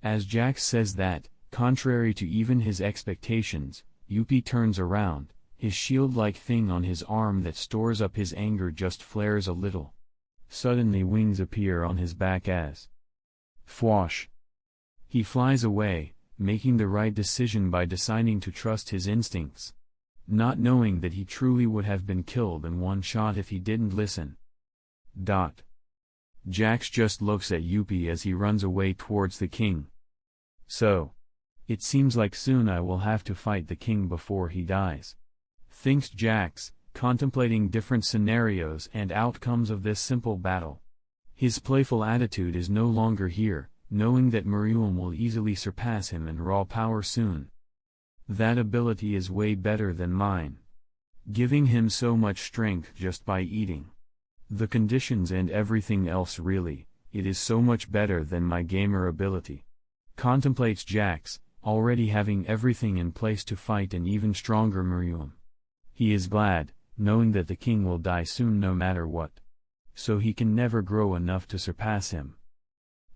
As Jax says that, contrary to even his expectations, Yuppie turns around, his shield-like thing on his arm that stores up his anger just flares a little. Suddenly wings appear on his back as Fwash. He flies away, making the right decision by deciding to trust his instincts. Not knowing that he truly would have been killed in one shot if he didn't listen. Jax just looks at Yuppie as he runs away towards the king. So. It seems like soon I will have to fight the king before he dies. Thinks Jax, contemplating different scenarios and outcomes of this simple battle. His playful attitude is no longer here, knowing that Miriam will easily surpass him in raw power soon. That ability is way better than mine. Giving him so much strength just by eating. The conditions and everything else really, it is so much better than my gamer ability. Contemplates Jax, already having everything in place to fight an even stronger Miriam. He is glad, knowing that the king will die soon no matter what. So he can never grow enough to surpass him.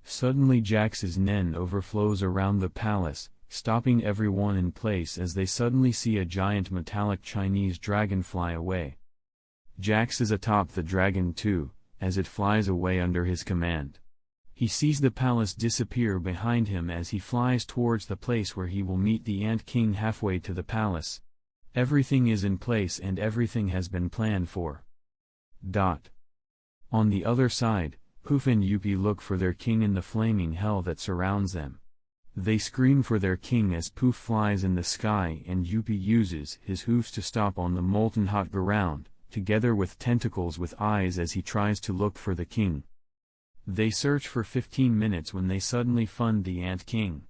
Suddenly Jax's nen overflows around the palace, stopping everyone in place as they suddenly see a giant metallic Chinese dragon fly away. Jax is atop the dragon too, as it flies away under his command. He sees the palace disappear behind him as he flies towards the place where he will meet the Ant King halfway to the palace. Everything is in place and everything has been planned for. On the other side, Poof and Yuppie look for their king in the flaming hell that surrounds them. They scream for their king as Poof flies in the sky and Yuppie uses his hoofs to stop on the molten hot ground, together with tentacles with eyes as he tries to look for the king. They search for 15 minutes when they suddenly find the Ant King.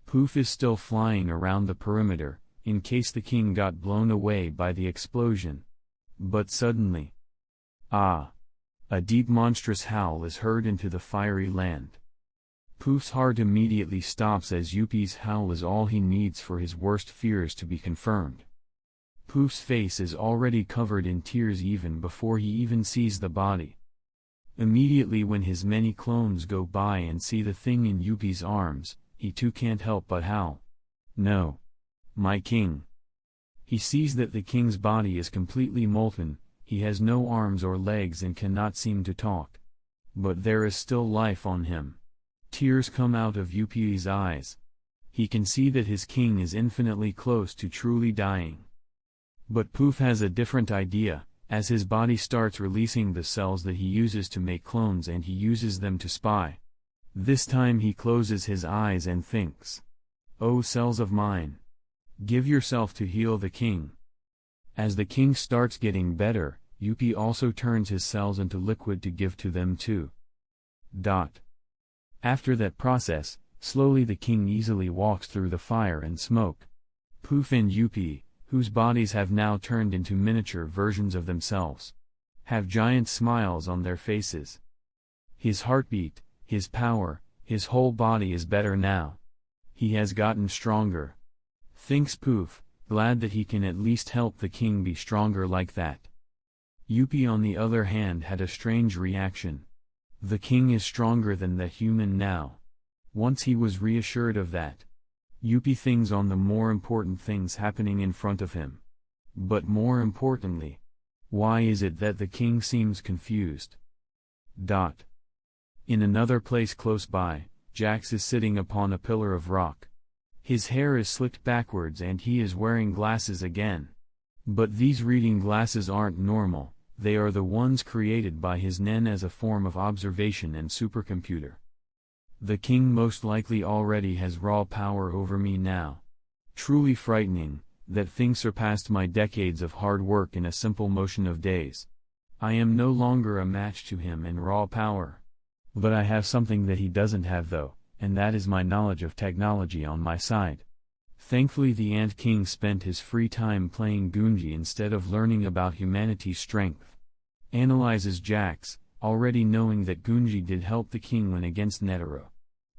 Poof is still flying around the perimeter, in case the king got blown away by the explosion. But suddenly, a deep monstrous howl is heard into the fiery land. Poof's heart immediately stops as Yuppie's howl is all he needs for his worst fears to be confirmed. Poof's face is already covered in tears even before he even sees the body. Immediately when his many clones go by and see the thing in Yuppie's arms, he too can't help but howl. No. My king. He sees that the king's body is completely molten, he has no arms or legs and cannot seem to talk. But there is still life on him. Tears come out of Yuppie's eyes. He can see that his king is infinitely close to truly dying. But Poof has a different idea, as his body starts releasing the cells that he uses to make clones and he uses them to spy. This time he closes his eyes and thinks, "Oh cells of mine. Give yourself to heal the king." As the king starts getting better, Yuppie also turns his cells into liquid to give to them too. After that process, slowly the king easily walks through the fire and smoke. Poof and Yuppie, whose bodies have now turned into miniature versions of themselves, have giant smiles on their faces. His heartbeat, his power, his whole body is better now. He has gotten stronger. Thinks Poof, glad that he can at least help the king be stronger like that. Yuppie on the other hand had a strange reaction. The king is stronger than the human now. Once he was reassured of that, Yuppie thinks on the more important things happening in front of him. But more importantly, why is it that the king seems confused? In another place close by, Jax is sitting upon a pillar of rock. His hair is slicked backwards and he is wearing glasses again. But these reading glasses aren't normal, they are the ones created by his Nen as a form of observation and supercomputer. The king most likely already has raw power over me now. Truly frightening, that thing surpassed my decades of hard work in a simple motion of days. I am no longer a match to him in raw power. But I have something that he doesn't have though, and that is my knowledge of technology on my side. Thankfully the Ant King spent his free time playing Gunji instead of learning about humanity's strength. Analyzes Jax, already knowing that Gunji did help the king win against Netero.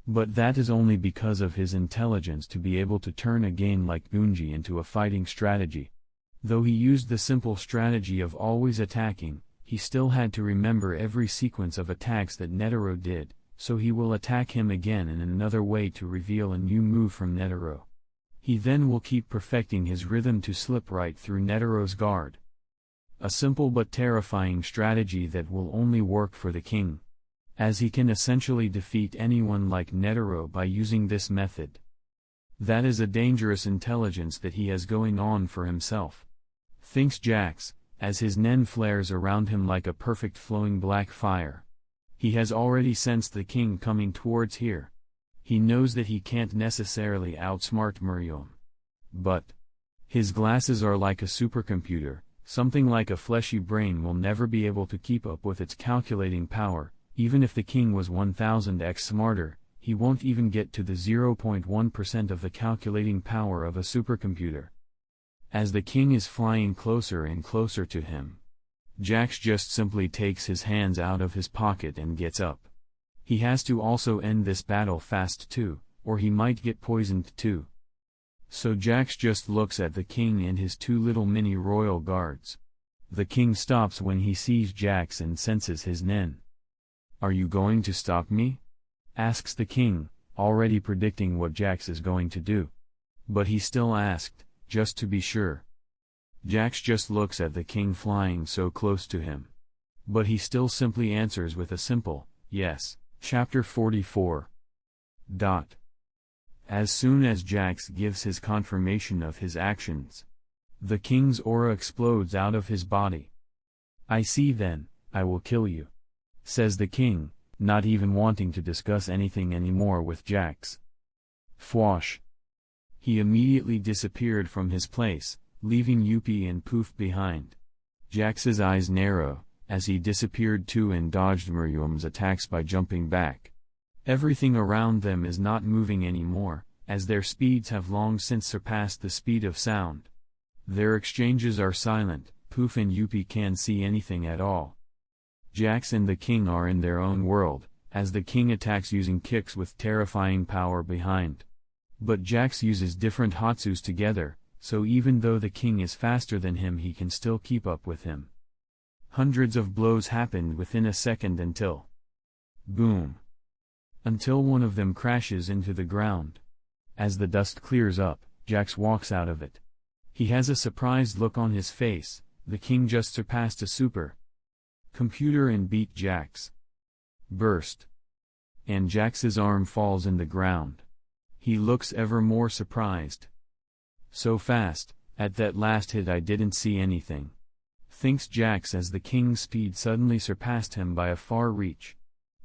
But that is only because of his intelligence to be able to turn a game like Gunji into a fighting strategy. Though he used the simple strategy of always attacking, he still had to remember every sequence of attacks that Netero did, so he will attack him again in another way to reveal a new move from Netero. He then will keep perfecting his rhythm to slip right through Netero's guard. A simple but terrifying strategy that will only work for the king, as he can essentially defeat anyone like Netero by using this method. That is a dangerous intelligence that he has going on for himself, thinks Jax, as his nen flares around him like a perfect flowing black fire. He has already sensed the king coming towards here. He knows that he can't necessarily outsmart Miriam. But his glasses are like a supercomputer. Something like a fleshy brain will never be able to keep up with its calculating power. Even if the king was 1000x smarter, he won't even get to the 0.1% of the calculating power of a supercomputer. As the king is flying closer and closer to him, Jax just simply takes his hands out of his pocket and gets up. He has to also end this battle fast too, or he might get poisoned too. So Jax just looks at the king and his two little mini royal guards. The king stops when he sees Jax and senses his nen. "Are you going to stop me?" asks the king, already predicting what Jax is going to do. But he still asked, just to be sure. Jax just looks at the king flying so close to him. But he still simply answers with a simple, yes. Chapter 44. As soon as Jax gives his confirmation of his actions, the king's aura explodes out of his body. "I see then, I will kill you," says the king, not even wanting to discuss anything anymore with Jax. Fwash. He immediately disappeared from his place, leaving Yuppie and Poof behind. Jax's eyes narrow, as he disappeared too and dodged Miriam's attacks by jumping back. Everything around them is not moving anymore, as their speeds have long since surpassed the speed of sound. Their exchanges are silent. Poof and Yuppie can't see anything at all. Jax and the king are in their own world, as the king attacks using kicks with terrifying power behind. But Jax uses different Hatsus together, so even though the king is faster than him he can still keep up with him. Hundreds of blows happened within a second until boom. Until one of them crashes into the ground. As the dust clears up, Jax walks out of it. He has a surprised look on his face. The king just surpassed a super computer and beat Jax. Burst. And Jax's arm falls in the ground. He looks ever more surprised. So fast, at that last hit I didn't see anything, thinks Jax as the king's speed suddenly surpassed him by a far reach.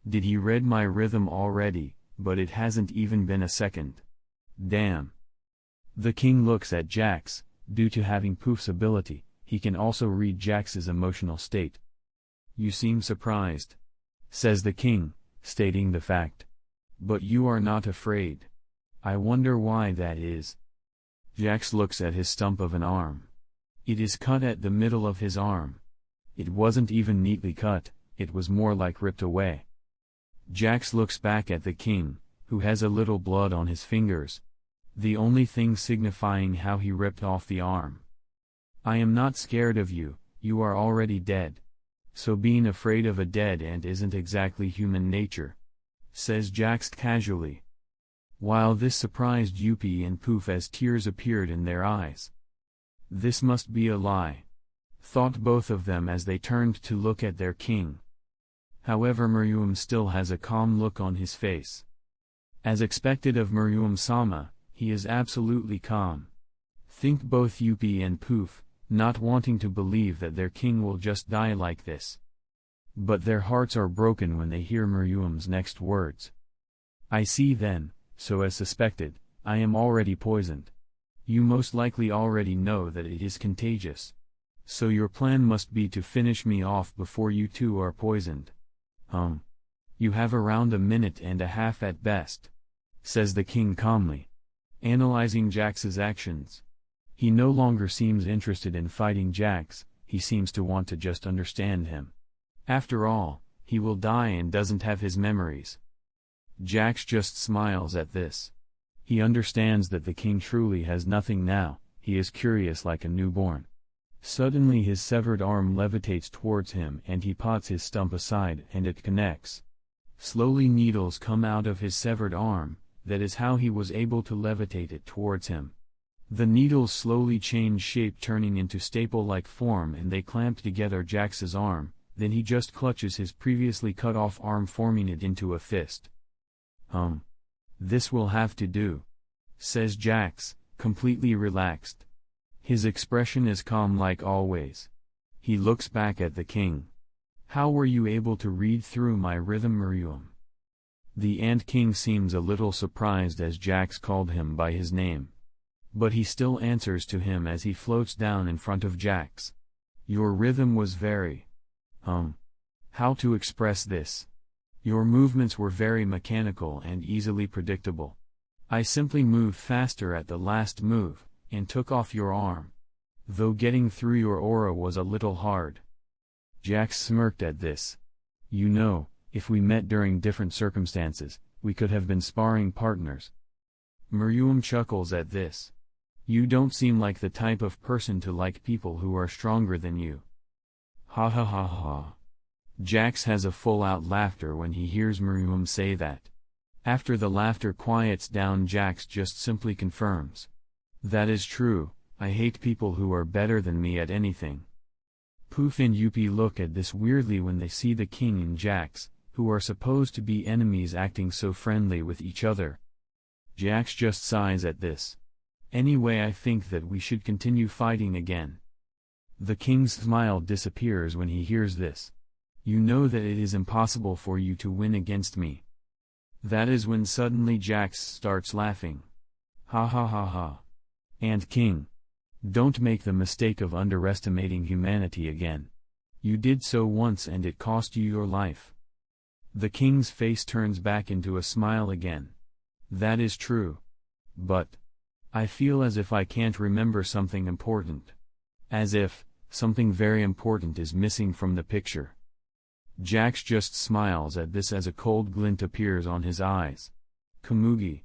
Did he read my rhythm already? But it hasn't even been a second. Damn. The king looks at Jax. Due to having Poof's ability, he can also read Jax's emotional state. "You seem surprised," says the king, stating the fact. "But you are not afraid. I wonder why that is." Jax looks at his stump of an arm. It is cut at the middle of his arm. It wasn't even neatly cut, it was more like ripped away. Jax looks back at the king, who has a little blood on his fingers. The only thing signifying how he ripped off the arm. "I am not scared of you, you are already dead. So being afraid of a dead ant isn't exactly human nature," says Jax casually. While this surprised Yuppie and Poof as tears appeared in their eyes. This must be a lie, thought both of them as they turned to look at their king. However, Miriam still has a calm look on his face. As expected of Miriam-sama, he is absolutely calm. Think both Yuppie and Poof, not wanting to believe that their king will just die like this. But their hearts are broken when they hear Miriam's next words. "I see then, so as suspected, I am already poisoned. You most likely already know that it is contagious. So your plan must be to finish me off before you too are poisoned. You have around a minute and a half at best," says the king calmly. Analyzing Jax's actions. He no longer seems interested in fighting Jax, he seems to want to just understand him. After all, he will die and doesn't have his memories. Jax just smiles at this. He understands that the king truly has nothing now. He is curious like a newborn. Suddenly his severed arm levitates towards him and he pots his stump aside and it connects. Slowly needles come out of his severed arm. That is how he was able to levitate it towards him. The needles slowly change shape, turning into staple-like form, and they clamp together Jax's arm. Then he just clutches his previously cut off arm, forming it into a fist. This will have to do, says Jax, completely relaxed. His expression is calm like always. He looks back at the king. How were you able to read through my rhythm, Meruem? The Ant King seems a little surprised as Jax called him by his name. But he still answers to him as he floats down in front of Jax. Your rhythm was very… How to express this? Your movements were very mechanical and easily predictable. I simply moved faster at the last move, and took off your arm. Though getting through your aura was a little hard. Jax smirked at this. You know, if we met during different circumstances, we could have been sparring partners. Meruem chuckles at this. You don't seem like the type of person to like people who are stronger than you. Ha ha ha ha. Jax has a full-out laughter when he hears Meruem say that. After the laughter quiets down, Jax just simply confirms. That is true, I hate people who are better than me at anything. Poof and Yuppie look at this weirdly when they see the king and Jax, who are supposed to be enemies, acting so friendly with each other. Jax just sighs at this. Anyway, I think that we should continue fighting again. The king's smile disappears when he hears this. You know that it is impossible for you to win against me. That is when suddenly Jax starts laughing. Ha ha ha ha. Ant King. Don't make the mistake of underestimating humanity again. You did so once and it cost you your life. The king's face turns back into a smile again. That is true. But I feel as if I can't remember something important. As if something very important is missing from the picture. Jax just smiles at this as a cold glint appears on his eyes. Komugi.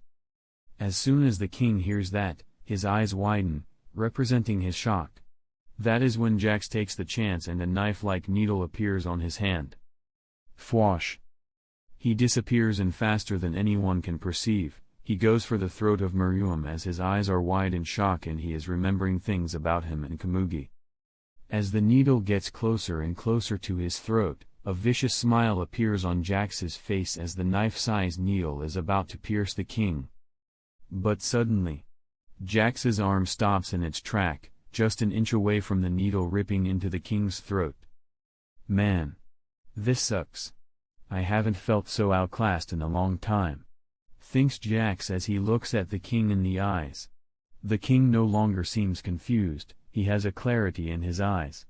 As soon as the king hears that, his eyes widen, representing his shock. That is when Jax takes the chance and a knife-like needle appears on his hand. Fwash. He disappears, and faster than anyone can perceive, he goes for the throat of Meruem as his eyes are wide in shock and he is remembering things about him and Komugi. As the needle gets closer and closer to his throat, a vicious smile appears on Jax's face as the knife-sized needle is about to pierce the king. But suddenly, Jax's arm stops in its track, just an inch away from the needle ripping into the king's throat. Man. This sucks. I haven't felt so outclassed in a long time. Thinks Jax as he looks at the king in the eyes. The king no longer seems confused, he has a clarity in his eyes.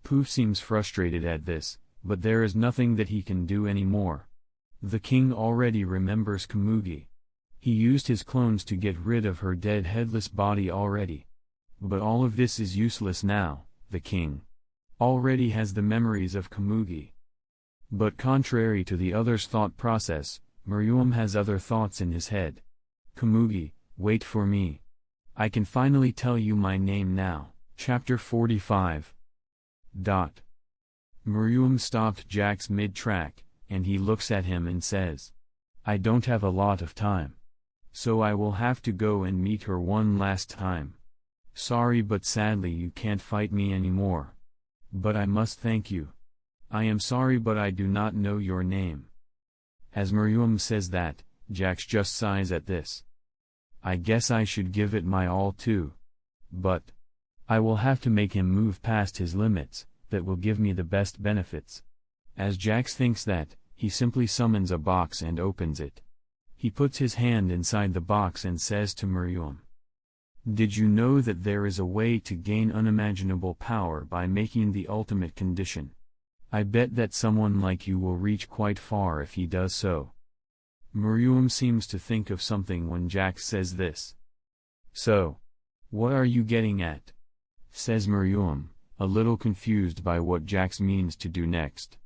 Poof seems frustrated at this, but there is nothing that he can do anymore. The king already remembers Komugi. He used his clones to get rid of her dead headless body already. But all of this is useless now. The king already has the memories of Komugi. But contrary to the other's thought process, Meruem has other thoughts in his head. Komugi, wait for me. I can finally tell you my name now. Chapter 45. Meruem stopped Jax mid-track, and he looks at him and says, I don't have a lot of time. So I will have to go and meet her one last time. Sorry, but sadly you can't fight me anymore. But I must thank you. I am sorry, but I do not know your name. As Meruem says that, Jax just sighs at this. I guess I should give it my all too. But I will have to make him move past his limits, that will give me the best benefits. As Jax thinks that, he simply summons a box and opens it. He puts his hand inside the box and says to Meruem, Did you know that there is a way to gain unimaginable power by making the ultimate condition? I bet that someone like you will reach quite far if he does so. Meruem seems to think of something when Jax says this. So, what are you getting at? Says Meruem, a little confused by what Jax means to do next.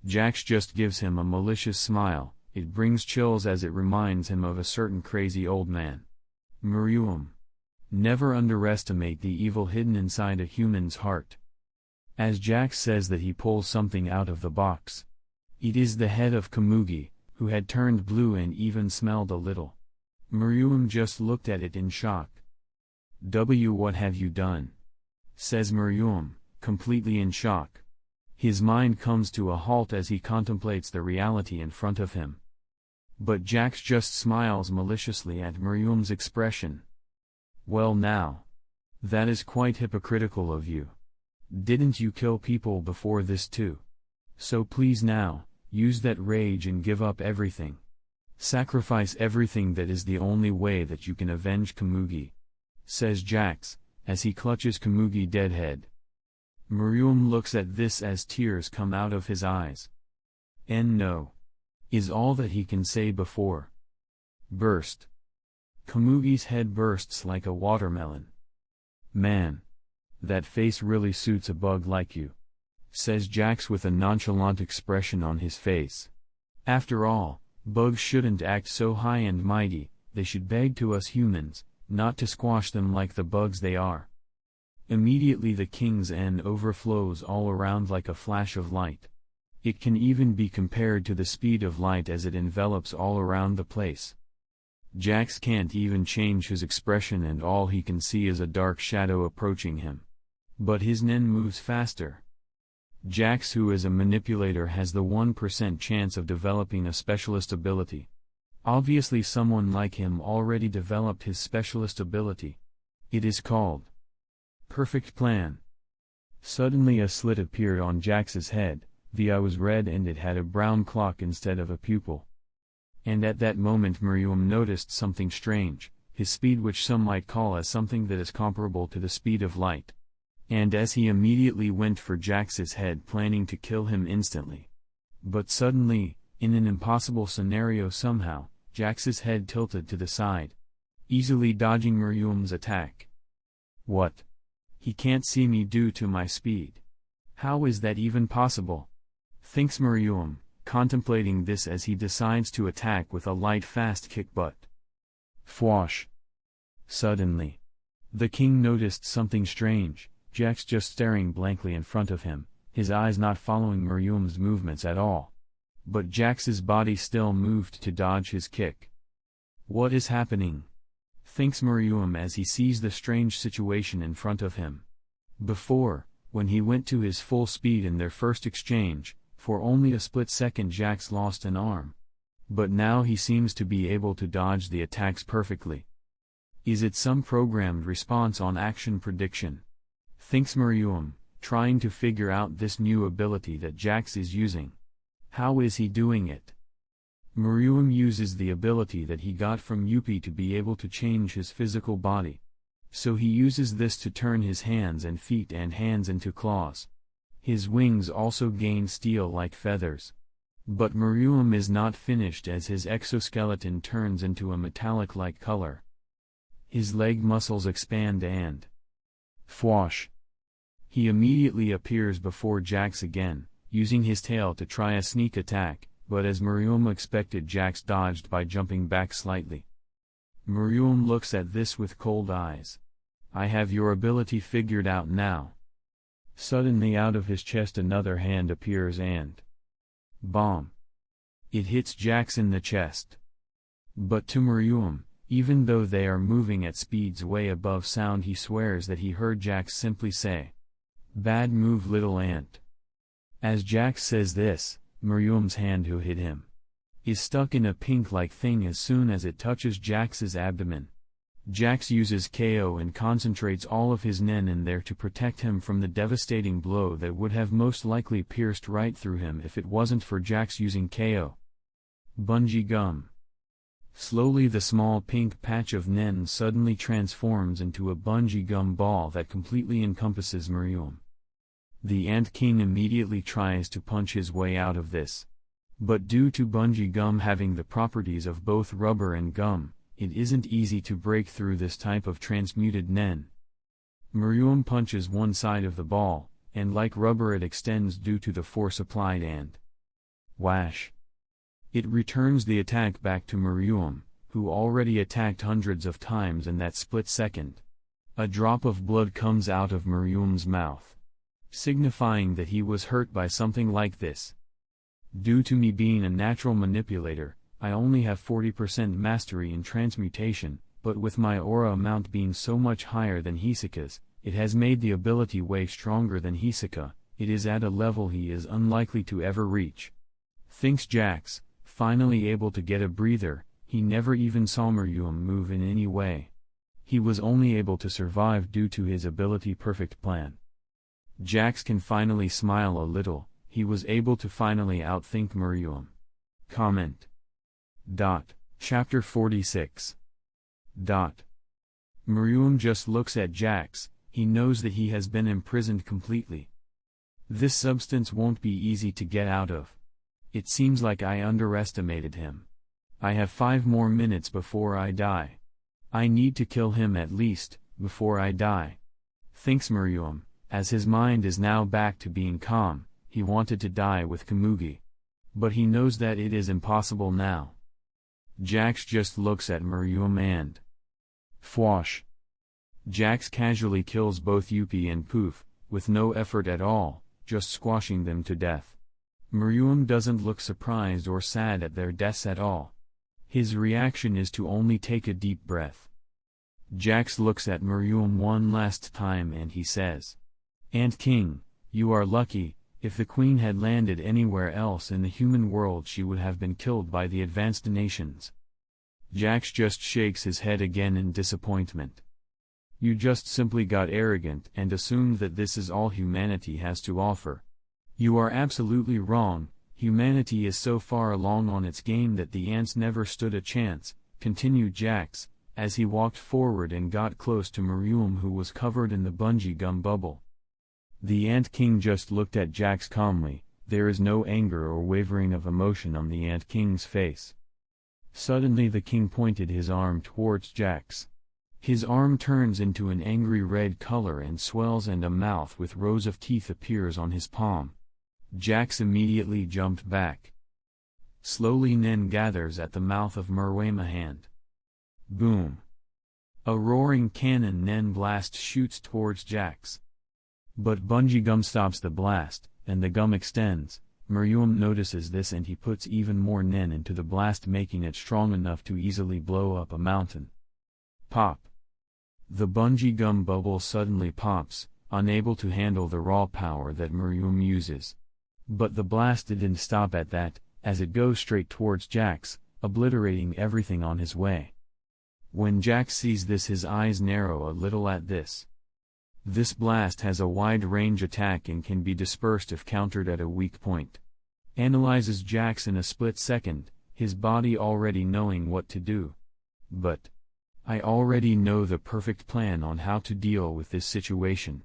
Jax just gives him a malicious smile. It brings chills as it reminds him of a certain crazy old man. Miriam. Never underestimate the evil hidden inside a human's heart. As Jax says that, he pulls something out of the box. It is the head of Komugi, who had turned blue and even smelled a little. Miriam just looked at it in shock. What have you done? Says Miriam, completely in shock. His mind comes to a halt as he contemplates the reality in front of him. But Jax just smiles maliciously at Miriam's expression. Well now. That is quite hypocritical of you. Didn't you kill people before this too? So please now, use that rage and give up everything. Sacrifice everything. That is the only way that you can avenge Komugi. Says Jax, as he clutches Komugi dead head. Miriam looks at this as tears come out of his eyes. And no. Is all that he can say before. Burst. Komugi's head bursts like a watermelon. Man. That face really suits a bug like you. Says Jax with a nonchalant expression on his face. After all, bugs shouldn't act so high and mighty, they should beg to us humans, not to squash them like the bugs they are. Immediately the king's N overflows all around like a flash of light. It can even be compared to the speed of light as it envelops all around the place. Jax can't even change his expression and all he can see is a dark shadow approaching him. But his Nen moves faster. Jax, who is a manipulator, has the 1% chance of developing a specialist ability. Obviously someone like him already developed his specialist ability. It is called Perfect Plan. Suddenly a slit appeared on Jax's head, the eye was red and it had a brown clock instead of a pupil. And at that moment Miriam noticed something strange, his speed, which some might call as something that is comparable to the speed of light. And as he immediately went for Jax's head, planning to kill him instantly. But suddenly, in an impossible scenario somehow, Jax's head tilted to the side, easily dodging Miriam's attack. What? He can't see me due to my speed. How is that even possible? Thinks Miriam, contemplating this as he decides to attack with a light fast kick. But Fwash! Suddenly, the king noticed something strange. Jax just staring blankly in front of him, his eyes not following Miriam's movements at all. But Jax's body still moved to dodge his kick. What is happening? Thinks Miriam as he sees the strange situation in front of him. Before, when he went to his full speed in their first exchange, for only a split second Jax lost an arm. But now he seems to be able to dodge the attacks perfectly. Is it some programmed response on action prediction? Thinks Miriam, trying to figure out this new ability that Jax is using. How is he doing it? Miriam uses the ability that he got from Yuppie to be able to change his physical body. So he uses this to turn his hands and feet and hands into claws. His wings also gain steel-like feathers. But Miriam is not finished as his exoskeleton turns into a metallic-like color. His leg muscles expand and Fwash! He immediately appears before Jax again, using his tail to try a sneak attack, but as Miriam expected, Jax dodged by jumping back slightly. Miriam looks at this with cold eyes. I have your ability figured out now. Suddenly out of his chest another hand appears and bomb! It hits Jax in the chest. But to Miriam, even though they are moving at speeds way above sound, he swears that he heard Jax simply say, "Bad move, little ant." As Jax says this, Miriam's hand who hit him is stuck in a pink-like thing as soon as it touches Jax's abdomen. Jax uses KO and concentrates all of his Nen in there to protect him from the devastating blow that would have most likely pierced right through him if it wasn't for Jax using KO. Bungee gum. Slowly the small pink patch of Nen suddenly transforms into a bungee gum ball that completely encompasses Miriam. The Ant King immediately tries to punch his way out of this. But due to bungee gum having the properties of both rubber and gum, it isn't easy to break through this type of transmuted Nen. Miriam punches one side of the ball, and like rubber it extends due to the force applied and Whash! It returns the attack back to Miriam, who already attacked hundreds of times in that split second. A drop of blood comes out of Miriam's mouth, signifying that he was hurt by something like this. Due to me being a natural manipulator, I only have 40% mastery in transmutation, but with my aura amount being so much higher than Hisoka's, it has made the ability way stronger than Hisoka. It is at a level he is unlikely to ever reach. Thinks Jax, finally able to get a breather. He never even saw Miriam move in any way. He was only able to survive due to his ability perfect plan. Jax can finally smile a little. He was able to finally outthink Miriam. Comment. Chapter 46. Miriam just looks at Jax. He knows that he has been imprisoned completely. This substance won't be easy to get out of. It seems like I underestimated him. I have 5 more minutes before I die. I need to kill him at least, before I die. Thinks Miriam, as his mind is now back to being calm. He wanted to die with Komugi. But he knows that it is impossible now. Jax just looks at Miriam and Fwash. Jax casually kills both Yuppie and Poof, with no effort at all, just squashing them to death. Miriam doesn't look surprised or sad at their deaths at all. His reaction is to only take a deep breath. Jax looks at Miriam one last time and he says, "Ant King, you are lucky. If the Queen had landed anywhere else in the human world she would have been killed by the advanced nations." Jax just shakes his head again in disappointment. You just simply got arrogant and assumed that this is all humanity has to offer. You are absolutely wrong. Humanity is so far along on its game that the ants never stood a chance, continued Jax, as he walked forward and got close to Miriam, who was covered in the bungee gum bubble. The Ant King just looked at Jax calmly. There is no anger or wavering of emotion on the Ant King's face. Suddenly the king pointed his arm towards Jax. His arm turns into an angry red color and swells, and a mouth with rows of teeth appears on his palm. Jax immediately jumped back. Slowly Nen gathers at the mouth of Miriam's hand. Boom! A roaring cannon Nen blast shoots towards Jax. But bungee gum stops the blast, and the gum extends. Miriam notices this and he puts even more Nen into the blast, making it strong enough to easily blow up a mountain. Pop! The bungee gum bubble suddenly pops, unable to handle the raw power that Miriam uses. But the blast didn't stop at that, as it goes straight towards Jax, obliterating everything on his way. When Jax sees this, his eyes narrow a little at this. This blast has a wide range attack and can be dispersed if countered at a weak point. Analyzes Jax in a split second, his body already knowing what to do. But I already know the perfect plan on how to deal with this situation.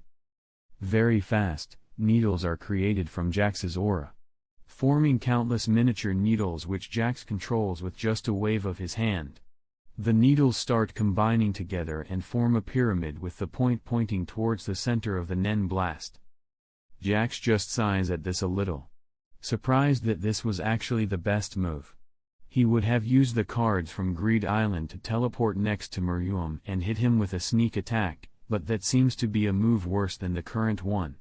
Very fast, needles are created from Jax's aura, forming countless miniature needles which Jax controls with just a wave of his hand. The needles start combining together and form a pyramid with the point pointing towards the center of the Nen blast. Jax just sighs at this a little, surprised that this was actually the best move. He would have used the cards from Greed Island to teleport next to Miriam and hit him with a sneak attack, but that seems to be a move worse than the current one.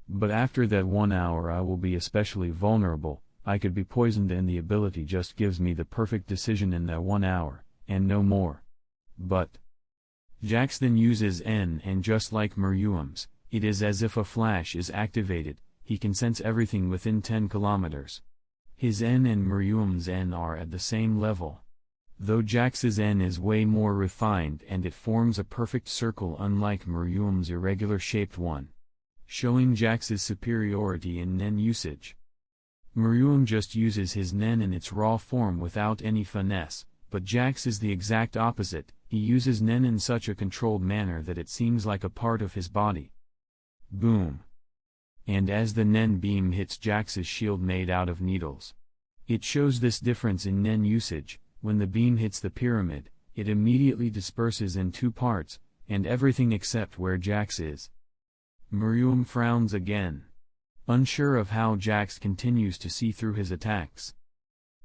But after that 1 hour I will be especially vulnerable. I could be poisoned and the ability just gives me the perfect decision in that 1 hour, and no more. But Jax then uses N, and just like Miriam's, it is as if a flash is activated. He can sense everything within 10 kilometers. His N and Miriam's N are at the same level, though Jax's N is way more refined and it forms a perfect circle unlike Miriam's irregular shaped one, showing Jax's superiority in Nen usage. Miriam just uses his Nen in its raw form without any finesse, but Jax is the exact opposite. He uses Nen in such a controlled manner that it seems like a part of his body. Boom! And as the Nen beam hits Jax's shield made out of needles, it shows this difference in Nen usage. When the beam hits the pyramid, it immediately disperses in 2 parts, and everything except where Jax is. Miriam frowns again. unsure of how Jax continues to see through his attacks.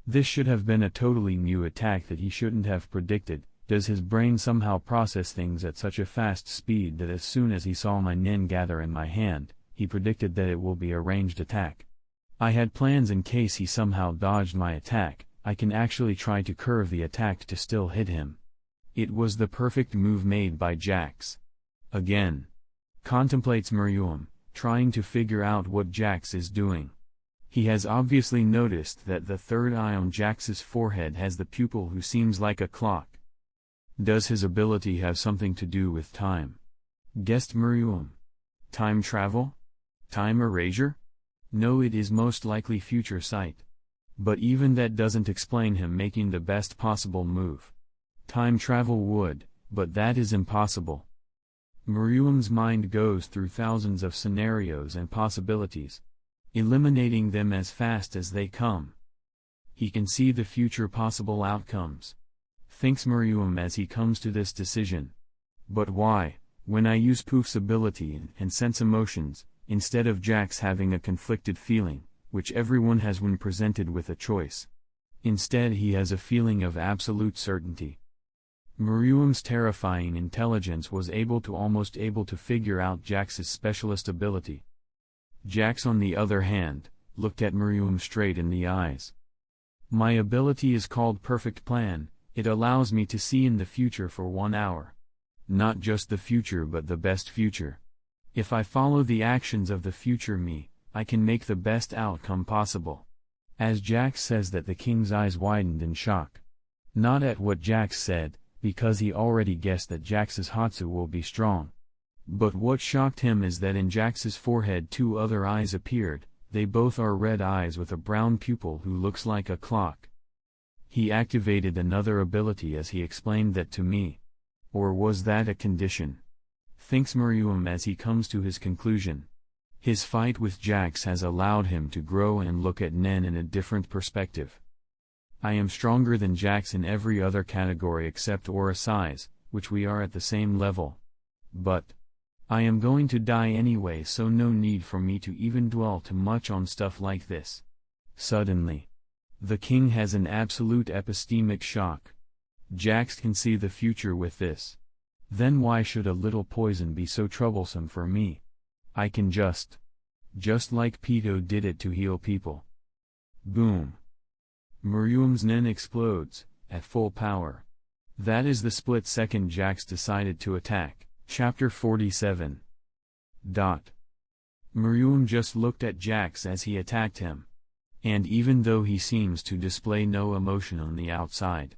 This should have been a totally new attack that he shouldn't have predicted. Does his brain somehow process things at such a fast speed that as soon as he saw my nen gather in my hand, he predicted that it will be a ranged attack? I had plans in case he somehow dodged my attack. I can actually try to curve the attack to still hit him. It was the perfect move made by Jax. Again. Contemplates Miriam, trying to figure out what Jax is doing. He has obviously noticed that the third eye on Jax's forehead has the pupil who seems like a clock. Does his ability have something to do with time? Guessed Miriam. Time travel? Time erasure? No, it is most likely future sight. But even that doesn't explain him making the best possible move. Time travel would, but that is impossible. Miriam's mind goes through thousands of scenarios and possibilities, eliminating them as fast as they come. He can see the future possible outcomes, thinks Miriam as he comes to this decision. But why, when I use Poof's ability and sense emotions, instead of Jax having a conflicted feeling, which everyone has when presented with a choice? Instead he has a feeling of absolute certainty. Miriam's terrifying intelligence was almost able to figure out Jax's specialist ability. Jax on the other hand, looked at Miriam straight in the eyes. My ability is called Perfect Plan. It allows me to see in the future for 1 hour. Not just the future but the best future. If I follow the actions of the future me, I can make the best outcome possible. As Jax says that, the king's eyes widened in shock. Not at what Jax said, because he already guessed that Jax's Hatsu will be strong. But what shocked him is that in Jax's forehead 2 other eyes appeared. They both are red eyes with a brown pupil who looks like a clock. He activated another ability as he explained that to me. Or was that a condition? Thinks Miriam as he comes to his conclusion. His fight with Jax has allowed him to grow and look at Nen in a different perspective. I am stronger than Jax in every other category except aura size, which we are at the same level. But I am going to die anyway, so no need for me to even dwell too much on stuff like this. Suddenly, the king has an absolute epistemic shock. Jax can see the future with this. Then why should a little poison be so troublesome for me? I can just like Pito did it to heal people. Boom. Miriam's Nen explodes, at full power. That is the split second Jax decided to attack. Chapter 47. Miriam just looked at Jax as he attacked him. And even though he seems to display no emotion on the outside,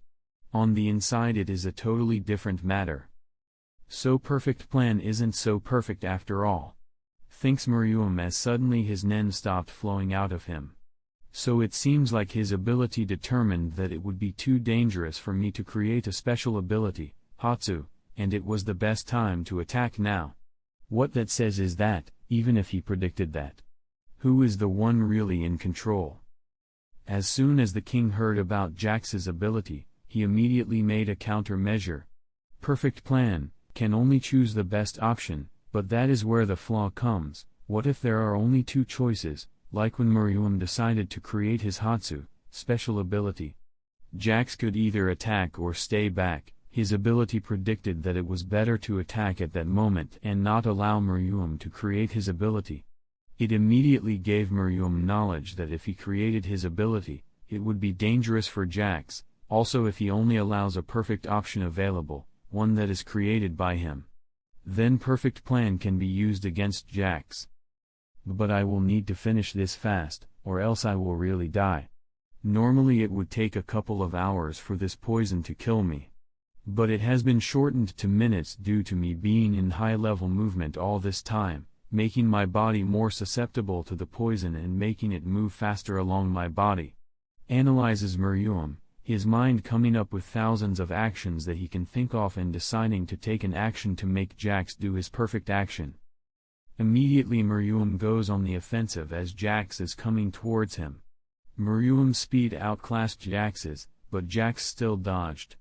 on the inside it is a totally different matter. So Perfect Plan isn't so perfect after all, thinks Miriam as suddenly his Nen stopped flowing out of him. So it seems like his ability determined that it would be too dangerous for me to create a special ability, Hatsu, and it was the best time to attack now. What that says is that, even if he predicted that, who is the one really in control? As soon as the king heard about Jax's ability, he immediately made a countermeasure. Perfect Plan can only choose the best option, but that is where the flaw comes. What if there are only 2 choices, like when Miriam decided to create his Hatsu, special ability? Jax could either attack or stay back. His ability predicted that it was better to attack at that moment and not allow Miriam to create his ability. It immediately gave Miriam knowledge that if he created his ability, it would be dangerous for Jax, also if he only allows a perfect option available, one that is created by him. Then Perfect Plan can be used against Jax. But I will need to finish this fast, or else I will really die. Normally it would take a couple of hours for this poison to kill me. But it has been shortened to minutes due to me being in high-level movement all this time, making my body more susceptible to the poison and making it move faster along my body. Analyzes Miriam, his mind coming up with thousands of actions that he can think of and deciding to take an action to make Jax do his perfect action. Immediately Miriam goes on the offensive as Jax is coming towards him. Miriam's speed outclassed Jax's, but Jax still dodged.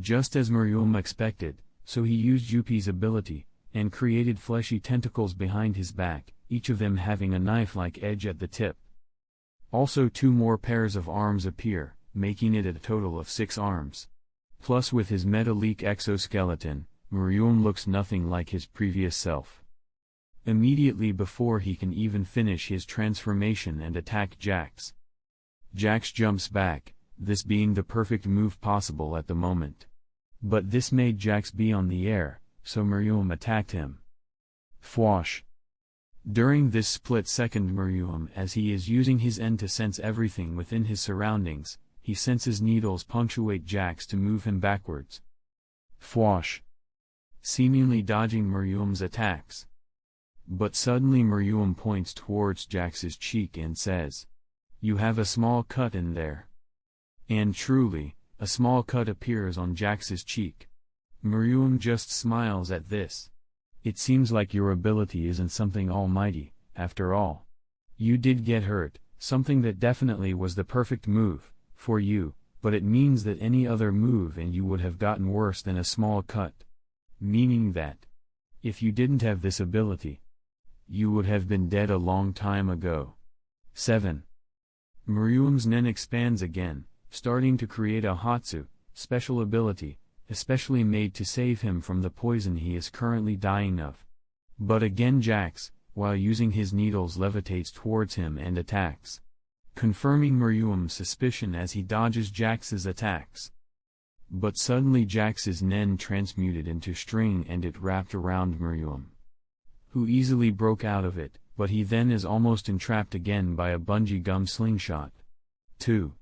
Just as Miriam expected, so he used Yuppie's ability, and created fleshy tentacles behind his back, each of them having a knife-like edge at the tip. Also 2 more pairs of arms appear, making it a total of 6 arms. Plus with his metallic exoskeleton, Miriam looks nothing like his previous self. Immediately before he can even finish his transformation and attack Jax, Jax jumps back, this being the perfect move possible at the moment. But this made Jax be on the air, so Miriam attacked him. Fwash! During this split second, Miriam, as he is using his end to sense everything within his surroundings, he senses needles punctuate Jax to move him backwards. Fwash! Seemingly dodging Miriam's attacks. But suddenly Miriam points towards Jax's cheek and says, "You have a small cut in there." And truly, a small cut appears on Jax's cheek. Miriam just smiles at this. It seems like your ability isn't something almighty, after all. You did get hurt, something that definitely was the perfect move for you, but it means that any other move and you would have gotten worse than a small cut. Meaning that, if you didn't have this ability, you would have been dead a long time ago. 7. Miriam's nen expands again, starting to create a Hatsu, special ability, especially made to save him from the poison he is currently dying of. But again Jax, while using his needles, levitates towards him and attacks, confirming Miriam's suspicion as he dodges Jax's attacks. But suddenly Jax's nen transmuted into string and it wrapped around Miriam, who easily broke out of it, but he then is almost entrapped again by a bungee gum slingshot. 2.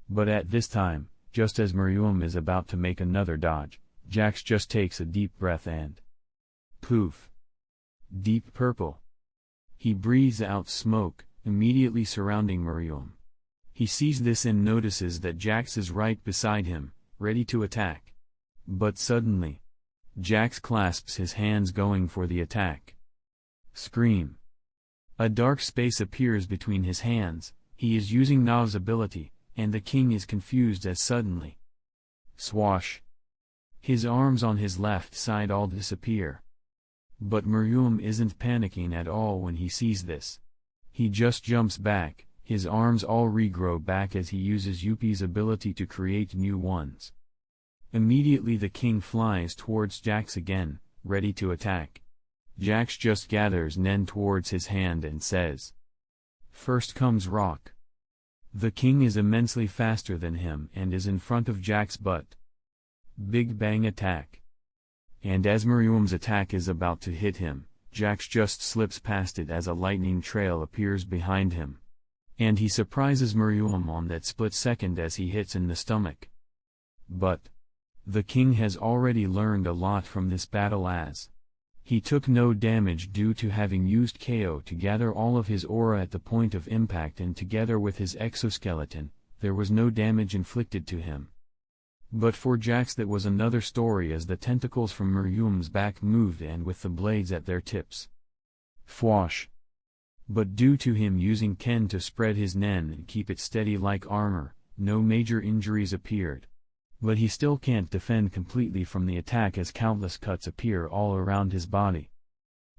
But at this time, just as Miriam is about to make another dodge, Jax just takes a deep breath and poof! Deep purple. He breathes out smoke, immediately surrounding Miriam. He sees this and notices that Jax is right beside him, ready to attack. But suddenly, Jax clasps his hands going for the attack. Scream! A dark space appears between his hands. He is using Na's ability, and the king is confused as suddenly. Swash! His arms on his left side all disappear. But Miriam isn't panicking at all when he sees this. He just jumps back, his arms all regrow back as he uses Yuppie's ability to create new ones. Immediately the king flies towards Jax again, ready to attack. Jax just gathers nen towards his hand and says, "First comes rock." The king is immensely faster than him and is in front of Jax, but big bang attack. And as Miriam's attack is about to hit him, Jax just slips past it as a lightning trail appears behind him. And he surprises Miriam on that split second as he hits in the stomach. But the king has already learned a lot from this battle, as he took no damage due to having used KO to gather all of his aura at the point of impact, and together with his exoskeleton, there was no damage inflicted to him. But for Jax that was another story, as the tentacles from Miriam's back moved and with the blades at their tips. Fwash! But due to him using Ken to spread his nen and keep it steady like armor, no major injuries appeared. But he still can't defend completely from the attack as countless cuts appear all around his body.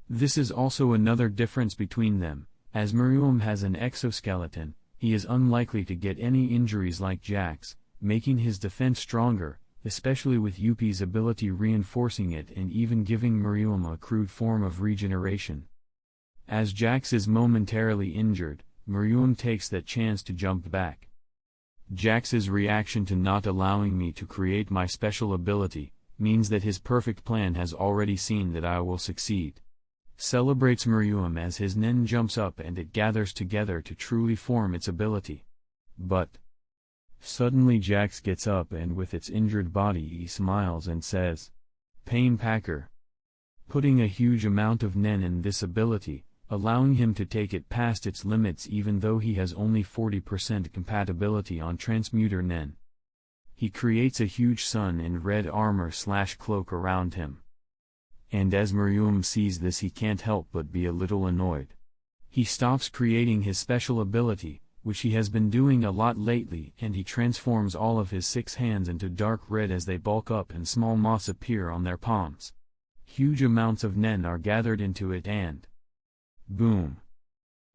This is also another difference between them, as Miriam has an exoskeleton, he is unlikely to get any injuries like Jax, making his defense stronger, especially with Yuppie's ability reinforcing it and even giving Miriam a crude form of regeneration. As Jax is momentarily injured, Miriam takes that chance to jump back. Jax's reaction to not allowing me to create my special ability means that his perfect plan has already seen that I will succeed. Celebrates Miriam as his nen jumps up and it gathers together to truly form its ability. But suddenly Jax gets up and with its injured body he smiles and says, "Pain Packer." Putting a huge amount of nen in this ability, allowing him to take it past its limits even though he has only 40% compatibility on transmuter nen. He creates a huge sun in red armor/cloak around him. And as Miriam sees this, he can't help but be a little annoyed. He stops creating his special ability, which he has been doing a lot lately, and he transforms all of his 6 hands into dark red as they bulk up and small moths appear on their palms. Huge amounts of nen are gathered into it and Boom.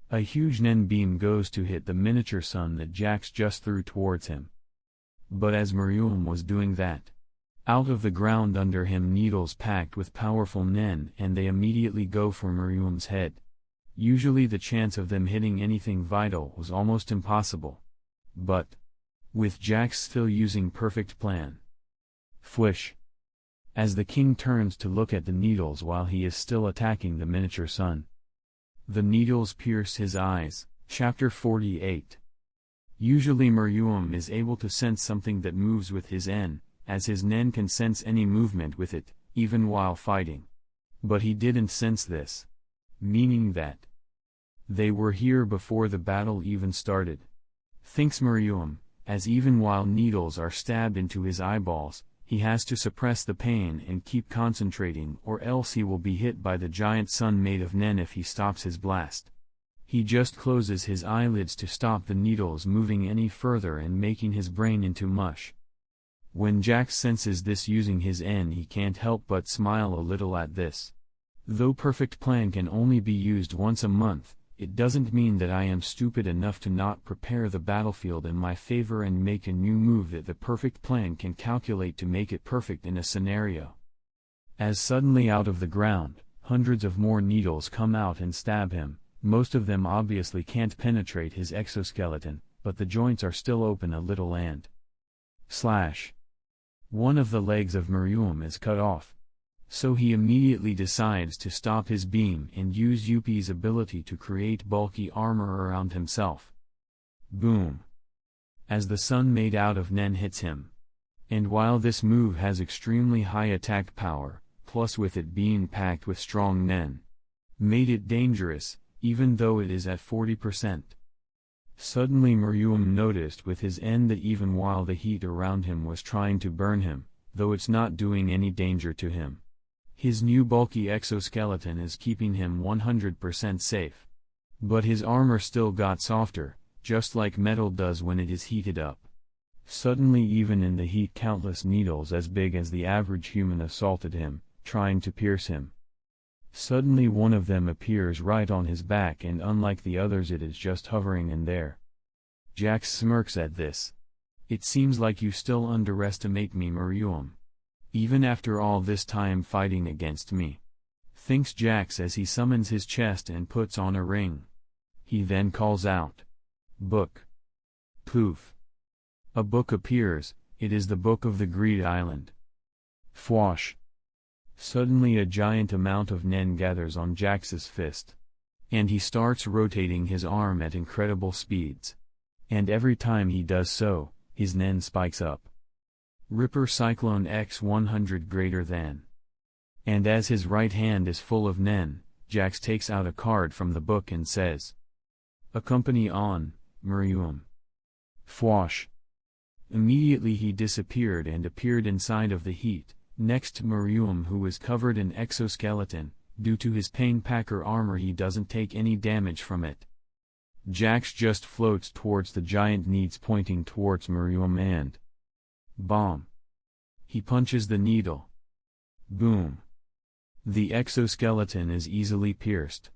A huge nen beam goes to hit the miniature sun that Jax just threw towards him. But as Miriam was doing that, out of the ground under him needles packed with powerful nen, and they immediately go for Miriam's head. Usually the chance of them hitting anything vital was almost impossible. But, with Jax still using perfect plan. Fwish. As the king turns to look at the needles while he is still attacking the miniature sun, the needles pierce his eyes. Chapter 48. Usually Miriam is able to sense something that moves with his N, as his Nen can sense any movement with it, even while fighting. But he didn't sense this. Meaning that they were here before the battle even started. Thinks Miriam, as even while needles are stabbed into his eyeballs, he has to suppress the pain and keep concentrating, or else he will be hit by the giant sun made of Nen if he stops his blast. He just closes his eyelids to stop the needles moving any further and making his brain into mush. When Jax senses this using his N, he can't help but smile a little at this. Though perfect plan can only be used once a month, it doesn't mean that I am stupid enough to not prepare the battlefield in my favor and make a new move that the perfect plan can calculate to make it perfect in a scenario. As suddenly out of the ground, hundreds of more needles come out and stab him. Most of them obviously can't penetrate his exoskeleton, but the joints are still open a little and slash. One of the legs of Miriam is cut off. So he immediately decides to stop his beam and use Yuppie's ability to create bulky armor around himself. Boom. As the sun made out of Nen hits him. And while this move has extremely high attack power, plus with it being packed with strong Nen, made it dangerous, even though it is at 40%. Suddenly Miriam noticed with his N that even while the heat around him was trying to burn him, though it's not doing any danger to him, his new bulky exoskeleton is keeping him 100% safe. But his armor still got softer, just like metal does when it is heated up. Suddenly even in the heat countless needles as big as the average human assaulted him, trying to pierce him. Suddenly one of them appears right on his back, and unlike the others it is just hovering in there. Jax smirks at this. It seems like you still underestimate me, Miriam. Even after all this time fighting against me. Thinks Jax as he summons his chest and puts on a ring. He then calls out, "Book." Poof. A book appears. It is the Book of the Greed Island. Fwash. Suddenly a giant amount of Nen gathers on Jax's fist. And he starts rotating his arm at incredible speeds. And every time he does so, his Nen spikes up. Ripper Cyclone X 100 greater than. And as his right hand is full of Nen, Jax takes out a card from the book and says, "Accompany on, Miriam." Fwash. Immediately he disappeared and appeared inside of the heat, next to Miriam, who is covered in exoskeleton. Due to his Painpacker armor he doesn't take any damage from it. Jax just floats towards the giant needles pointing towards Miriam and bomb. He punches the needle. Boom. The exoskeleton is easily pierced.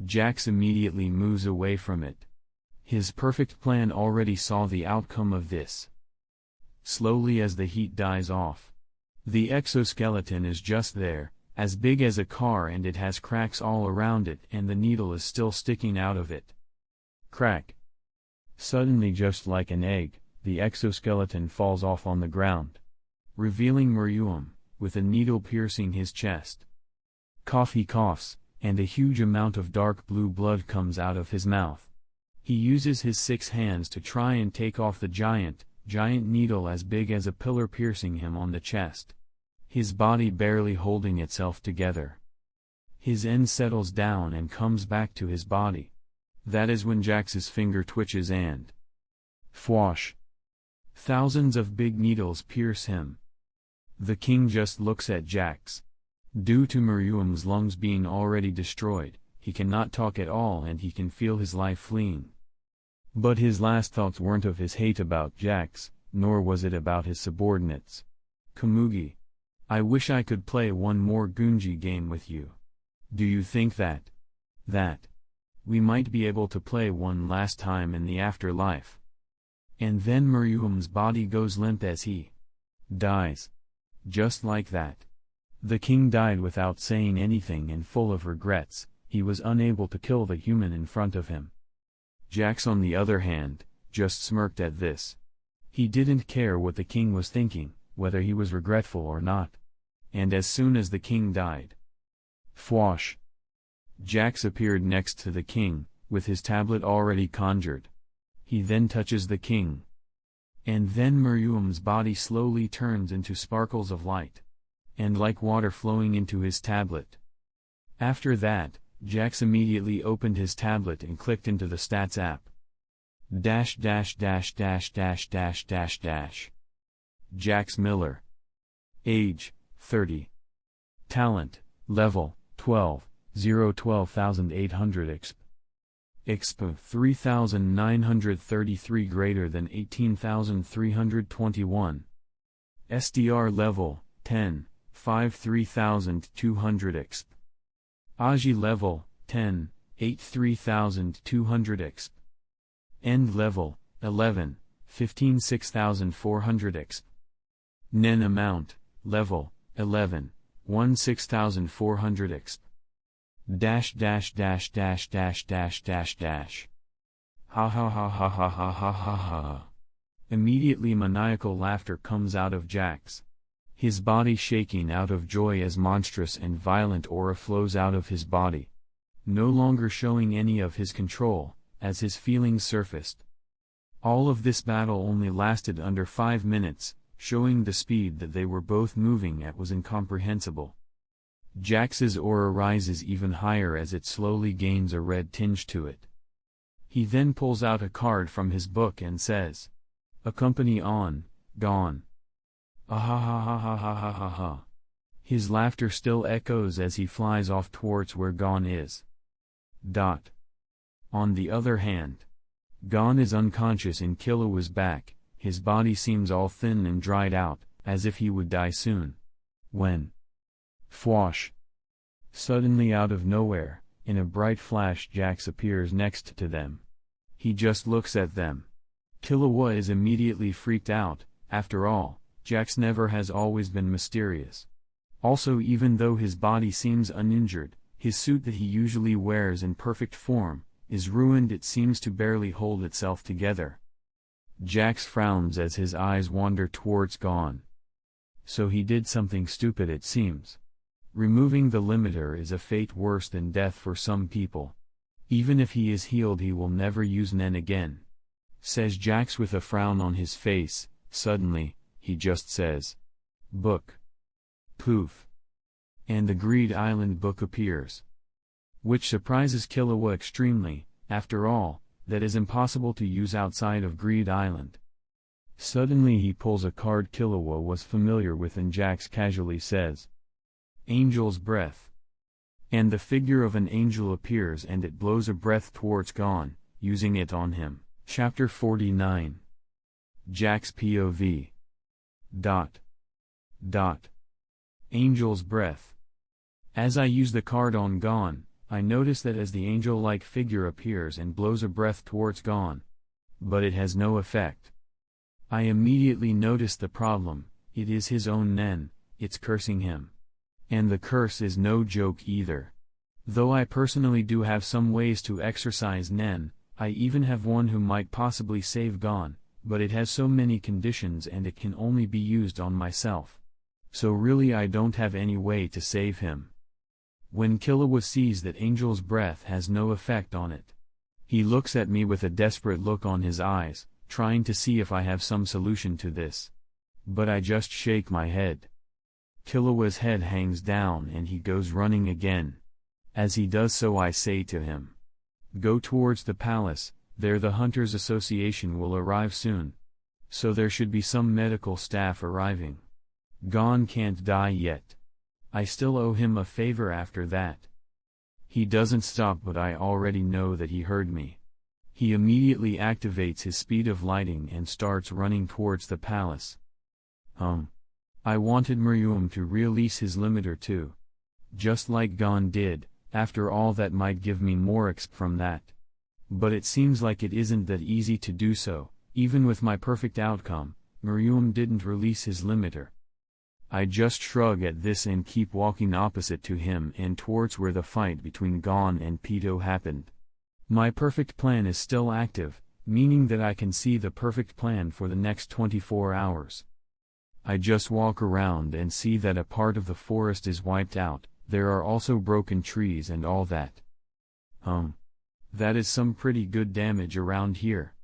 Jax immediately moves away from it. His perfect plan already saw the outcome of this. Slowly as the heat dies off, the exoskeleton is just there, as big as a car, and it has cracks all around it, and the needle is still sticking out of it. Crack. Suddenly, just like an egg, the exoskeleton falls off on the ground, revealing Miriam, with a needle piercing his chest. He coughs, and a huge amount of dark blue blood comes out of his mouth. He uses his 6 hands to try and take off the giant needle as big as a pillar piercing him on the chest. His body barely holding itself together. His end settles down and comes back to his body. That is when Jax's finger twitches and fwash. Thousands of big needles pierce him. The king just looks at Jax. Due to Miriam's lungs being already destroyed, he cannot talk at all and he can feel his life fleeing. But his last thoughts weren't of his hate about Jax, nor was it about his subordinates. Kamugi. I wish I could play one more Gunji game with you. Do you think that that we might be able to play one last time in the afterlife. And then Miriam's body goes limp as he dies. Just like that. The king died without saying anything and full of regrets. He was unable to kill the human in front of him. Jax, on the other hand, just smirked at this. He didn't care what the king was thinking, whether he was regretful or not. And as soon as the king died, Fwash! Jax appeared next to the king, with his tablet already conjured. He then touches the king. And then Miriam's body slowly turns into sparkles of light. And like water flowing into his tablet. After that, Jax immediately opened his tablet and clicked into the stats app. -- Jax Miller. Age, 30. Talent, level, 12, 12,800 exp. Exp 3,933 greater than 18,321. SDR level, 10, 3,200 exp. Agi level, 10, 3,200 exp. End level, 11, 6,400 exp. Nen amount, level, 11, 6,400 exp. -- Ha ha ha ha ha ha ha ha ha. Immediately maniacal laughter comes out of Jax. His body shaking out of joy as monstrous and violent aura flows out of his body. No longer showing any of his control, as his feelings surfaced. All of this battle only lasted under 5 minutes, showing the speed that they were both moving at was incomprehensible. Jax's aura rises even higher as it slowly gains a red tinge to it. He then pulls out a card from his book and says, "Accompany on, gone." Ah ha ha ha ha ha ha ha ha. His laughter still echoes as he flies off towards where Gon is. On the other hand, Gon is unconscious in Killua's back. His body seems all thin and dried out, as if he would die soon. When Fwash! Suddenly out of nowhere, in a bright flash, Jax appears next to them. He just looks at them. Killua is immediately freaked out. After all, Jax never has always been mysterious. Also, even though his body seems uninjured, his suit that he usually wears in perfect form is ruined. It seems to barely hold itself together. Jax frowns as his eyes wander towards Gon. So he did something stupid, it seems. Removing the limiter is a fate worse than death for some people. Even if he is healed, he will never use Nen again. Says Jax with a frown on his face. Suddenly, he just says, "Book." Poof. And the Greed Island book appears. Which surprises Killua extremely. After all, that is impossible to use outside of Greed Island. Suddenly he pulls a card Killua was familiar with and Jax casually says, "Angel's breath." And the figure of an angel appears and it blows a breath towards Gon, using it on him. Chapter 49. Jax POV. Angel's breath. As I use the card on Gon, I notice that as the angel-like figure appears and blows a breath towards Gon. But it has no effect. I immediately notice the problem. It is his own Nen, it's cursing him. And the curse is no joke either. Though I personally do have some ways to exorcise Nen, I even have one who might possibly save Gon, but it has so many conditions and it can only be used on myself. So really I don't have any way to save him. When Killua sees that Angel's breath has no effect on it, he looks at me with a desperate look on his eyes, trying to see if I have some solution to this. But I just shake my head. Killua's head hangs down and he goes running again. As he does so, I say to him, "Go towards the palace, there the Hunters Association will arrive soon. So there should be some medical staff arriving. Gon can't die yet. I still owe him a favor after that." He doesn't stop, but I already know that he heard me. He immediately activates his speed of lighting and starts running towards the palace. I wanted Miriam to release his limiter too. Just like Gon did, After all, that might give me more exp from that. But it seems like it isn't that easy to do so. Even with my perfect outcome, Miriam didn't release his limiter. I just shrug at this and keep walking opposite to him and towards where the fight between Gon and Pito happened. My perfect plan is still active, meaning that I can see the perfect plan for the next 24 hours. I just walk around and see that a part of the forest is wiped out. There are also broken trees and all that. That is some pretty good damage around here.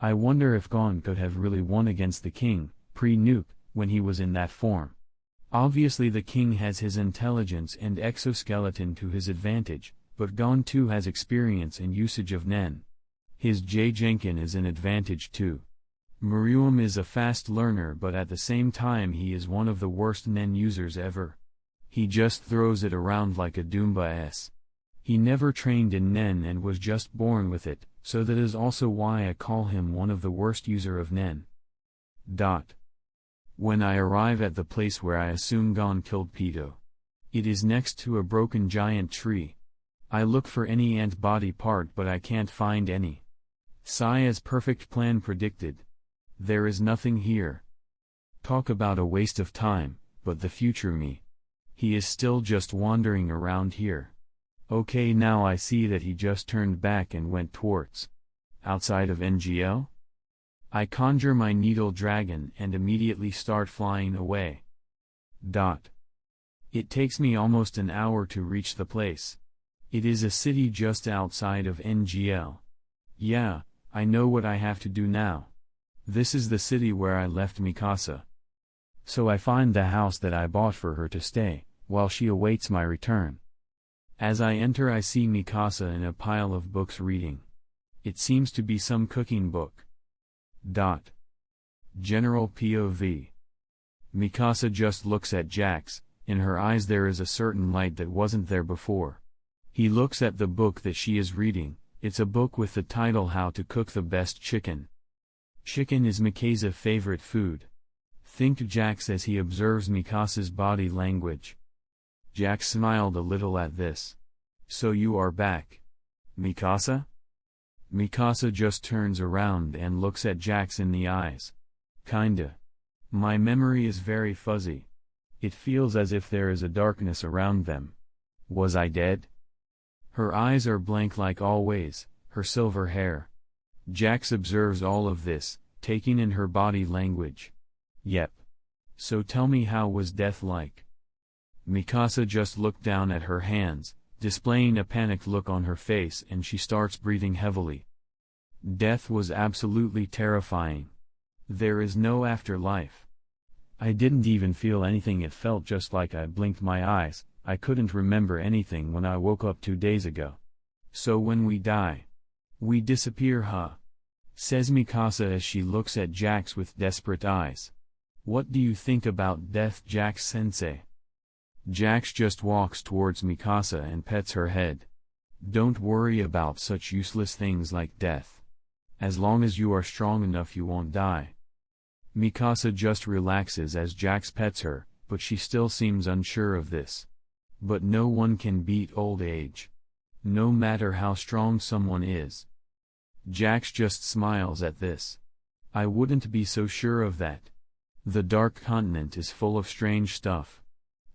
I wonder if Gon could have really won against the king, pre-nuke, when he was in that form. Obviously the king has his intelligence and exoskeleton to his advantage, but Gon too has experience and usage of Nen. His Jenkin is an advantage too. Miriam is a fast learner, but at the same time he is one of the worst Nen users ever. He just throws it around like a Doomba S. He never trained in Nen and was just born with it, so that is also why I call him one of the worst user of Nen. When I arrive at the place where I assume Gon killed Pito. It is next to a broken giant tree. I look for any ant body part but I can't find any. Saya's perfect plan predicted. There is nothing here. Talk about a waste of time, but the future me. He is still just wandering around here. Okay, now I see that he just turned back and went towards outside of NGL? I conjure my needle dragon and immediately start flying away. It takes me almost an hour to reach the place. It is a city just outside of NGL. Yeah, I know what I have to do now. This is the city where I left Mikasa. So I find the house that I bought for her to stay, while she awaits my return. As I enter I see Mikasa in a pile of books reading. It seems to be some cooking book. General POV. Mikasa just looks at Jax. In her eyes there is a certain light that wasn't there before. He looks at the book that she is reading. It's a book with the title How to Cook the Best Chicken. Chicken is Mikasa's favorite food. Think Jax as he observes Mikasa's body language. Jax smiled a little at this. So you are back, Mikasa? Mikasa just turns around and looks at Jax in the eyes. Kinda. My memory is very fuzzy. It feels as if there is a darkness around them. Was I dead? Her eyes are blank like always, her silver hair. Jax observes all of this, taking in her body language. Yep. So tell me, how was death like? Mikasa just looked down at her hands, displaying a panicked look on her face, and she starts breathing heavily. Death was absolutely terrifying. There is no afterlife. I didn't even feel anything, it felt just like I blinked my eyes. I couldn't remember anything when I woke up 2 days ago. So when we die, we disappear, huh? Says Mikasa as she looks at Jax with desperate eyes. What do you think about death, Jax-sensei? Jax just walks towards Mikasa and pets her head. Don't worry about such useless things like death. As long as you are strong enough you won't die. Mikasa just relaxes as Jax pets her, but she still seems unsure of this. But no one can beat old age. No matter how strong someone is. Jax just smiles at this. I wouldn't be so sure of that. The Dark Continent is full of strange stuff.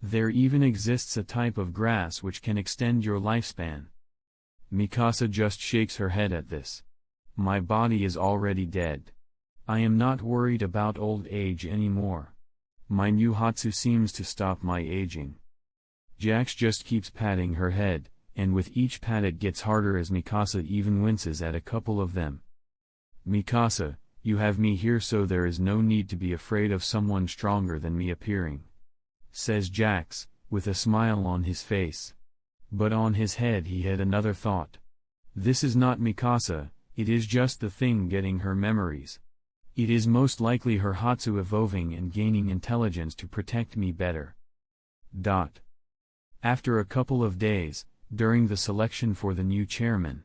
There even exists a type of grass which can extend your lifespan. Mikasa just shakes her head at this. My body is already dead. I am not worried about old age anymore. My new Hatsu seems to stop my aging. Jax just keeps patting her head, and with each pat it gets harder as Mikasa even winces at a couple of them. Mikasa, you have me here, so there is no need to be afraid of someone stronger than me appearing. Says Jax, with a smile on his face. But on his head he had another thought. This is not Mikasa, it is just the thing getting her memories. It is most likely her Hatsu evolving and gaining intelligence to protect me better. After a couple of days, during the selection for the new chairman,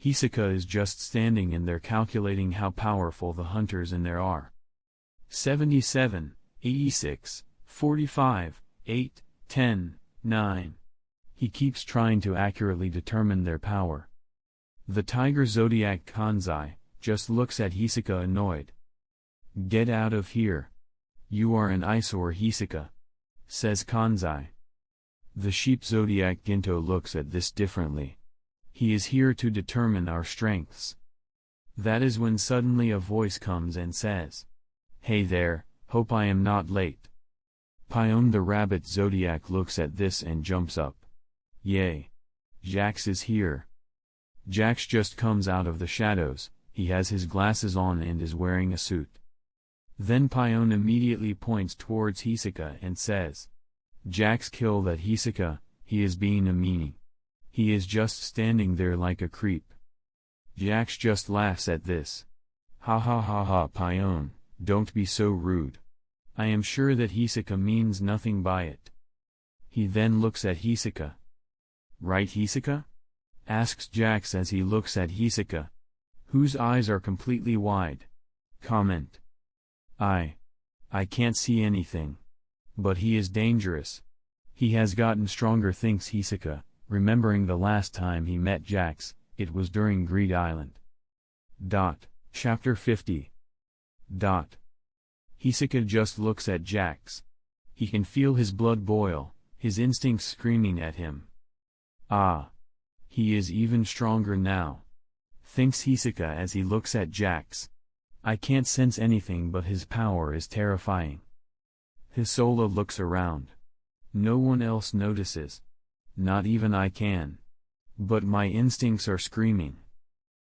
Hisoka is just standing in there calculating how powerful the hunters in there are. 77, 86, 45, 8, 10, 9. He keeps trying to accurately determine their power. The tiger zodiac Kanzai just looks at Hisoka annoyed. "Get out of here. You are an eyesore, Hisoka," says Kanzai. The sheep zodiac Ginto looks at this differently. "He is here to determine our strengths." That is when suddenly a voice comes and says, "Hey there, hope I am not late." Pion the rabbit zodiac looks at this and jumps up. "Yay! Jax is here." Jax just comes out of the shadows. He has his glasses on and is wearing a suit. Then Pion immediately points towards Hisoka and says, "Jax, kill that Hisoka, he is being a meanie. He is just standing there like a creep." Jax just laughs at this. "Ha ha ha ha, Pion, don't be so rude. I am sure that Hisoka means nothing by it." He then looks at Hisoka. "Right, Hisoka?" asks Jax as he looks at Hisoka, whose eyes are completely wide. Comment. I can't see anything. But he is dangerous. He has gotten stronger, thinks Hisoka, remembering the last time he met Jax, it was during Greed Island. Chapter 50. Hisoka just looks at Jax. He can feel his blood boil, his instincts screaming at him. He is even stronger now, thinks Hisoka as he looks at Jax. I can't sense anything, but his power is terrifying. Hisola looks around. No one else notices. Not even I can. But my instincts are screaming.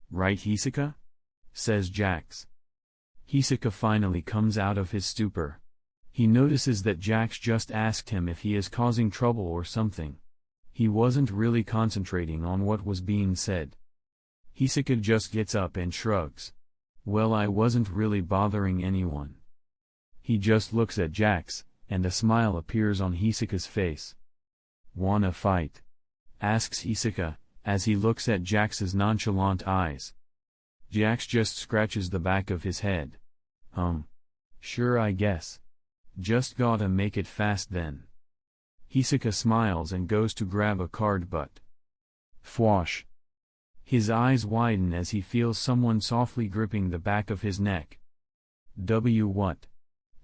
Right, Hisoka? Says Jax. Hisoka finally comes out of his stupor. He notices that Jax just asked him if he is causing trouble or something. He wasn't really concentrating on what was being said. Hisoka just gets up and shrugs. Well, I wasn't really bothering anyone. He just looks at Jax, and a smile appears on Hisoka's face. Wanna fight? Asks Hisoka, as he looks at Jax's nonchalant eyes. Jax just scratches the back of his head. Sure, I guess. Just gotta make it fast then. Hisoka smiles and goes to grab a card, but Fwash! His eyes widen as he feels someone softly gripping the back of his neck. What?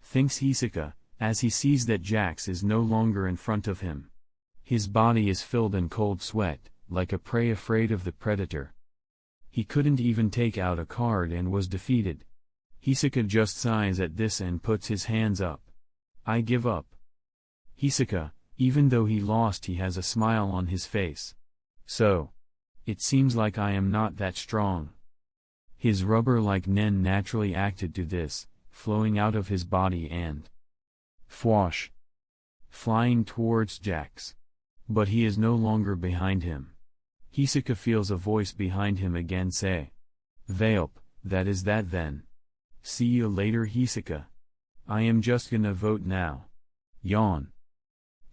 Thinks Hisoka, as he sees that Jax is no longer in front of him. His body is filled in cold sweat, like a prey afraid of the predator. He couldn't even take out a card and was defeated. Hisoka just sighs at this and puts his hands up. I give up. Hisoka, even though he lost, he has a smile on his face. So, it seems like I am not that strong. His rubber-like nen naturally acted to this, flowing out of his body and Fwash! Flying towards Jax. But he is no longer behind him. Hisoka feels a voice behind him again say, Vailp, that is that then. See you later, Hisoka. I am just gonna vote now. Yawn.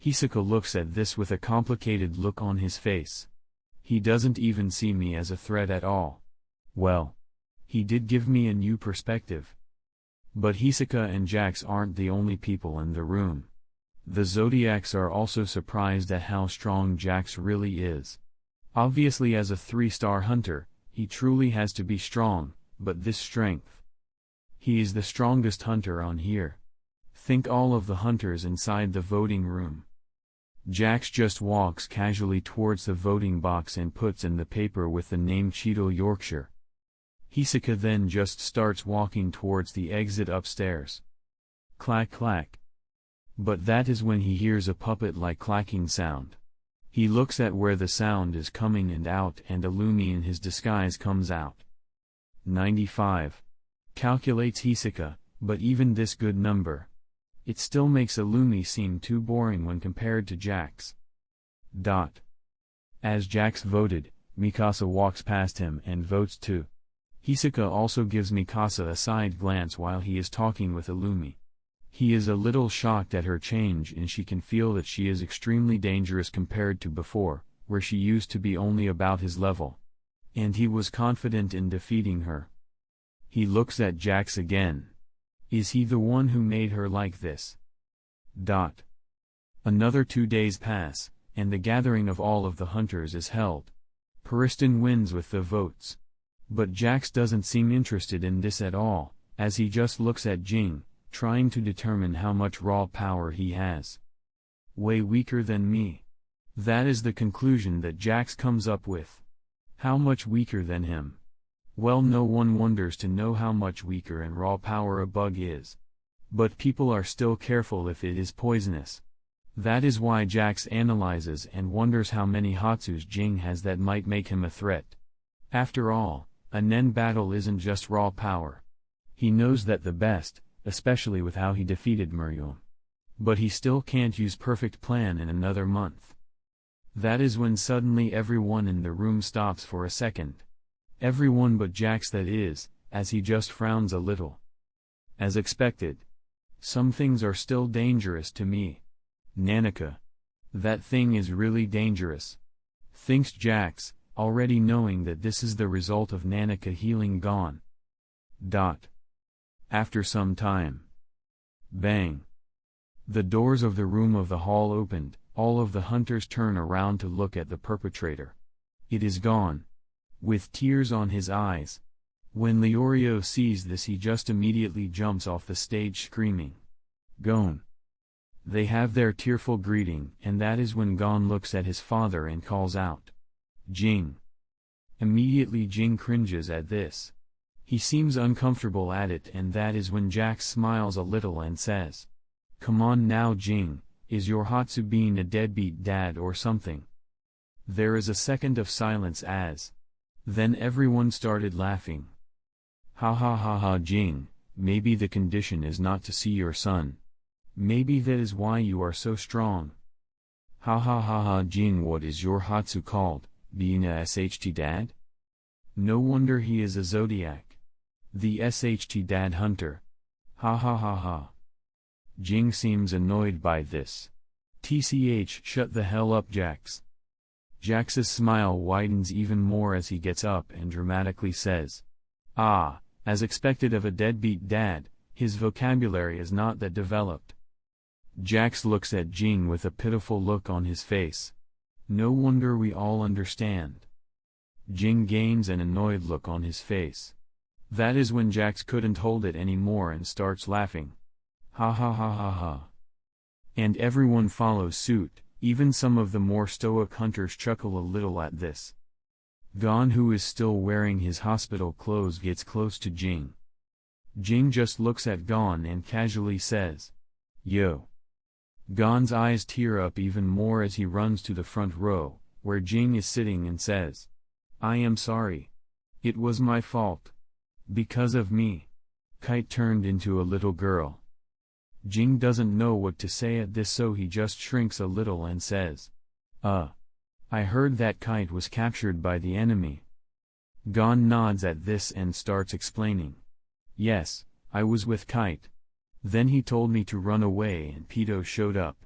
Hisoka looks at this with a complicated look on his face. He doesn't even see me as a threat at all. Well, he did give me a new perspective. But Hisoka and Jax aren't the only people in the room. The Zodiacs are also surprised at how strong Jax really is. Obviously, as a 3-star hunter, he truly has to be strong, but this strength. He is the strongest hunter on here. Think all of the hunters inside the voting room. Jax just walks casually towards the voting box and puts in the paper with the name Cheadle, Yorkshire. Hisoka then just starts walking towards the exit upstairs. Clack clack. But that is when he hears a puppet-like clacking sound. He looks at where the sound is coming and out, and Illumi in his disguise comes out. 95. Calculates Hisoka, but even this good number. It still makes Illumi seem too boring when compared to Jax. As Jax voted, Mikasa walks past him and votes too. Hisoka also gives Mikasa a side glance while he is talking with Illumi. He is a little shocked at her change, and she can feel that she is extremely dangerous compared to before, where she used to be only about his level. And he was confident in defeating her. He looks at Jax again. Is he the one who made her like this? Another 2 days pass, and the gathering of all of the hunters is held. Periston wins with the votes. But Jax doesn't seem interested in this at all, as he just looks at Jing, trying to determine how much raw power he has. Way weaker than me. That is the conclusion that Jax comes up with. How much weaker than him? Well, no one wonders to know how much weaker in raw power a bug is. But people are still careful if it is poisonous. That is why Jax analyzes and wonders how many Hatsus Jing has that might make him a threat. After all, a Nen battle isn't just raw power. He knows that the best, especially with how he defeated Miriam. But he still can't use perfect plan in another month. That is when suddenly everyone in the room stops for a second. Everyone but Jax, that is, as he just frowns a little. As expected. Some things are still dangerous to me. Nanika. That thing is really dangerous. Thinks Jax, already knowing that this is the result of Nanika healing Gon. After some time. Bang. The doors of the room of the hall opened, all of the hunters turn around to look at the perpetrator. It is Gon. With tears on his eyes. When Leorio sees this, he just immediately jumps off the stage screaming. Gon. They have their tearful greeting, and that is when Gon looks at his father and calls out. Jing. Immediately Jing cringes at this. He seems uncomfortable at it, and that is when Jax smiles a little and says. Come on now, Jing, is your Hatsu being a deadbeat dad or something? There is a second of silence as. Then everyone started laughing. Ha ha ha ha, Jing, maybe the condition is not to see your son. Maybe that is why you are so strong. Ha ha ha ha, Jing, what is your Hatsu called, being a SHT dad? No wonder he is a Zodiac. The SHT dad hunter. Ha ha ha ha. Jing seems annoyed by this. TCH, shut the hell up, Jax. Jax's smile widens even more as he gets up and dramatically says. Ah, as expected of a deadbeat dad, his vocabulary is not that developed. Jax looks at Jing with a pitiful look on his face. No wonder we all understand. Jing gains an annoyed look on his face. That is when Jax couldn't hold it anymore and starts laughing. Ha ha ha ha ha. And everyone follows suit, even some of the more stoic hunters chuckle a little at this. Gon, who is still wearing his hospital clothes, gets close to Jing. Jing just looks at Gon and casually says. Yo. Gon's eyes tear up even more as he runs to the front row, where Jing is sitting, and says. I am sorry. It was my fault. Because of me. Kite turned into a little girl. Jing doesn't know what to say at this, so he just shrinks a little and says. I heard that Kite was captured by the enemy. Gon nods at this and starts explaining. Yes, I was with Kite. Then he told me to run away and Pito showed up.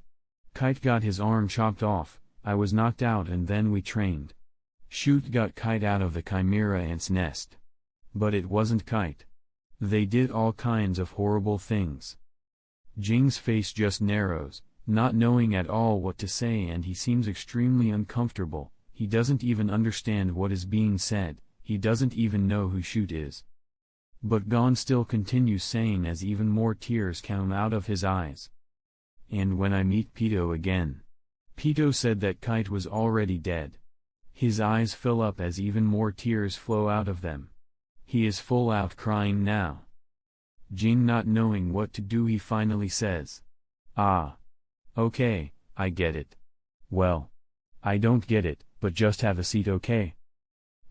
Kite got his arm chopped off, I was knocked out, and then we trained. Shoot got Kite out of the Chimera Ant's nest. But it wasn't Kite. They did all kinds of horrible things. Jing's face just narrows, not knowing at all what to say, and he seems extremely uncomfortable. He doesn't even understand what is being said, he doesn't even know who Shoot is. But Gon still continues saying as even more tears come out of his eyes. And when I meet Pito again. Pito said that Kite was already dead. His eyes fill up as even more tears flow out of them. He is full out crying now. Jing, not knowing what to do, he finally says. Ah. Okay, I get it. Well. I don't get it, but just have a seat, okay?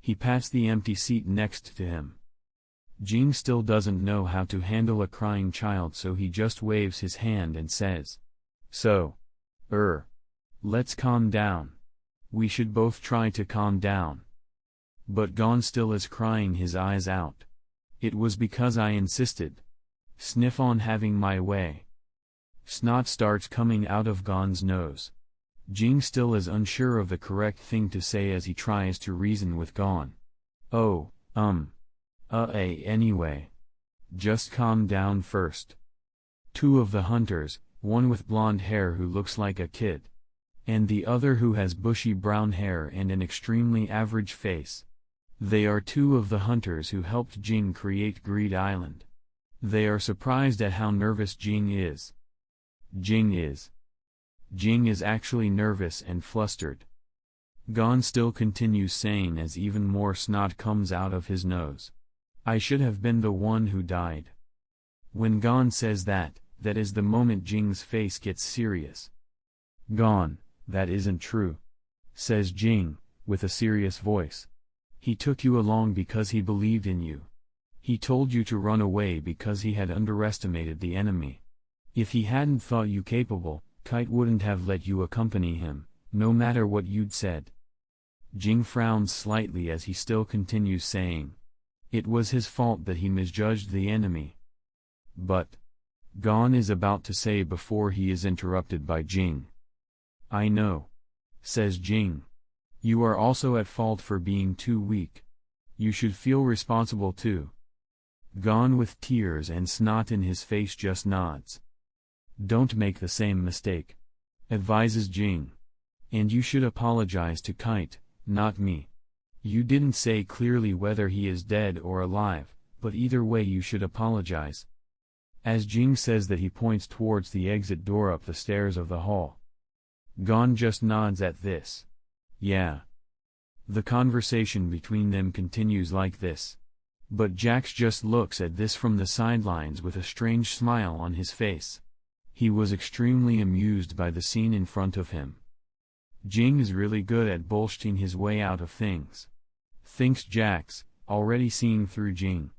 He pats the empty seat next to him. Jing still doesn't know how to handle a crying child, so he just waves his hand and says. So. Let's calm down. We should both try to calm down. But Gon still is crying his eyes out. It was because I insisted. Sniff on having my way. Snot starts coming out of Gon's nose. Jing still is unsure of the correct thing to say as he tries to reason with Gon. Anyway. Just calm down first. Two of the hunters, one with blonde hair who looks like a kid. and the other who has bushy brown hair and an extremely average face. They are two of the hunters who helped Jing create Greed Island. They are surprised at how nervous Jing is. Jing is actually nervous and flustered. Gon still continues saying as even more snot comes out of his nose. I should have been the one who died. When Gon says that is the moment Jing's face gets serious. Gon, that isn't true, says Jing, with a serious voice. He took you along because he believed in you. He told you to run away because he had underestimated the enemy. If he hadn't thought you capable, Kite wouldn't have let you accompany him, no matter what you'd said. Jing frowns slightly as he still continues saying. It was his fault that he misjudged the enemy. But Gon is about to say before he is interrupted by Jing. I know, says Jing. You are also at fault for being too weak. You should feel responsible too. Gon with tears and snot in his face just nods. Don't make the same mistake, advises Jing. And you should apologize to Kite, not me. You didn't say clearly whether he is dead or alive, but either way you should apologize. As Jing says that, he points towards the exit door up the stairs of the hall. Gon just nods at this. Yeah. The conversation between them continues like this. But Jax just looks at this from the sidelines with a strange smile on his face. He was extremely amused by the scene in front of him. Jing is really good at bullshitting his way out of things, thinks Jax, already seeing through Jing.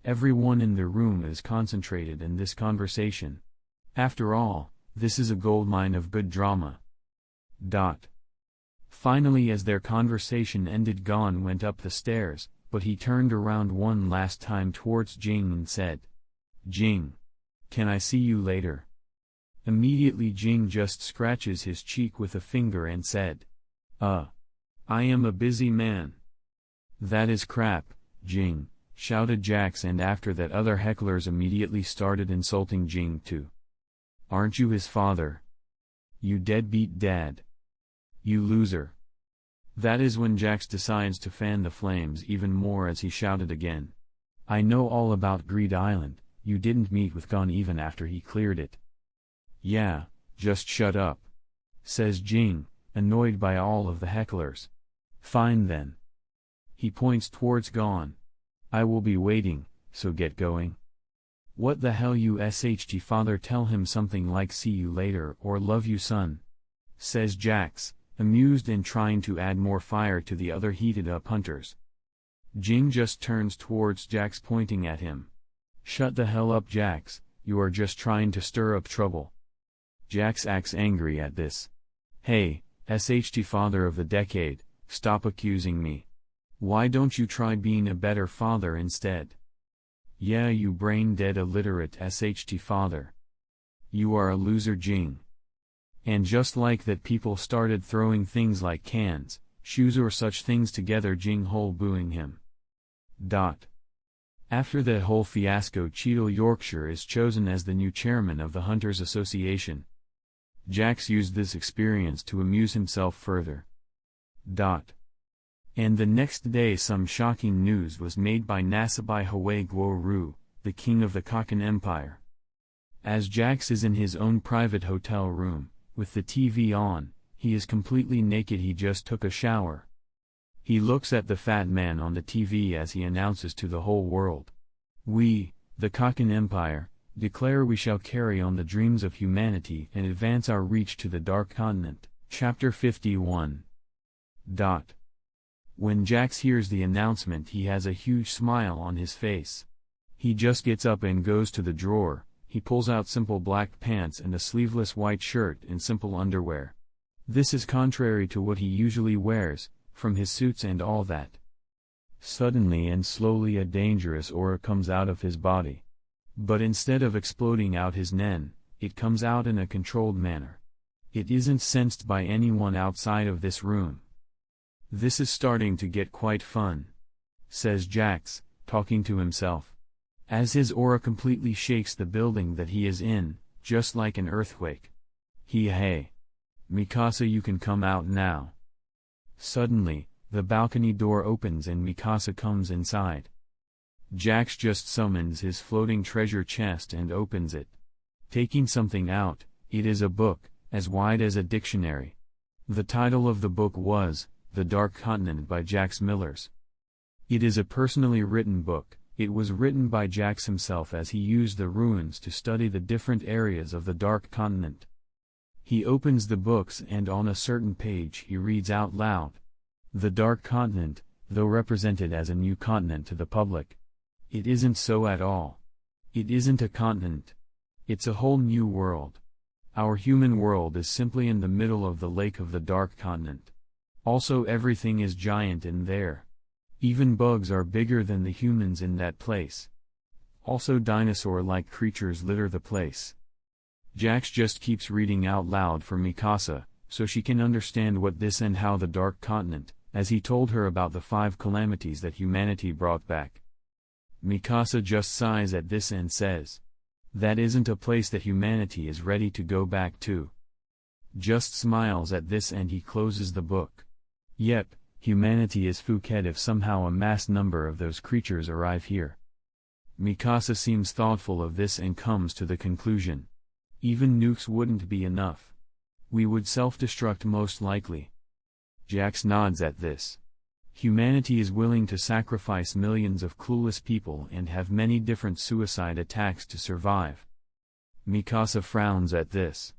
Everyone in the room is concentrated in this conversation. After all, this is a goldmine of good drama. Finally, as their conversation ended, Gon went up the stairs, but he turned around one last time towards Jing and said, Jing, can I see you later? Immediately Jing just scratches his cheek with a finger and said, I am a busy man. That is crap, Jing, shouted Jax, and after that other hecklers immediately started insulting Jing too. Aren't you his father? You deadbeat dad. You loser. That is when Jax decides to fan the flames even more as he shouted again. I know all about Greed Island, you didn't meet with Gon even after he cleared it. Yeah, just shut up, says Jing, annoyed by all of the hecklers. Fine then. He points towards Gon. I will be waiting, so get going. What the hell, you sht father? Tell him something like see you later or love you son, says Jax, amused and trying to add more fire to the other heated up hunters. Jing just turns towards Jax, pointing at him. Shut the hell up, Jax, you are just trying to stir up trouble. Jax acts angry at this. Hey, sht father of the decade, stop accusing me. Why don't you try being a better father instead? Yeah, you brain-dead illiterate sht father. You are a loser, Jing. And just like that, people started throwing things like cans, shoes or such things together, Jing whole booing him. After that whole fiasco, Cheadle Yorkshire is chosen as the new chairman of the Hunters Association. Jax used this experience to amuse himself further. And the next day some shocking news was made by Nasabai Hwee Guo-ru, the king of the Kakan Empire. As Jax is in his own private hotel room, with the TV on, he is completely naked. He just took a shower. He looks at the fat man on the TV as he announces to the whole world. We, the Kakan Empire, declare we shall carry on the dreams of humanity and advance our reach to the Dark Continent. Chapter 51. When Jax hears the announcement, he has a huge smile on his face. He just gets up and goes to the drawer. He pulls out simple black pants and a sleeveless white shirt and simple underwear. This is contrary to what he usually wears, from his suits and all that. Suddenly and slowly a dangerous aura comes out of his body. But instead of exploding out his nen, it comes out in a controlled manner. It isn't sensed by anyone outside of this room. This is starting to get quite fun, says Jax, talking to himself. As his aura completely shakes the building that he is in, just like an earthquake. Hey. Mikasa, you can come out now. Suddenly, the balcony door opens and Mikasa comes inside. Jax just summons his floating treasure chest and opens it. Taking something out, it is a book, as wide as a dictionary. The title of the book was, The Dark Continent by Jax Millers. It is a personally written book. It was written by Jax himself as he used the ruins to study the different areas of the Dark Continent. He opens the books and on a certain page he reads out loud. The Dark Continent, though represented as a new continent to the public. It isn't so at all. It isn't a continent. It's a whole new world. Our human world is simply in the middle of the lake of the Dark Continent. Also everything is giant in there. Even bugs are bigger than the humans in that place. Also dinosaur-like creatures litter the place. Jax just keeps reading out loud for Mikasa, so she can understand what this and how the Dark Continent, as he told her about the 5 calamities that humanity brought back. Mikasa just sighs at this and says, "That isn't a place that humanity is ready to go back to." Just smiles at this and he closes the book. Yep, humanity is Phuket if somehow a mass number of those creatures arrive here. Mikasa seems thoughtful of this and comes to the conclusion. Even nukes wouldn't be enough. We would self-destruct most likely. Jax nods at this. Humanity is willing to sacrifice millions of clueless people and have many different suicide attacks to survive. Mikasa frowns at this.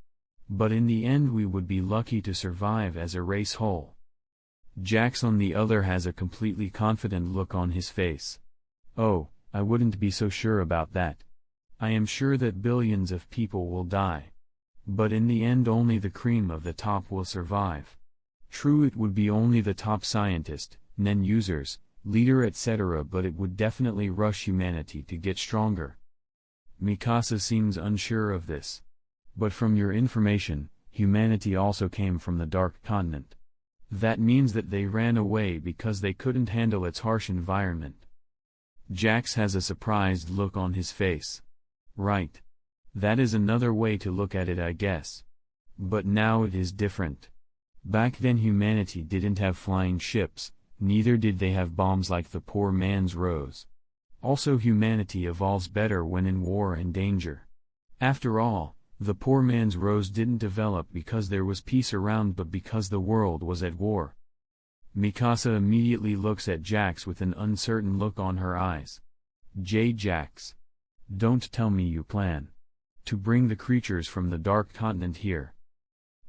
But in the end we would be lucky to survive as a race whole. Jax on the other has a completely confident look on his face. Oh, I wouldn't be so sure about that. I am sure that billions of people will die. But in the end only the cream of the top will survive. True, it would be only the top scientist, then users, leader etc., but it would definitely rush humanity to get stronger. Mikasa seems unsure of this. But from your information, humanity also came from the Dark Continent. That means that they ran away because they couldn't handle its harsh environment. Jax has a surprised look on his face. Right. That is another way to look at it, I guess. But now it is different. Back then humanity didn't have flying ships, neither did they have bombs like the poor man's rose. Also humanity evolves better when in war and danger. After all, the poor man's rose didn't develop because there was peace around but because the world was at war. Mikasa immediately looks at Jax with an uncertain look on her eyes. Jax. Don't tell me you plan to bring the creatures from the Dark Continent here.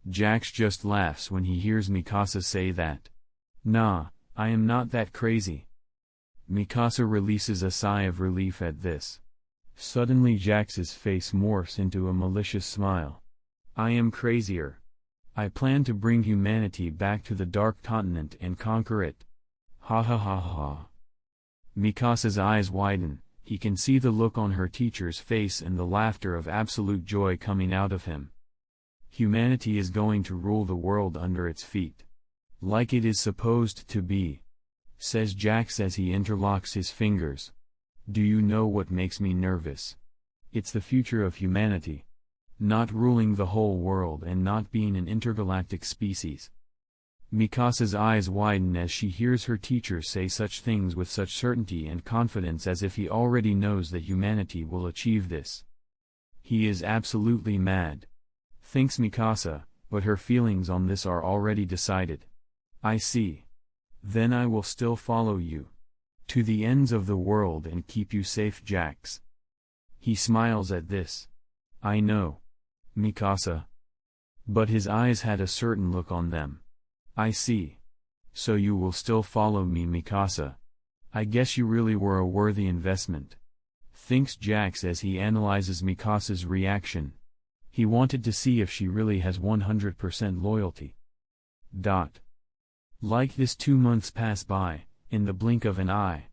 Jax just laughs when he hears Mikasa say that. Nah, I am not that crazy. Mikasa releases a sigh of relief at this. Suddenly Jax's face morphs into a malicious smile. I am crazier. I plan to bring humanity back to the Dark Continent and conquer it. Ha ha ha ha. Mikasa's eyes widen. He can see the look on her teacher's face and the laughter of absolute joy coming out of him. Humanity is going to rule the world under its feet. Like it is supposed to be. Says Jax as he interlocks his fingers. Do you know what makes me nervous? It's the future of humanity. Not ruling the whole world and not being an intergalactic species. Mikasa's eyes widen as she hears her teacher say such things with such certainty and confidence as if he already knows that humanity will achieve this. He is absolutely mad. Thinks Mikasa, but her feelings on this are already decided. I see. Then I will still follow you. To the ends of the world and keep you safe, Jax. He smiles at this. I know. Mikasa. But his eyes had a certain look on them. I see. So you will still follow me, Mikasa. I guess you really were a worthy investment. Thinks Jax as he analyzes Mikasa's reaction. He wanted to see if she really has 100% loyalty. Like this 2 months pass by, in the blink of an eye.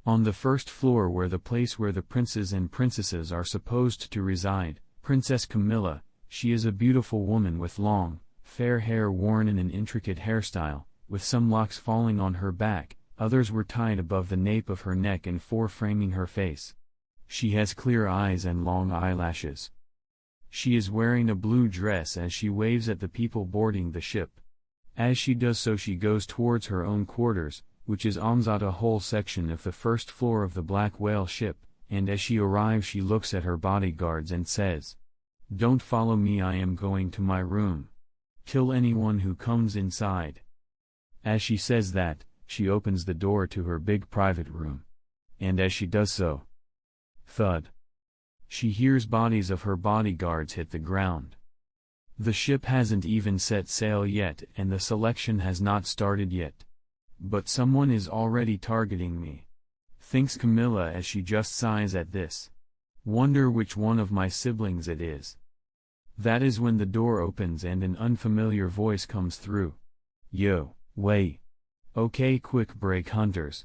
On the first floor where the place where the princes and princesses are supposed to reside, Princess Camilla, she is a beautiful woman with long, fair hair worn in an intricate hairstyle, with some locks falling on her back, others were tied above the nape of her neck and framing her face. She has clear eyes and long eyelashes. She is wearing a blue dress as she waves at the people boarding the ship. As she does so, she goes towards her own quarters, which is on a whole section of the first floor of the Black Whale ship, and as she arrives she looks at her bodyguards and says, "Don't follow me, I am going to my room. Kill anyone who comes inside." As she says that, she opens the door to her big private room. And as she does so, thud, she hears bodies of her bodyguards hit the ground. The ship hasn't even set sail yet and the selection has not started yet. But someone is already targeting me, thinks Camilla as she just sighs at this. Wonder which one of my siblings it is. That is when the door opens and an unfamiliar voice comes through. "Yo, wait. Okay, quick break, hunters.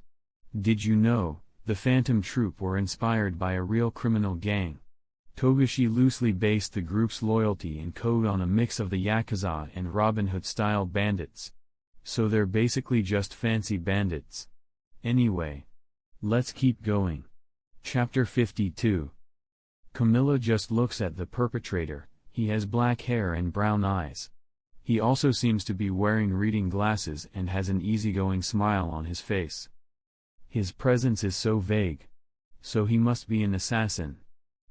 Did you know, the Phantom Troop were inspired by a real criminal gang?" Togashi loosely based the group's loyalty and code on a mix of the Yakuza and Robin Hood-style bandits. So they're basically just fancy bandits. Anyway, let's keep going. Chapter 52. Camilla just looks at the perpetrator. He has black hair and brown eyes. He also seems to be wearing reading glasses and has an easygoing smile on his face. His presence is so vague. So he must be an assassin,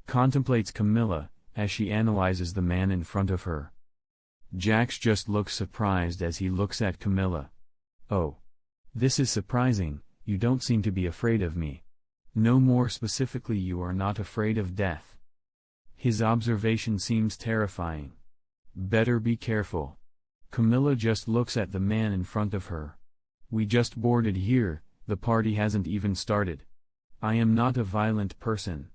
contemplates Camilla, as she analyzes the man in front of her. Jax just looks surprised as he looks at Camilla. "Oh. This is surprising, you don't seem to be afraid of me. No, more specifically, you are not afraid of death." His observation seems terrifying. Better be careful. Camilla just looks at the man in front of her. "We just boarded here, the party hasn't even started. I am not a violent person.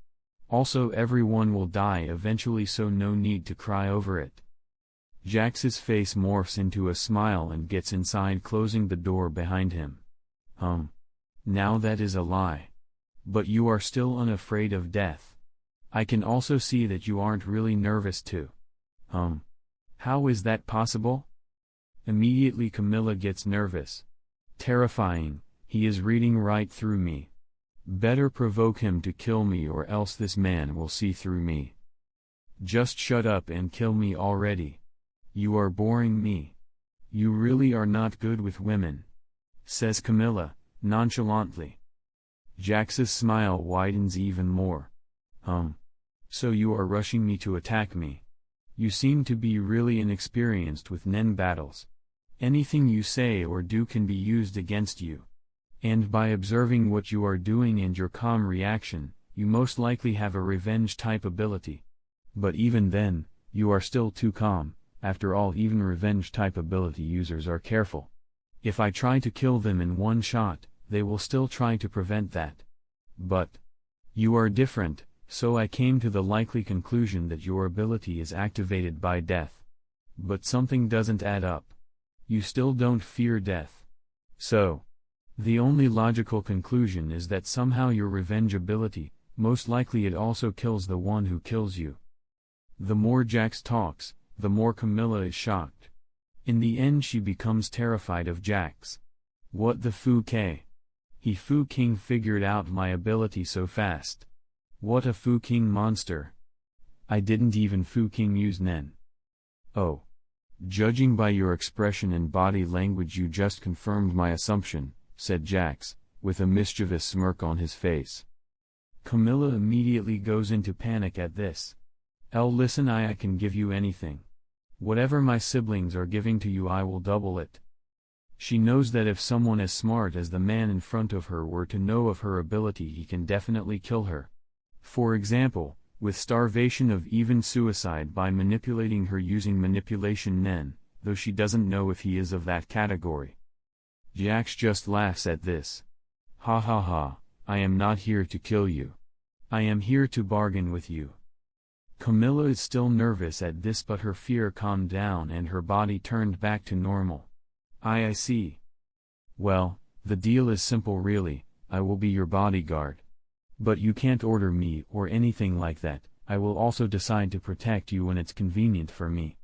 Also, everyone will die eventually, so no need to cry over it." Jax's face morphs into a smile and gets inside, closing the door behind him. Now that is a lie. But you are still unafraid of death. I can also see that you aren't really nervous too. How is that possible? Immediately Camilla gets nervous. Terrifying, he is reading right through me. Better provoke him to kill me or else this man will see through me. Just shut up and kill me already. You are boring me. You really are not good with women, says Camilla, nonchalantly. Jax's smile widens even more. So you are rushing me to attack me. You seem to be really inexperienced with nen battles. Anything you say or do can be used against you. And by observing what you are doing and your calm reaction, you most likely have a revenge-type ability. But even then, you are still too calm. After all, even revenge-type ability users are careful. If I try to kill them in one shot, they will still try to prevent that. But you are different, so I came to the likely conclusion that your ability is activated by death. But something doesn't add up. You still don't fear death. So, the only logical conclusion is that somehow your revenge ability, most likely it also kills the one who kills you. The more Jax talks, the more Camilla is shocked. In the end she becomes terrified of Jax. What the Fu-K? He Fu-King figured out my ability so fast. What a Fu-King monster. I didn't even Fu-King use nen. Oh. Judging by your expression and body language you just confirmed my assumption, said Jax, with a mischievous smirk on his face. Camilla immediately goes into panic at this. Listen, I can give you anything. Whatever my siblings are giving to you I will double it. She knows that if someone as smart as the man in front of her were to know of her ability he can definitely kill her. For example, with starvation of even suicide by manipulating her using manipulation nen, though she doesn't know if he is of that category. Jax just laughs at this. Ha ha ha, I am not here to kill you. I am here to bargain with you. Camilla is still nervous at this, but her fear calmed down and her body turned back to normal. I see. Well, the deal is simple really, I will be your bodyguard. But you can't order me or anything like that, I will also decide to protect you when it's convenient for me.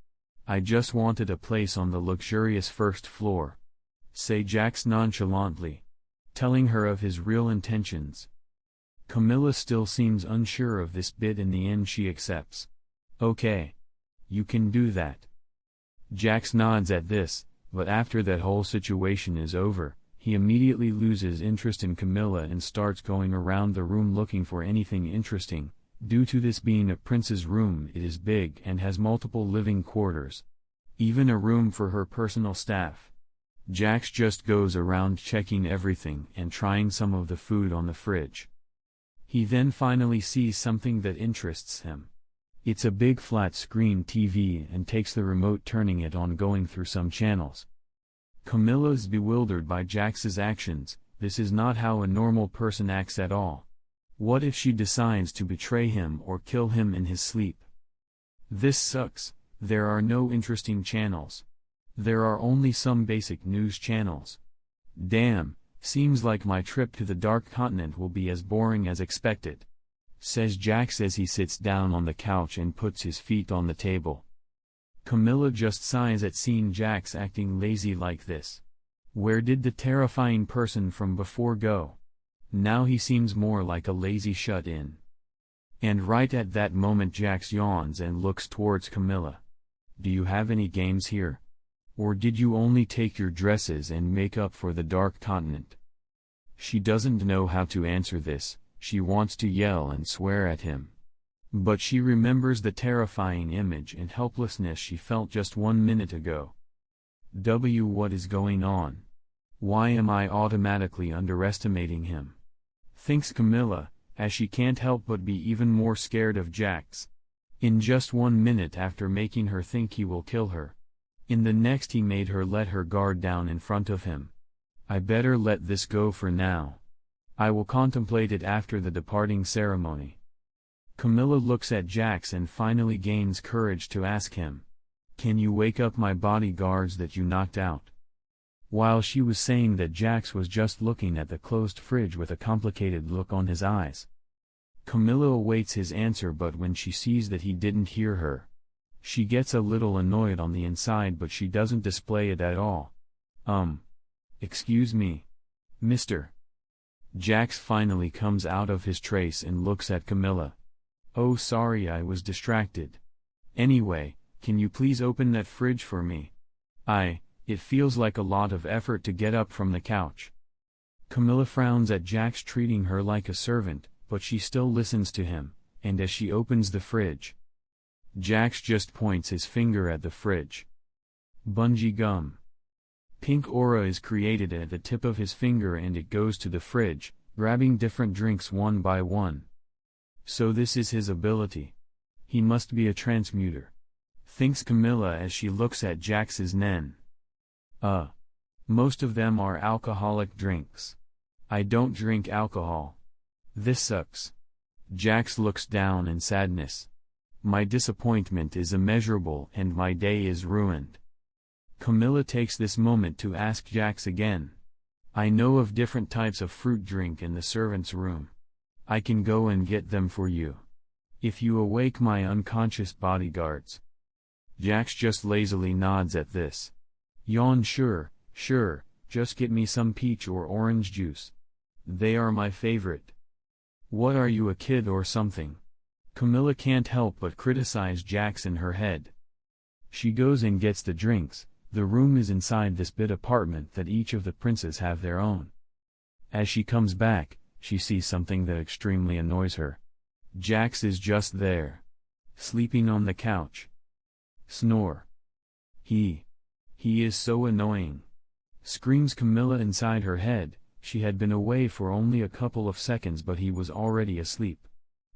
I just wanted a place on the luxurious first floor, say Jax nonchalantly, telling her of his real intentions. Camilla still seems unsure of this bit. In the end she accepts. Okay. You can do that. Jax nods at this, but after that whole situation is over, he immediately loses interest in Camilla and starts going around the room looking for anything interesting. Due to this being a prince's room, it is big and has multiple living quarters. Even a room for her personal staff. Jax just goes around checking everything and trying some of the food on the fridge. He then finally sees something that interests him. It's a big flat-screen TV and takes the remote, turning it on, going through some channels. Camilla is bewildered by Jax's actions. This is not how a normal person acts at all. What if she decides to betray him or kill him in his sleep? This sucks. There are no interesting channels. There are only some basic news channels. Damn, seems like my trip to the Dark Continent will be as boring as expected, says Jax as he sits down on the couch and puts his feet on the table. Camilla just sighs at seeing Jax acting lazy like this. Where did the terrifying person from before go? Now he seems more like a lazy shut-in. And right at that moment Jax yawns and looks towards Camilla. Do you have any games here? Or did you only take your dresses and make up for the Dark Continent? She doesn't know how to answer this. She wants to yell and swear at him. But she remembers the terrifying image and helplessness she felt just 1 minute ago. What is going on? Why am I automatically underestimating him? Thinks Camilla, as she can't help but be even more scared of Jax. In just 1 minute after making her think he will kill her. In the next he made her let her guard down in front of him. I better let this go for now. I will contemplate it after the departing ceremony. Camilla looks at Jax and finally gains courage to ask him. Can you wake up my bodyguards that you knocked out? While she was saying that, Jax was just looking at the closed fridge with a complicated look on his eyes. Camilla awaits his answer, but when she sees that he didn't hear her, she gets a little annoyed on the inside, but she doesn't display it at all. Excuse me, mister. Jax finally comes out of his trace and looks at Camilla. Oh, sorry, I was distracted. Anyway, can you please open that fridge for me? It feels like a lot of effort to get up from the couch. Camilla frowns at Jax treating her like a servant, but she still listens to him, and as she opens the fridge, Jax just points his finger at the fridge. Bungee gum. Pink aura is created at the tip of his finger and it goes to the fridge, grabbing different drinks one by one. So this is his ability. He must be a transmuter, thinks Camilla as she looks at Jax's nen. Most of them are alcoholic drinks. I don't drink alcohol. This sucks. Jax looks down in sadness. My disappointment is immeasurable and my day is ruined. Camilla takes this moment to ask Jax again. I know of different types of fruit drink in the servant's room. I can go and get them for you, if you awake my unconscious bodyguards. Jax just lazily nods at this. Yawn. Sure, just get me some peach or orange juice. They are my favorite. What are you, a kid or something? Camilla can't help but criticize Jax in her head. She goes and gets the drinks. The room is inside this big apartment that each of the princes have their own. As she comes back, she sees something that extremely annoys her. Jax is just there, sleeping on the couch. Snore. He is so annoying, screams Camilla inside her head. She had been away for only a couple of seconds, but he was already asleep.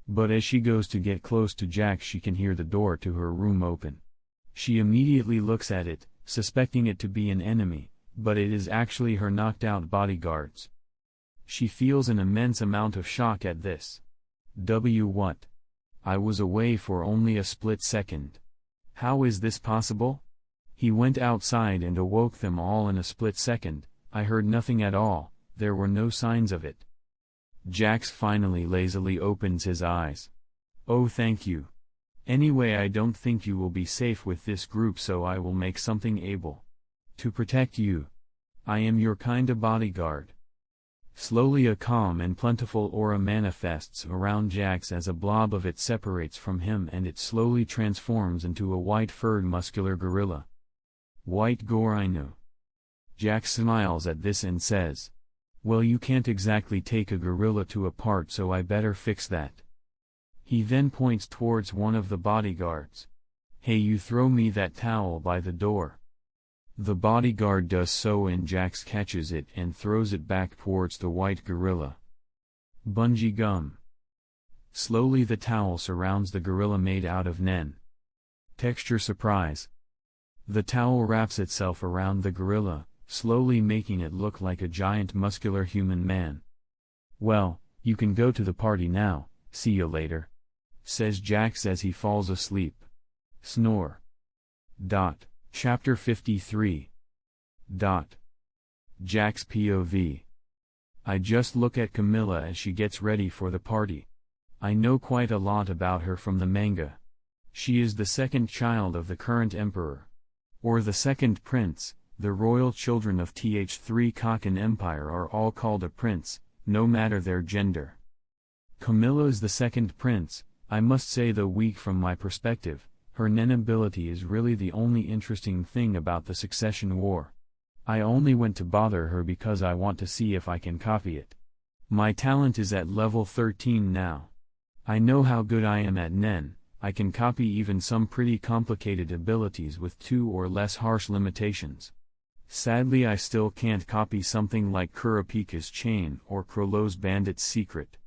But as she goes to get close to Jax, she can hear the door to her room open. She immediately looks at it, suspecting it to be an enemy, but it is actually her knocked out bodyguards. She feels an immense amount of shock at this. What? I was away for only a split second. How is this possible? He went outside and awoke them all in a split second. I heard nothing at all, there were no signs of it. Jax finally lazily opens his eyes. Oh, thank you. Anyway, I don't think you will be safe with this group, so I will make something able to protect you. I am your kinda bodyguard. Slowly a calm and plentiful aura manifests around Jax as a blob of it separates from him and it slowly transforms into a white-furred muscular gorilla. White Gorino. Jax smiles at this and says, "Well, you can't exactly take a gorilla to a part, so I better fix that." He then points towards one of the bodyguards. "Hey, you throw me that towel by the door." The bodyguard does so and Jax catches it and throws it back towards the white gorilla. Bungee gum. Slowly the towel surrounds the gorilla made out of nen. Texture surprise. The towel wraps itself around the gorilla, slowly making it look like a giant muscular human man. "Well, you can go to the party now, see you later," says Jax as he falls asleep. Snore. Chapter 53. Jax POV. I just look at Camilla as she gets ready for the party. I know quite a lot about her from the manga. She is the second child of the current emperor. Or the second prince. The royal children of Th3 Kaken Empire are all called a prince, no matter their gender. Camilla is the second prince. I must say, though weak from my perspective, her nen ability is really the only interesting thing about the succession war. I only went to bother her because I want to see if I can copy it. My talent is at level 13 now. I know how good I am at nen. I can copy even some pretty complicated abilities with 2 or less harsh limitations. Sadly, I still can't copy something like Kurapika's chain or Krollo's bandit's secret.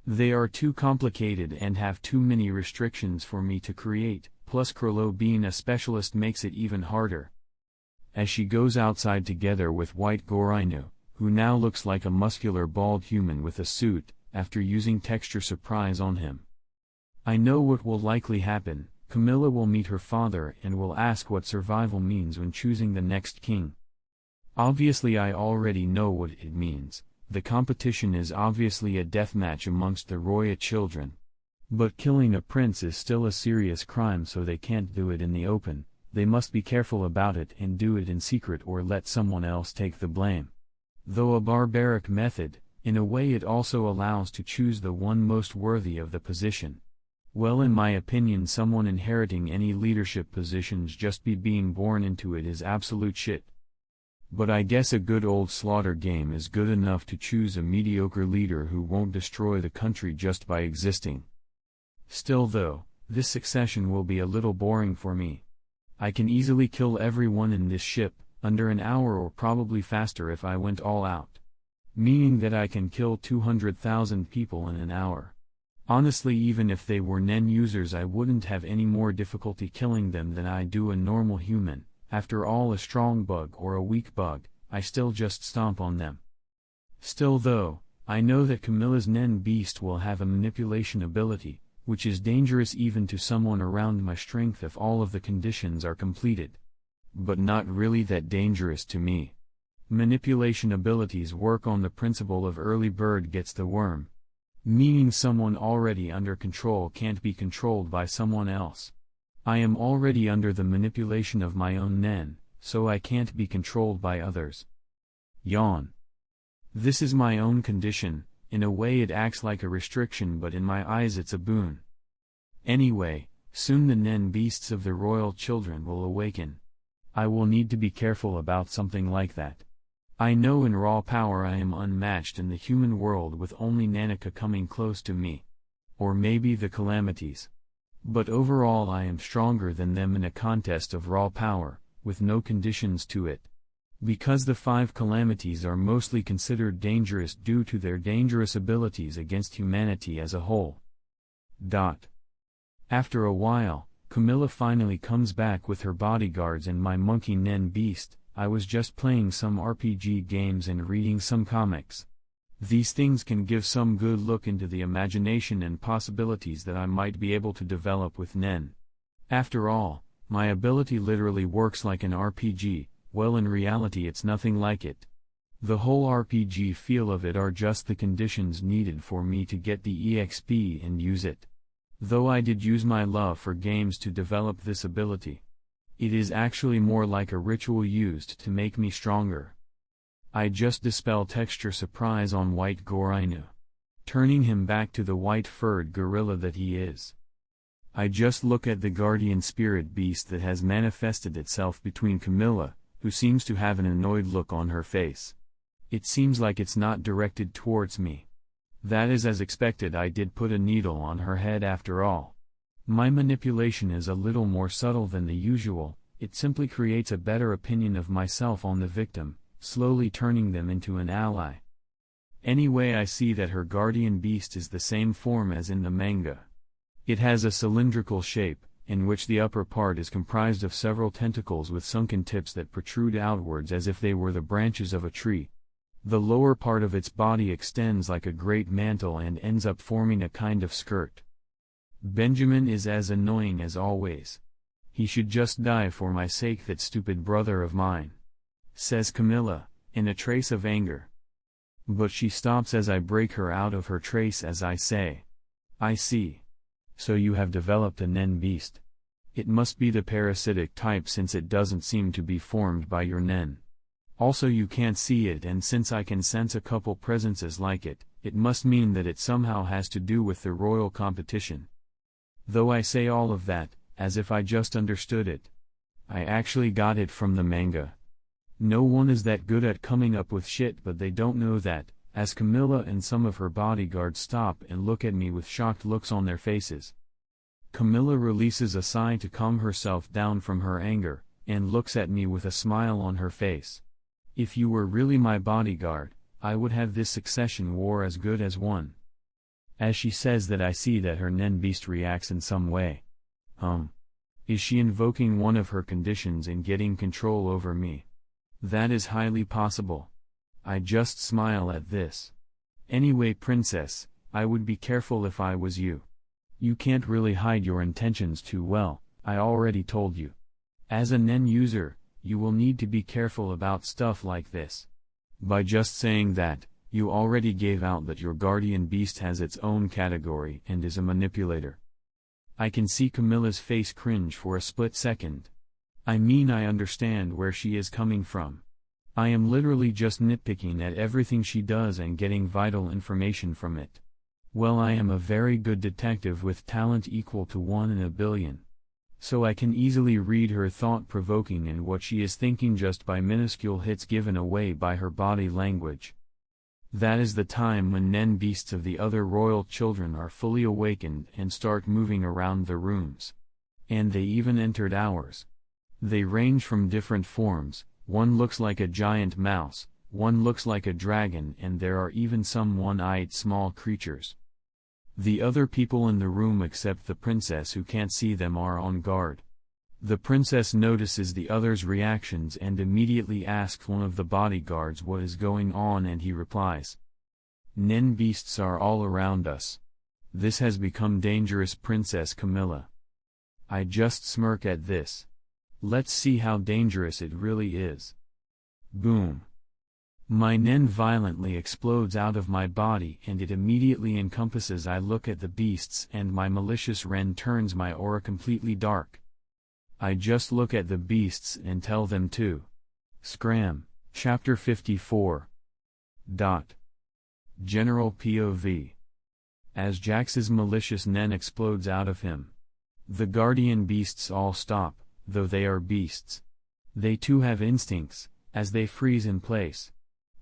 They are too complicated and have too many restrictions for me to create. Plus Krollo being a specialist makes it even harder. As she goes outside together with White Gorino, who now looks like a muscular bald human with a suit, after using texture surprise on him. I know what will likely happen. Camilla will meet her father and will ask what survival means when choosing the next king. Obviously I already know what it means. The competition is obviously a deathmatch amongst the royal children. But killing a prince is still a serious crime, so they can't do it in the open. They must be careful about it and do it in secret or let someone else take the blame. Though a barbaric method, in a way it also allows to choose the one most worthy of the position. Well, in my opinion, someone inheriting any leadership positions just be being born into it is absolute shit. But I guess a good old slaughter game is good enough to choose a mediocre leader who won't destroy the country just by existing. Still though, this succession will be a little boring for me. I can easily kill everyone in this ship, under an hour or probably faster if I went all out. Meaning that I can kill 200,000 people in an hour. Honestly, even if they were nen users, I wouldn't have any more difficulty killing them than I do a normal human. After all, a strong bug or a weak bug, I still just stomp on them. Still though, I know that Camilla's nen beast will have a manipulation ability, which is dangerous even to someone around my strength if all of the conditions are completed. But not really that dangerous to me. Manipulation abilities work on the principle of early bird gets the worm. Meaning someone already under control can't be controlled by someone else. I am already under the manipulation of my own nen, so I can't be controlled by others. Yawn. This is my own condition. In a way it acts like a restriction, but in my eyes it's a boon. Anyway, soon the nen beasts of the royal children will awaken. I will need to be careful about something like that. I know in raw power I am unmatched in the human world, with only Nanika coming close to me. Or maybe the calamities. But overall I am stronger than them in a contest of raw power, with no conditions to it. Because the 5 calamities are mostly considered dangerous due to their dangerous abilities against humanity as a whole. After a while, Camilla finally comes back with her bodyguards and my monkey nen beast. I was just playing some RPG games and reading some comics. These things can give some good look into the imagination and possibilities that I might be able to develop with nen. After all, my ability literally works like an RPG. Well, in reality it's nothing like it. The whole RPG feel of it are just the conditions needed for me to get the EXP and use it. Though I did use my love for games to develop this ability. It is actually more like a ritual used to make me stronger. I just dispel texture surprise on white Gorinu, turning him back to the white-furred gorilla that he is. I just look at the guardian spirit beast that has manifested itself between Camilla, who seems to have an annoyed look on her face. It seems like it's not directed towards me. That is as expected. I did put a needle on her head after all. My manipulation is a little more subtle than the usual, it simply creates a better opinion of myself on the victim, slowly turning them into an ally. Anyway, I see that her guardian beast is the same form as in the manga. It has a cylindrical shape, in which the upper part is comprised of several tentacles with sunken tips that protrude outwards as if they were the branches of a tree. The lower part of its body extends like a great mantle and ends up forming a kind of skirt. Benjamin is as annoying as always. He should just die for my sake, that stupid brother of mine, says Camilla, in a trace of anger. But she stops as I break her out of her trace as I say, I see. So you have developed a nen beast. It must be the parasitic type since it doesn't seem to be formed by your nen. Also you can't see it, and since I can sense a couple presences like it, it must mean that it somehow has to do with the royal competition. Though I say all of that, as if I just understood it. I actually got it from the manga. No one is that good at coming up with shit, but they don't know that, as Camilla and some of her bodyguards stop and look at me with shocked looks on their faces. Camilla releases a sigh to calm herself down from her anger, and looks at me with a smile on her face. If you were really my bodyguard, I would have this succession war as good as won. As she says that, I see that her nen beast reacts in some way. Is she invoking one of her conditions in getting control over me? That is highly possible. I just smile at this. Anyway, princess, I would be careful if I was you. You can't really hide your intentions too well, I already told you. As a nen user, you will need to be careful about stuff like this. By just saying that, you already gave out that your guardian beast has its own category and is a manipulator. I can see Camilla's face cringe for a split second. I mean, I understand where she is coming from. I am literally just nitpicking at everything she does and getting vital information from it. Well, I am a very good detective with talent equal to 1 in a billion. So I can easily read her thought-provoking and what she is thinking just by minuscule hits given away by her body language. That is the time when nen beasts of the other royal children are fully awakened and start moving around the rooms. And they even entered ours. They range from different forms, one looks like a giant mouse, one looks like a dragon, and there are even some one-eyed small creatures. The other people in the room except the princess, who can't see them, are on guard. The princess notices the others' reactions and immediately asks one of the bodyguards what is going on, and he replies, "Nen beasts are all around us. This has become dangerous, Princess Camilla." I just smirk at this. Let's see how dangerous it really is. Boom. My nen violently explodes out of my body and it immediately encompasses. I look at the beasts and my malicious ren turns my aura completely dark. I just look at the beasts and tell them to scram. Chapter 54. General POV. As Jax's malicious nen explodes out of him, the guardian beasts all stop, though they are beasts. They too have instincts, as they freeze in place,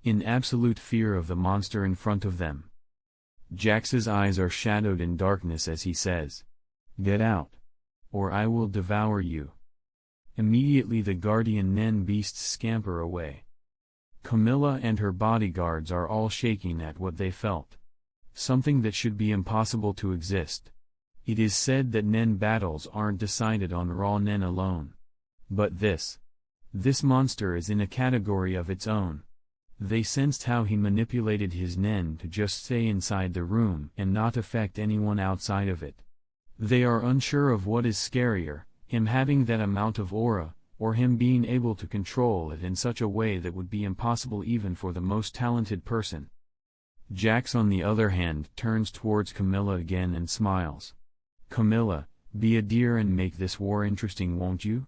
in absolute fear of the monster in front of them. Jax's eyes are shadowed in darkness as he says, "Get out, or I will devour you." Immediately the guardian nen beasts scamper away. Camilla and her bodyguards are all shaking at what they felt. Something that should be impossible to exist. It is said that nen battles aren't decided on raw nen alone. But this monster is in a category of its own. They sensed how he manipulated his nen to just stay inside the room and not affect anyone outside of it. They are unsure of what is scarier, him having that amount of aura, or him being able to control it in such a way that would be impossible even for the most talented person. Jax, on the other hand, turns towards Camilla again and smiles. "Camilla, be a dear and make this war interesting, won't you?"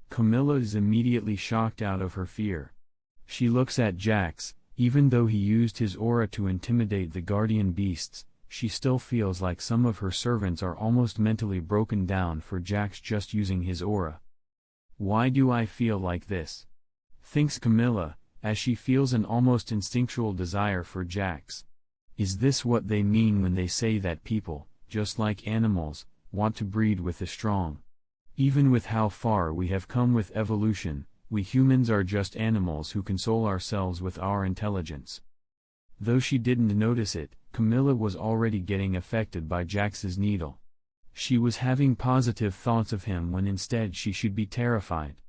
Camilla is immediately shocked out of her fear. She looks at Jax. Even though he used his aura to intimidate the guardian beasts, she still feels like some of her servants are almost mentally broken down for Jax just using his aura. Why do I feel like this? Thinks Camilla, as she feels an almost instinctual desire for Jax. Is this what they mean when they say that people, just like animals, want to breed with the strong? Even with how far we have come with evolution, we humans are just animals who console ourselves with our intelligence. Though she didn't notice it, Camilla was already getting affected by Jax's needle. She was having positive thoughts of him when instead she should be terrified.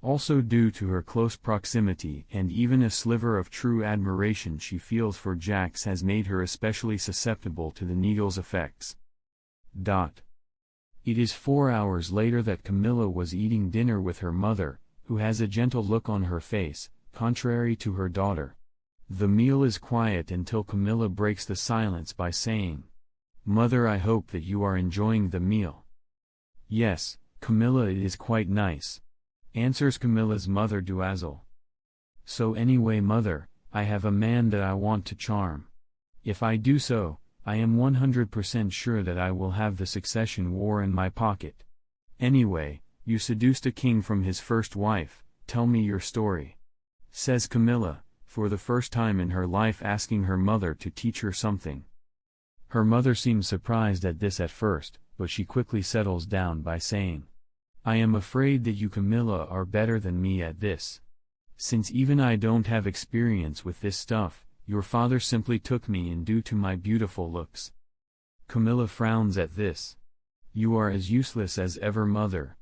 Also due to her close proximity and even a sliver of true admiration she feels for Jax has made her especially susceptible to the needle's effects. It is 4 hours later that Camilla was eating dinner with her mother, who has a gentle look on her face, contrary to her daughter. The meal is quiet until Camilla breaks the silence by saying, "Mother, I hope that you are enjoying the meal." "Yes, Camilla, it is quite nice," answers Camilla's mother Duazel. "So anyway, mother, I have a man that I want to charm. If I do so, I am 100% sure that I will have the succession war in my pocket. Anyway, you seduced a king from his first wife, tell me your story," says Camilla, for the first time in her life asking her mother to teach her something. Her mother seems surprised at this at first, but she quickly settles down by saying, "I am afraid that you, Camilla, are better than me at this. Since even I don't have experience with this stuff, your father simply took me in due to my beautiful looks." Camilla frowns at this. "You are as useless as ever, mother.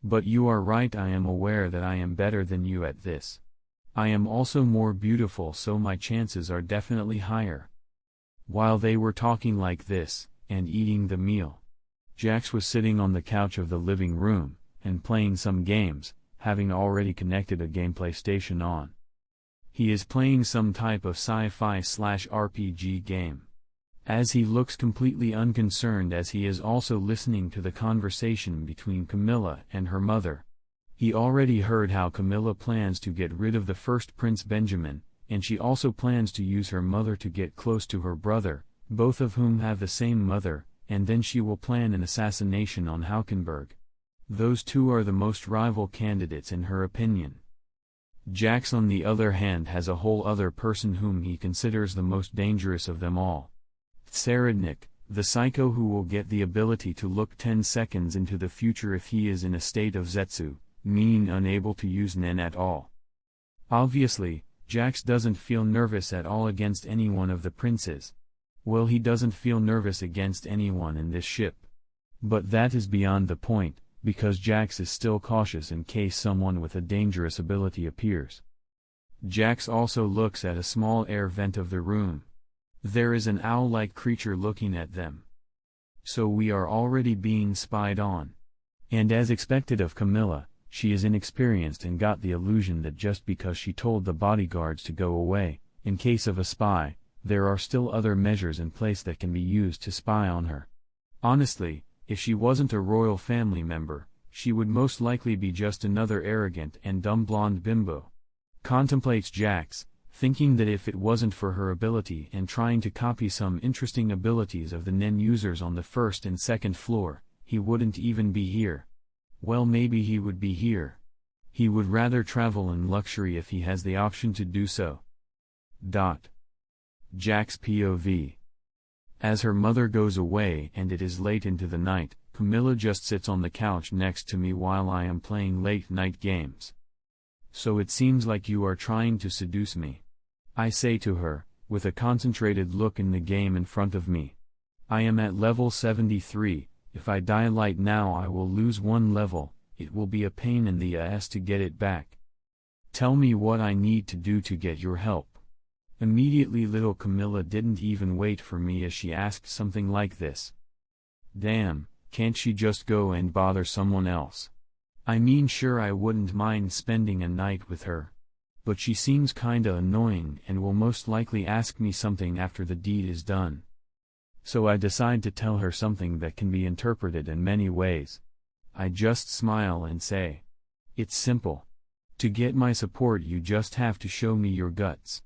But you are right, I am aware that I am better than you at this. I am also more beautiful, so my chances are definitely higher." While they were talking like this, and eating the meal, Jax was sitting on the couch of the living room, and playing some games, having already connected a gameplay station on. He is playing some type of sci-fi/RPG game. As he looks completely unconcerned as he is also listening to the conversation between Camilla and her mother. He already heard how Camilla plans to get rid of the first Prince Benjamin, and she also plans to use her mother to get close to her brother, both of whom have the same mother, and then she will plan an assassination on Haukenberg. Those two are the most rival candidates in her opinion. Jax on the other hand has a whole other person whom he considers the most dangerous of them all. Tsarednik, the psycho who will get the ability to look 10 seconds into the future if he is in a state of zetsu, meaning unable to use Nen at all. Obviously, Jax doesn't feel nervous at all against any one of the princes. Well, he doesn't feel nervous against anyone in this ship. But that is beyond the point, because Jax is still cautious in case someone with a dangerous ability appears. Jax also looks at a small air vent of the room. There is an owl-like creature looking at them. So we are already being spied on. And as expected of Camilla, she is inexperienced and got the illusion that just because she told the bodyguards to go away, in case of a spy, there are still other measures in place that can be used to spy on her. Honestly, if she wasn't a royal family member, she would most likely be just another arrogant and dumb blonde bimbo. Contemplates Jax, thinking that if it wasn't for her ability and trying to copy some interesting abilities of the Nen users on the first and second floor, he wouldn't even be here. Well, maybe he would be here. He would rather travel in luxury if he has the option to do so. Jax POV. As her mother goes away and it is late into the night, Camilla just sits on the couch next to me while I am playing late-night games. "So it seems like you are trying to seduce me," I say to her, with a concentrated look in the game in front of me. "I am at level 73, if I die light now I will lose 1 level, it will be a pain in the ass to get it back. Tell me what I need to do to get your help." Immediately little Camilla didn't even wait for me as she asked something like this. Damn, can't she just go and bother someone else? I mean, sure, I wouldn't mind spending a night with her. But she seems kinda annoying and will most likely ask me something after the deed is done. So I decide to tell her something that can be interpreted in many ways. I just smile and say, "It's simple. To get my support you just have to show me your guts.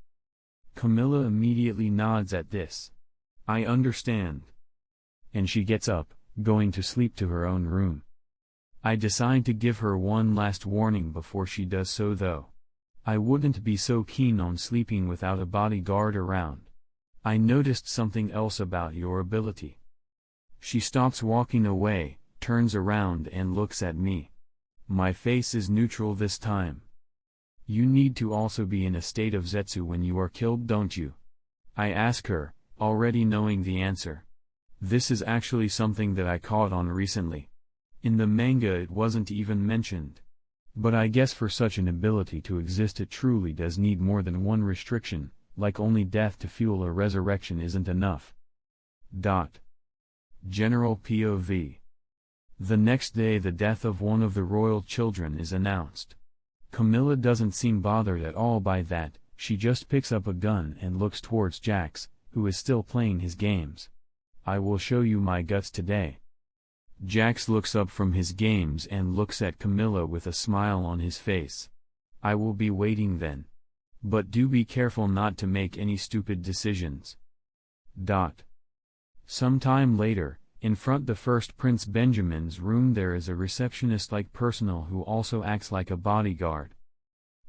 Camilla immediately nods at this. I understand. And she gets up, going to sleep to her own room. I decide to give her one last warning before she does so though. I wouldn't be so keen on sleeping without a bodyguard around. I noticed something else about your ability. She stops walking away, turns around and looks at me. My face is neutral this time. You need to also be in a state of zetsu when you are killed, don't you? I ask her, already knowing the answer. This is actually something that I caught on recently. In the manga it wasn't even mentioned. But I guess for such an ability to exist it truly does need more than one restriction, like only death to fuel a resurrection isn't enough. General POV. The next day the death of one of the royal children is announced. Camilla doesn't seem bothered at all by that, she just picks up a gun and looks towards Jax, who is still playing his games. I will show you my guts today. Jax looks up from his games and looks at Camilla with a smile on his face. I will be waiting then. But do be careful not to make any stupid decisions. Some time later, in front the first Prince Benjamin's room there is a receptionist-like personnel who also acts like a bodyguard.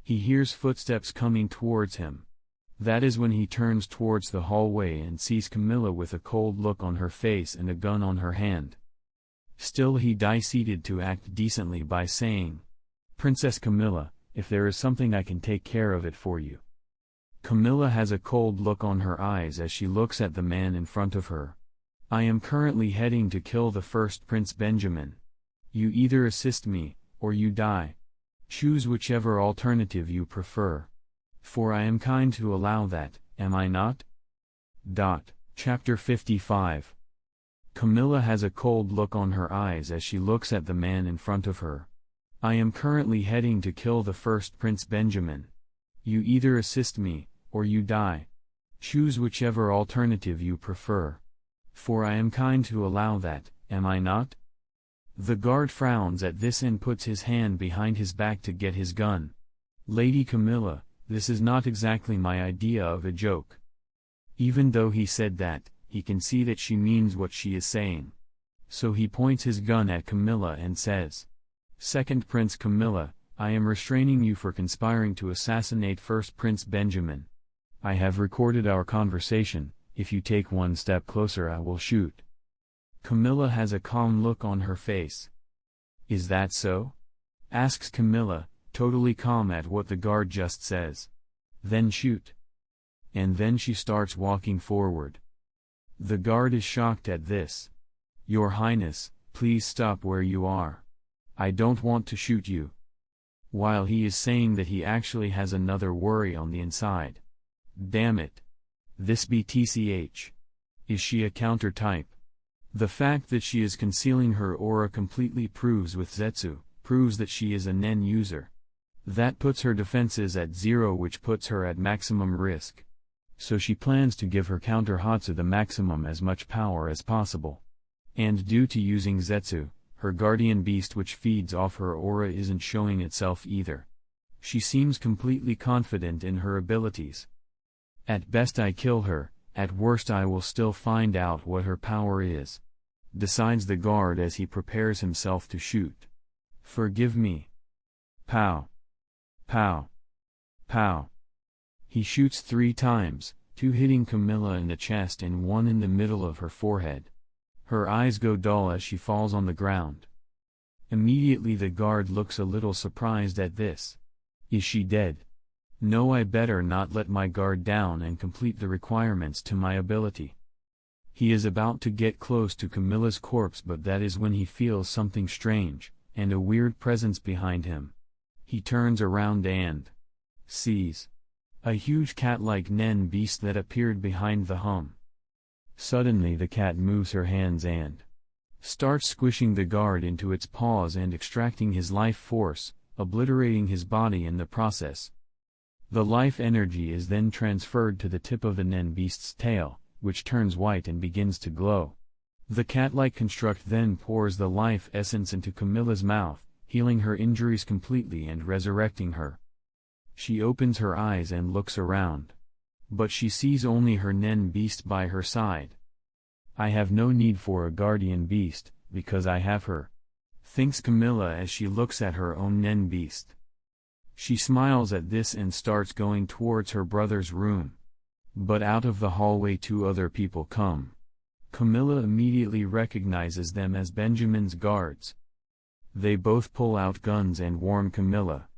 He hears footsteps coming towards him. That is when he turns towards the hallway and sees Camilla with a cold look on her face and a gun on her hand. Still he decided to act decently by saying, "Princess Camilla, if there is something I can take care of it for you." Camilla has a cold look on her eyes as she looks at the man in front of her. I am currently heading to kill the first Prince Benjamin. You either assist me, or you die. Choose whichever alternative you prefer. For I am kind to allow that, am I not? Chapter 55. Camilla has a cold look on her eyes as she looks at the man in front of her. I am currently heading to kill the first Prince Benjamin. You either assist me, or you die. Choose whichever alternative you prefer. For I am kind to allow that, am I not? The guard frowns at this and puts his hand behind his back to get his gun. Lady Camilla, this is not exactly my idea of a joke. Even though he said that, he can see that she means what she is saying. So he points his gun at Camilla and says, "Second Prince Camilla, I am restraining you for conspiring to assassinate first Prince Benjamin. I have recorded our conversation. If you take one step closer I will shoot." Camilla has a calm look on her face. "Is that so?" asks Camilla, totally calm at what the guard just says. "Then shoot." And then she starts walking forward. The guard is shocked at this. "Your Highness, please stop where you are. I don't want to shoot you." While he is saying that he actually has another worry on the inside. Damn it. This BTCH. Is she a counter type? The fact that she is concealing her aura completely proves with Zetsu, proves that she is a Nen user. That puts her defenses at 0, which puts her at maximum risk. So she plans to give her counter Hatsu the maximum as much power as possible. And due to using Zetsu, her guardian beast which feeds off her aura isn't showing itself either. She seems completely confident in her abilities. At best I kill her, at worst I will still find out what her power is. Decides the guard as he prepares himself to shoot. Forgive me. Pow. Pow. Pow. He shoots 3 times, 2 hitting Camilla in the chest and 1 in the middle of her forehead. Her eyes go dull as she falls on the ground. Immediately the guard looks a little surprised at this. Is she dead? No, I better not let my guard down and complete the requirements to my ability. He is about to get close to Camilla's corpse, but that is when he feels something strange, and a weird presence behind him. He turns around and sees a huge cat-like Nen beast that appeared behind the hum. Suddenly the cat moves her hands and starts squishing the guard into its paws and extracting his life force, obliterating his body in the process. The life energy is then transferred to the tip of the Nen beast's tail, which turns white and begins to glow. The cat-like construct then pours the life essence into Camilla's mouth. healing her injuries completely and resurrecting her. She opens her eyes and looks around. But she sees only her nen beast by her side. I have no need for a guardian beast, because I have her, thinks Camilla as she looks at her own nen beast. She smiles at this and starts going towards her brother's room. But out of the hallway two other people come. Camilla immediately recognizes them as Benjamin's guards. They both pull out guns and warn Camilla.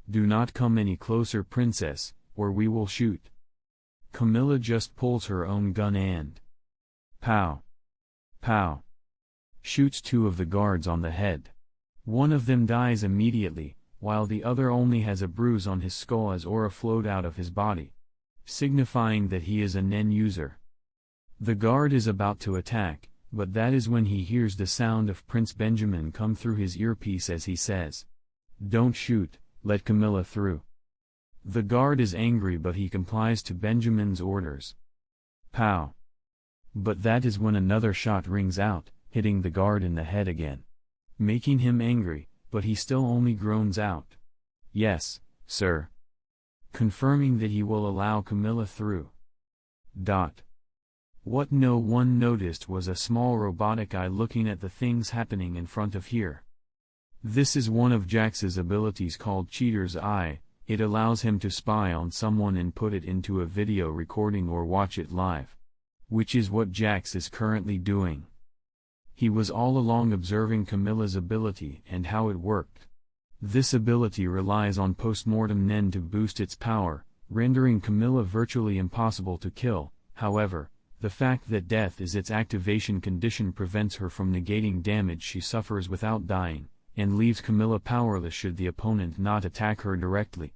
"Do not come any closer, princess, or we will shoot." Camilla just pulls her own gun and pow! Pow! Shoots two of the guards on the head. One of them dies immediately, while the other only has a bruise on his skull as aura flowed out of his body, signifying that he is a nen user. The guard is about to attack, but that is when he hears the sound of Prince Benjamin come through his earpiece as he says, "Don't shoot, let Camilla through." The guard is angry but he complies to Benjamin's orders. Pow! But that is when another shot rings out, hitting the guard in the head again, making him angry, but he still only groans out, "Yes, sir," confirming that he will allow Camilla through. What no one noticed was a small robotic eye looking at the things happening in front of here. This is one of Jax's abilities called Cheater's Eye. It allows him to spy on someone and put it into a video recording or watch it live, which is what Jax is currently doing. He was all along observing Camilla's ability and how it worked. This ability relies on postmortem nen to boost its power, rendering Camilla virtually impossible to kill. However, the fact that death is its activation condition prevents her from negating damage she suffers without dying, and leaves Camilla powerless should the opponent not attack her directly.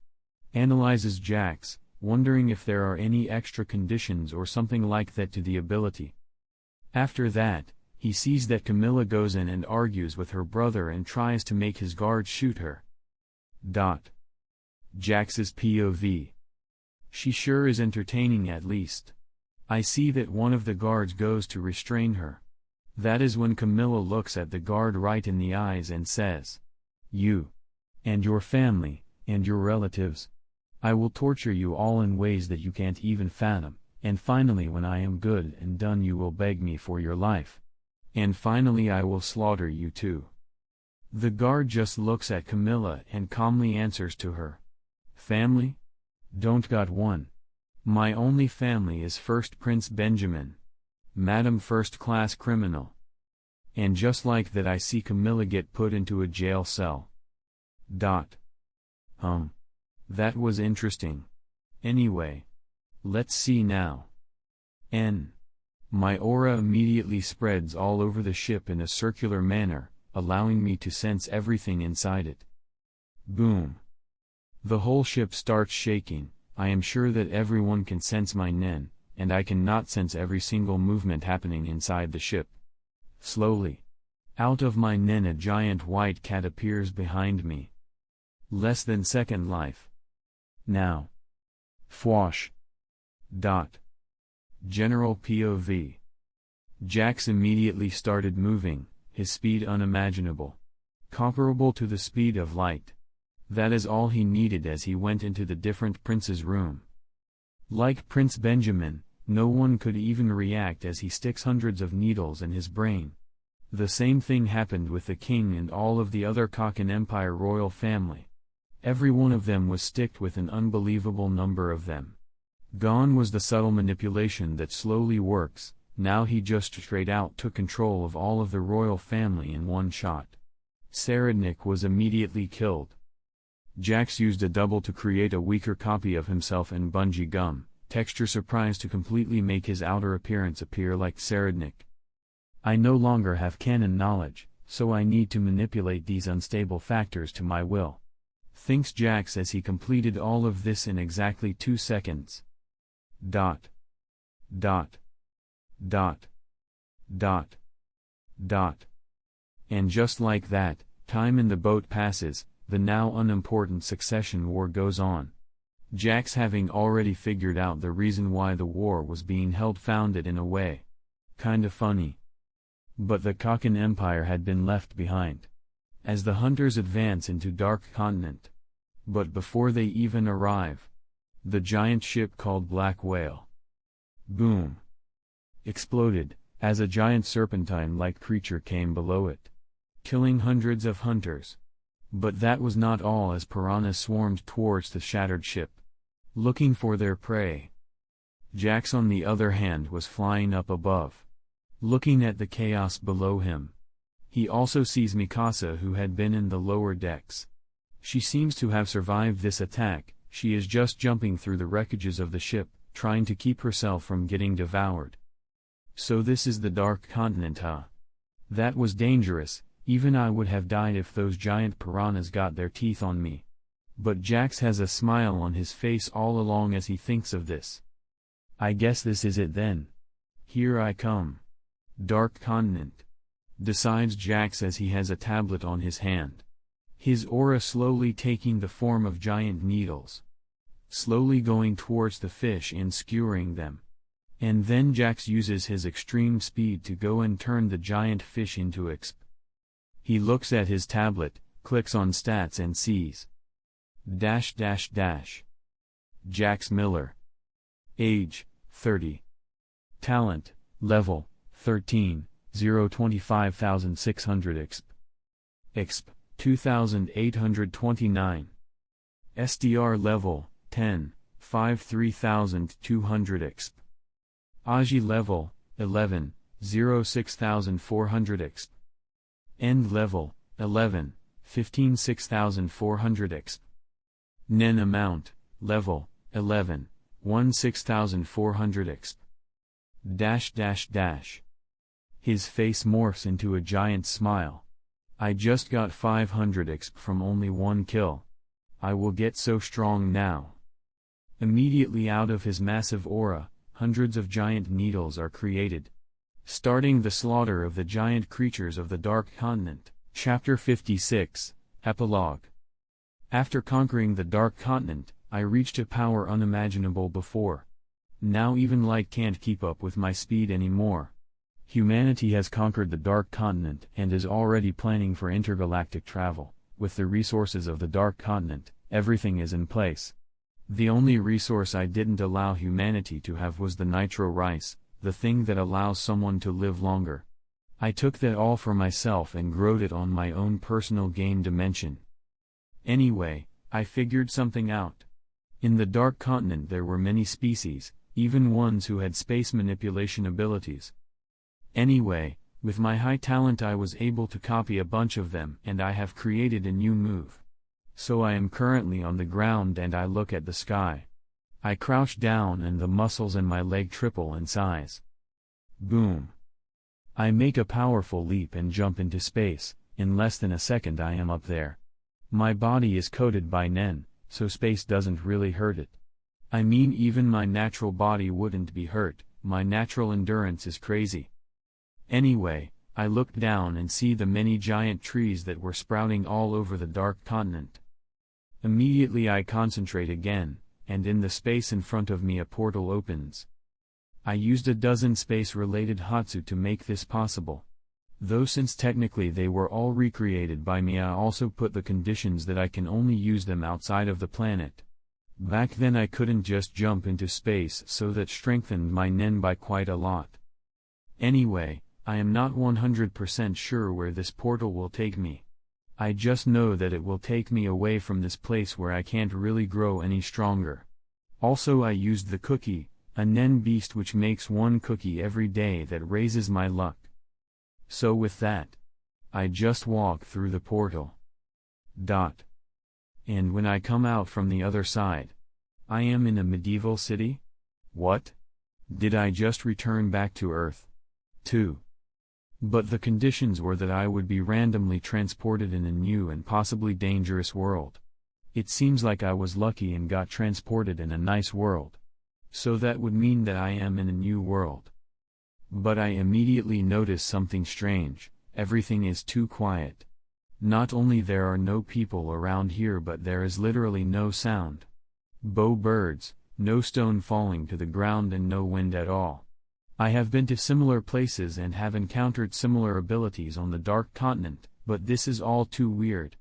Analyzes Jax, wondering if there are any extra conditions or something like that to the ability. After that, he sees that Camilla goes in and argues with her brother and tries to make his guards shoot her. Jax's POV. She sure is entertaining at least. I see that one of the guards goes to restrain her. That is when Camilla looks at the guard right in the eyes and says, "You, and your family, and your relatives, I will torture you all in ways that you can't even fathom, and finally when I am good and done you will beg me for your life. And finally I will slaughter you too." The guard just looks at Camilla and calmly answers to her, "Family? Don't got one. My only family is first Prince Benjamin, Madam First-Class Criminal." And just like that I see Camilla get put into a jail cell. That was interesting. Anyway, let's see now. My aura immediately spreads all over the ship in a circular manner, allowing me to sense everything inside it. Boom. The whole ship starts shaking. I am sure that everyone can sense my nen, and I cannot sense every single movement happening inside the ship. Slowly, out of my nen a giant white cat appears behind me. Less than second life. Now. Fwash. General POV. Jax immediately started moving, his speed unimaginable, comparable to the speed of light. That is all he needed as he went into the different prince's room. Like Prince Benjamin, no one could even react as he sticks hundreds of needles in his brain. The same thing happened with the king and all of the other Kakan Empire royal family. Every one of them was sticked with an unbelievable number of them. Gone was the subtle manipulation that slowly works. Now he just straight out took control of all of the royal family in one shot. Saradnik was immediately killed. Jax used a double to create a weaker copy of himself in bungee gum, texture surprise to completely make his outer appearance appear like Saradnik. I no longer have canon knowledge, so I need to manipulate these unstable factors to my will, thinks Jax as he completed all of this in exactly 2 seconds. And just like that, time in the boat passes. The now unimportant succession war goes on. Jax having already figured out the reason why the war was being held found it in a way kinda funny. But the Kakan Empire had been left behind. as the hunters advance into Dark Continent. But before they even arrive, the giant ship called Black Whale, boom, exploded, as a giant serpentine-like creature came below it, killing hundreds of hunters. But that was not all, as piranhas swarmed towards the shattered ship, looking for their prey. Jax, on the other hand, was flying up above, looking at the chaos below him. He also sees Mikasa, who had been in the lower decks. She seems to have survived this attack. She is just jumping through the wreckages of the ship, trying to keep herself from getting devoured. So this is the Dark Continent, huh? That was dangerous. Even I would have died if those giant piranhas got their teeth on me. But Jax has a smile on his face all along as he thinks of this. I guess this is it then. Here I come. Dark Continent, decides Jax as he has a tablet on his hand. His aura slowly taking the form of giant needles, slowly going towards the fish and skewering them. And then Jax uses his extreme speed to go and turn the giant fish into exp. He looks at his tablet, clicks on stats and sees Jax Miller. Age, 30. Talent, level, 13, 025,600 exp. Exp, 2,829. SDR level, 10, 53,200 exp. Aji level, 11, 06,400 exp. End level, 11, 6,400 exp. Nen amount, level, 11, 6,400 exp. His face morphs into a giant smile. I just got 500 exp from only one kill. I will get so strong now. Immediately out of his massive aura, hundreds of giant needles are created, starting the slaughter of the giant creatures of the Dark Continent. Chapter 56, Epilogue. After conquering the Dark Continent, I reached a power unimaginable before. Now even light can't keep up with my speed anymore. Humanity has conquered the Dark Continent and is already planning for intergalactic travel. With the resources of the Dark Continent, everything is in place. The only resource I didn't allow humanity to have was the nitro rice, the thing that allows someone to live longer. I took that all for myself and growed it on my own personal game dimension. Anyway, I figured something out. In the Dark Continent there were many species, even ones who had space manipulation abilities. Anyway, with my high talent I was able to copy a bunch of them and I have created a new move. So I am currently on the ground and I look at the sky. I crouch down and the muscles in my leg triple in size. Boom. I make a powerful leap and jump into space. In less than a second I am up there. My body is coated by Nen, so space doesn't really hurt it. I mean, even my natural body wouldn't be hurt. My natural endurance is crazy. Anyway, I look down and see the many giant trees that were sprouting all over the Dark Continent. Immediately I concentrate again, and in the space in front of me a portal opens. I used a dozen space-related Hatsu to make this possible. Though since technically they were all recreated by me, I also put the conditions that I can only use them outside of the planet. Back then I couldn't just jump into space, so that strengthened my Nen by quite a lot. Anyway, I am not 100% sure where this portal will take me. I just know that it will take me away from this place where I can't really grow any stronger. Also I used the cookie, a Nen beast which makes one cookie every day that raises my luck. So with that, I just walk through the portal. And when I come out from the other side, I am in a medieval city? What? Did I just return back to Earth? 2. But the conditions were that I would be randomly transported in a new and possibly dangerous world. It seems like I was lucky and got transported in a nice world. So that would mean that I am in a new world. But I immediately notice something strange. Everything is too quiet. Not only there are no people around here, but there is literally no sound. Bow birds, no stone falling to the ground, and no wind at all. I have been to similar places and have encountered similar abilities on the Dark Continent, but this is all too weird.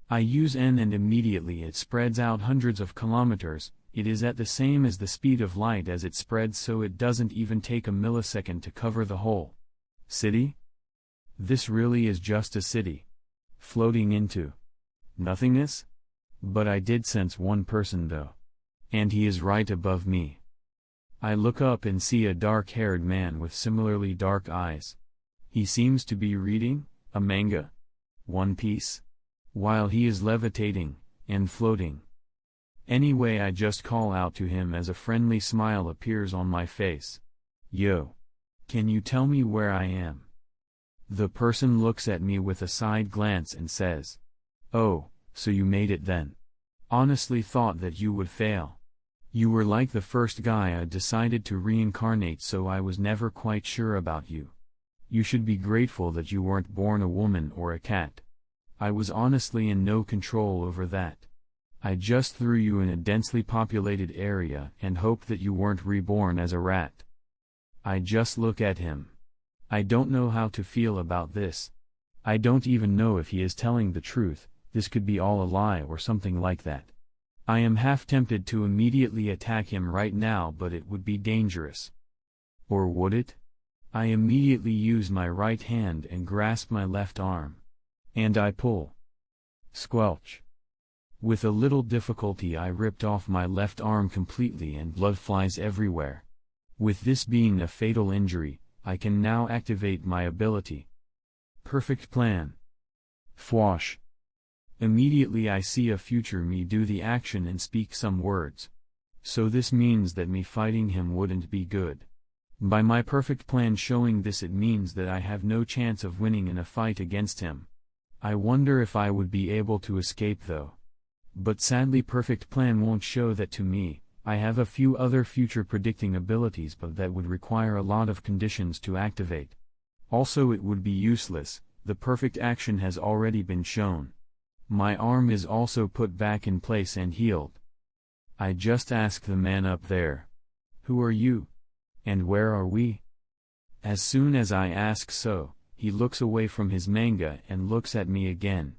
I use N and immediately it spreads out hundreds of kilometers. It is at the same as the speed of light as it spreads, so it doesn't even take a millisecond to cover the whole city. This really is just a city, floating into nothingness? But I did sense one person though. And he is right above me. I look up and see a dark-haired man with similarly dark eyes. He seems to be reading a manga, One Piece, while he is levitating and floating. Anyway, I just call out to him as a friendly smile appears on my face. Yo! Can you tell me where I am? The person looks at me with a side glance and says, "Oh, so you made it then. Honestly thought that you would fail. You were like the first guy I decided to reincarnate, so I was never quite sure about you. You should be grateful that you weren't born a woman or a cat. I was honestly in no control over that. I just threw you in a densely populated area and hoped that you weren't reborn as a rat." I just look at him. I don't know how to feel about this. I don't even know if he is telling the truth. This could be all a lie or something like that. I am half tempted to immediately attack him right now, but it would be dangerous. Or would it? I immediately use my right hand and grasp my left arm. And I pull. Squelch. With a little difficulty I ripped off my left arm completely and blood flies everywhere. With this being a fatal injury, I can now activate my ability. Perfect plan. Fwash. Immediately I see a future me do the action and speak some words. So this means that me fighting him wouldn't be good. By my perfect plan showing this, it means that I have no chance of winning in a fight against him. I wonder if I would be able to escape though. But sadly perfect plan won't show that to me. I have a few other future predicting abilities, but that would require a lot of conditions to activate. Also it would be useless, the perfect action has already been shown. My arm is also put back in place and healed. I just ask the man up there, "Who are you? And where are we?" As soon as I ask so, he looks away from his manga and looks at me again.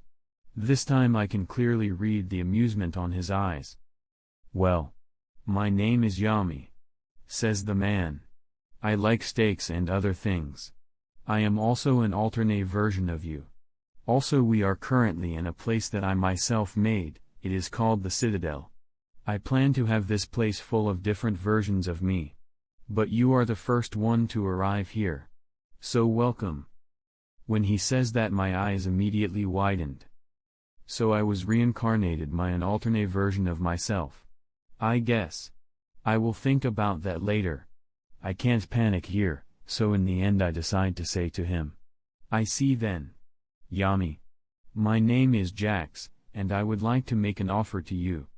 This time I can clearly read the amusement on his eyes. "Well, my name is Yami," says the man. "I like steaks and other things. I am also an alternate version of you. Also we are currently in a place that I myself made, it is called the Citadel. I plan to have this place full of different versions of me. But you are the first one to arrive here. So welcome." When he says that my eyes immediately widened. So I was reincarnated by an alternate version of myself. I guess. I will think about that later. I can't panic here, so in the end I decide to say to him, "I see then. Yami. My name is Jax, and I would like to make an offer to you."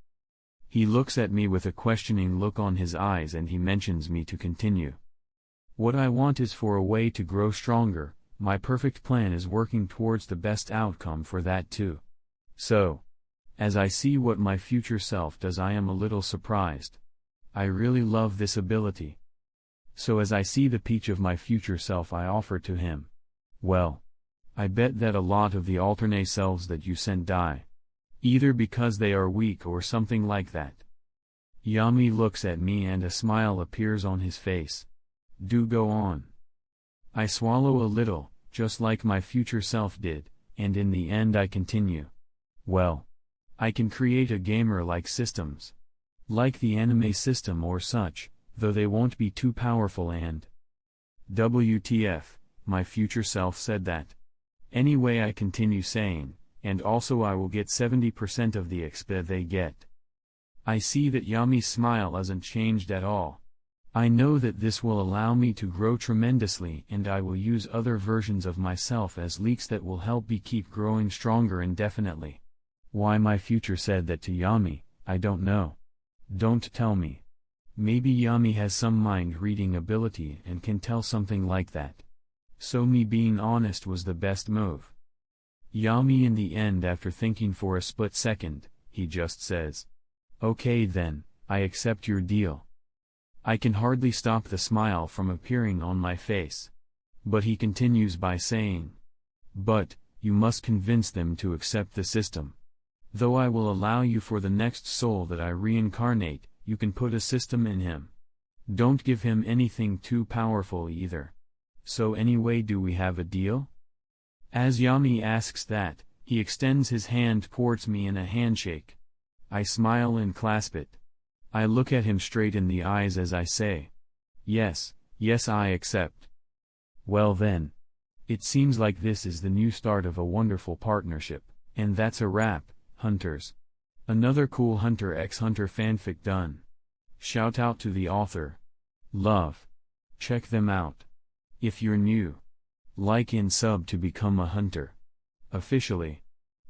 He looks at me with a questioning look on his eyes and he mentions me to continue. "What I want is for a way to grow stronger. My perfect plan is working towards the best outcome for that too. So, as I see what my future self does, I am a little surprised. I really love this ability. So as I see the peach of my future self, I offer to him. Well, I bet that a lot of the alternate selves that you sent die. Either because they are weak or something like that." Yami looks at me and a smile appears on his face. "Do go on." I swallow a little, just like my future self did, and in the end I continue. "Well, I can create a gamer-like systems. Like the anime system or such, though they won't be too powerful and..." WTF, my future self said that. Anyway, I continue saying, "And also I will get 70% of the XP they get." I see that Yami's smile hasn't changed at all. I know that this will allow me to grow tremendously, and I will use other versions of myself as leaks that will help me keep growing stronger indefinitely. Why my future said that to Yami, I don't know. Don't tell me. Maybe Yami has some mind-reading ability and can tell something like that. So me being honest was the best move. Yami in the end, after thinking for a split second, he just says, "Okay then, I accept your deal." I can hardly stop the smile from appearing on my face. But he continues by saying, "But, you must convince them to accept the system. Though I will allow you for the next soul that I reincarnate, you can put a system in him. Don't give him anything too powerful either. So anyway, do we have a deal? As Yami asks that, he extends his hand towards me in a handshake. I smile and clasp it. I look at him straight in the eyes as I say, yes, yes, I accept. Well then. It seems like this is the new start of a wonderful partnership, and that's a wrap, hunters. Another cool Hunter x Hunter fanfic done. Shout out to the author. Love. Check them out. If you're new, like and sub to become a hunter. Officially.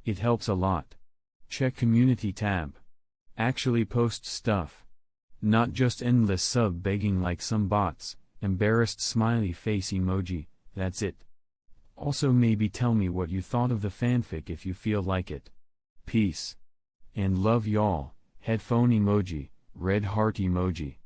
It helps a lot. Check community tab. Actually post stuff. Not just endless sub begging like some bots, embarrassed smiley face emoji, that's it. Also maybe tell me what you thought of the fanfic if you feel like it. Peace. And love y'all, headphone emoji, red heart emoji.